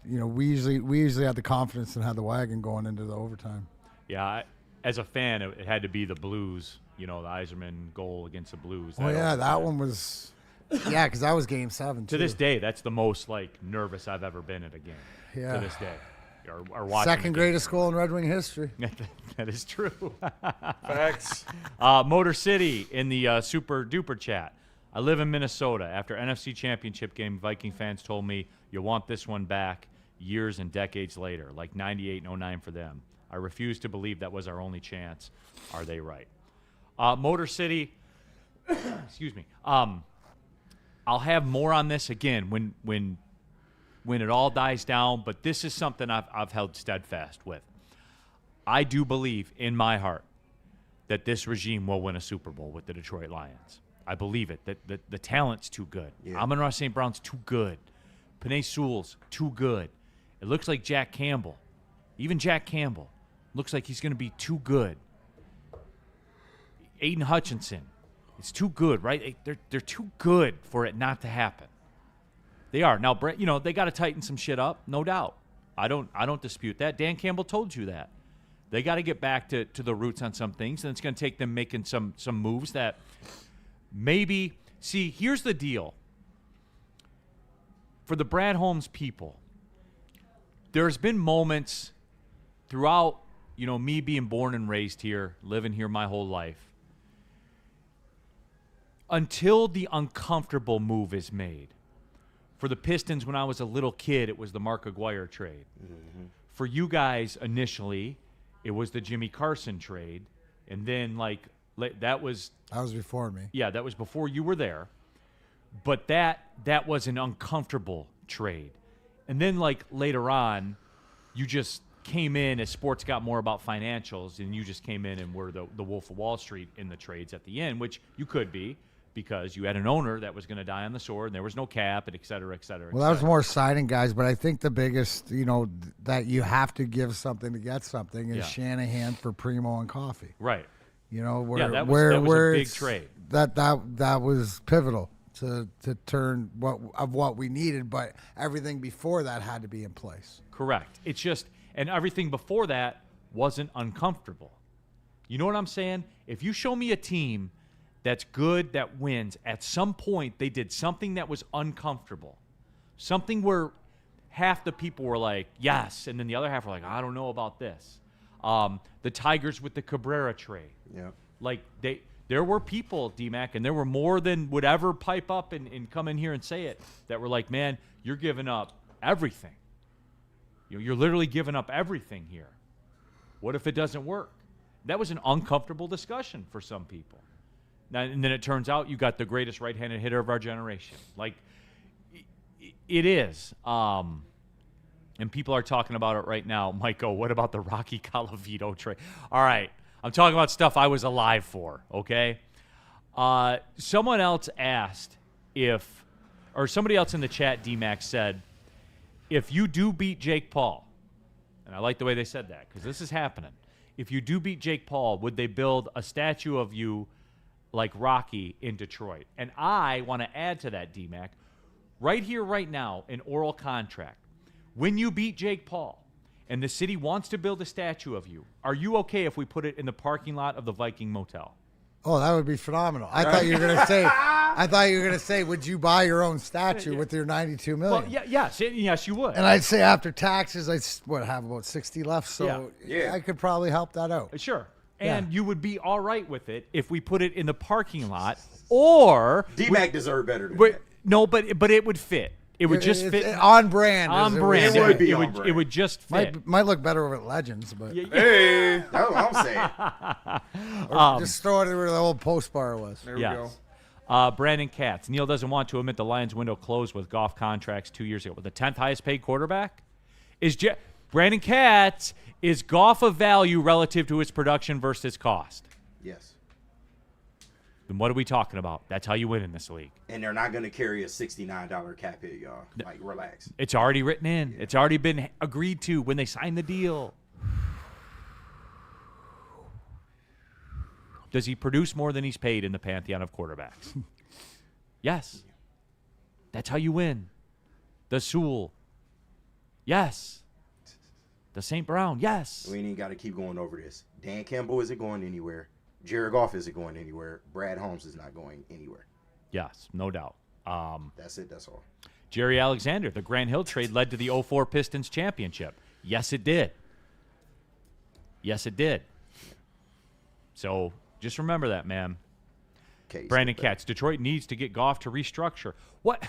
we usually had the confidence and had the wagon going into the overtime. Yeah, as a fan, it had to be the Blues. The Yzerman goal against the Blues. That one was, because that was Game 7 to this day, that's the most nervous I've ever been at a game. Yeah. To this day. Or watching second greatest goal in Red Wing history. That is true. Facts. Motor City in the Super Duper chat. I live in Minnesota. After NFC Championship game, Viking fans told me you want this one back years and decades later, like 98 and 09 for them. I refuse to believe that was our only chance. Are they right? Motor City, excuse me. I'll have more on this again when it all dies down, but this is something I've held steadfast with. I do believe in my heart that this regime will win a Super Bowl with the Detroit Lions. I believe it. That the talent's too good. Yeah. Amon-Ra St. Brown's too good. Penei Sewell's too good. It looks like Jack Campbell, even Jack Campbell, looks like he's going to be too good. Aiden Hutchinson, it's too good, right? They're too good for it not to happen. They are. Now, they got to tighten some shit up, no doubt. I don't dispute that. Dan Campbell told you that. They got to get back to the roots on some things, and it's going to take them making some moves that maybe – see, here's the deal. For the Brad Holmes people, there's been moments throughout, me being born and raised here, living here my whole life, until the uncomfortable move is made. For the Pistons, when I was a little kid, it was the Mark Aguirre trade. Mm-hmm. For you guys, initially, it was the Jimmy Carson trade. And then, that was before me. Yeah, that was before you were there. But that was an uncomfortable trade. And then, later on, you just came in as sports got more about financials, and you just came in and were the Wolf of Wall Street in the trades at the end, which you could be, because you had an owner that was going to die on the sword, and there was no cap, and et cetera, et cetera. Well, that was more signing guys, but I think the biggest, that you have to give something to get something is Shanahan for Primo and Coffee. Right. That was a big trade. That was pivotal to turn what we needed, but everything before that had to be in place. Correct. It's just, and everything before that wasn't uncomfortable. You know what I'm saying? If you show me a team that's good, that wins, at some point they did something that was uncomfortable. Something where half the people were like, yes, and then the other half were like, I don't know about this. The Tigers with the Cabrera trade. Yeah. Like, there were people, D-Mac, and there were more than would ever pipe up and come in here and say it, that were like, man, you're giving up everything. You're literally giving up everything here. What if it doesn't work? That was an uncomfortable discussion for some people. Now, and then it turns out you got the greatest right-handed hitter of our generation. Like, it is. And people are talking about it right now. Michael, what about the Rocky Colavito trade? All right. I'm talking about stuff I was alive for, okay? Someone else asked somebody else in the chat, D-Max, said, if you do beat Jake Paul, and I like the way they said that because this is happening. If you do beat Jake Paul, would they build a statue of you like Rocky in Detroit? And I want to add to that, D-Mac, right here, right now, an oral contract. When you beat Jake Paul and the city wants to build a statue of you, are you okay if we put it in the parking lot of the Viking Motel? Oh, that would be phenomenal. I thought you were going to say, would you buy your own statue with your $92 million? Well, yes, you would. And I'd say after taxes, I have about 60 left, so I could probably help that out. Sure. And you would be all right with it if we put it in the parking lot, or D-Mac deserved better than that. No, but it would fit. It would just fit on brand. On brand. It would be on brand. It would just fit. Might look better over at Legends, but hey, that's what I'm saying. Just throw it where the old post bar was. There we go. Brandon Katz. Neal doesn't want to admit the Lions window closed with Goff contracts 2 years ago. With the 10th highest paid quarterback, Brandon Katz, is Goff of value relative to his production versus his cost? Yes. Then what are we talking about? That's how you win in this league. And they're not going to carry a $69 cap hit, y'all. Like, relax. It's already written in. Yeah. It's already been agreed to when they signed the deal. Does he produce more than he's paid in the pantheon of quarterbacks? Yes. That's how you win. The Sewell. Yes. The St. Brown. Yes. We ain't even got to keep going over this. Dan Campbell isn't going anywhere. Jared Goff isn't going anywhere. Brad Holmes is not going anywhere. Yes, no doubt. That's it. That's all. Jerry Alexander, the Grant Hill trade led to the 04 Pistons championship. Yes, it did. Yes, it did. So just remember that, man. Okay, Brandon Katz, Detroit needs to get Goff to restructure. What?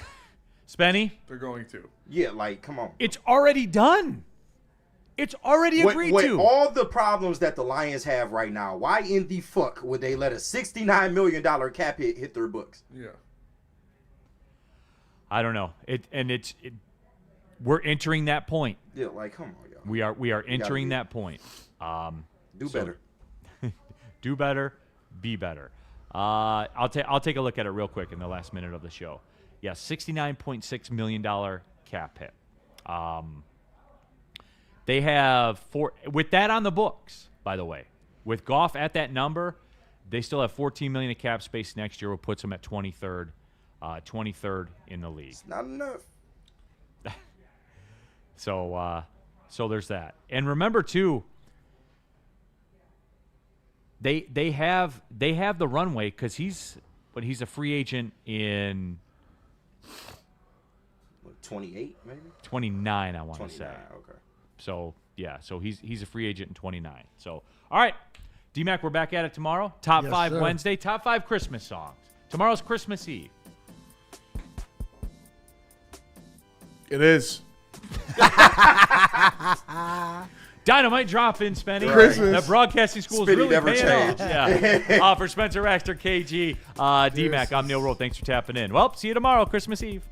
Spenny? They're going to. Yeah, like, come on. It's already done. It's already agreed with to. All the problems that the Lions have right now, why in the fuck would they let a $69 million cap hit their books? Yeah. I don't know. We're entering that point. Yeah, like, come on, y'all. We are entering that point. Do better. Do better. Be better. I'll take a look at it real quick in the last minute of the show. Yeah, $69.6 million cap hit. They have with that on the books, by the way. With Goff at that number, they still have $14 million of cap space next year, which puts them at 23rd in the league. It's not enough. So there's that. And remember too, they have the runway because he's a free agent in 28 maybe 29. I want to say. Okay. So yeah, so he's a free agent in 29. So all right, D-Mac, we're back at it tomorrow. Top 5 sir. Wednesday. Top 5 Christmas songs. Tomorrow's Christmas Eve. It is. Dynamite drop in, Spenny. Christmas. That broadcasting school is Spenny really never paying off. changed. Yeah. For Spencer Raxter, KG, D-Mac, I'm Neal Ruhl. Thanks for tapping in. Well, see you tomorrow, Christmas Eve.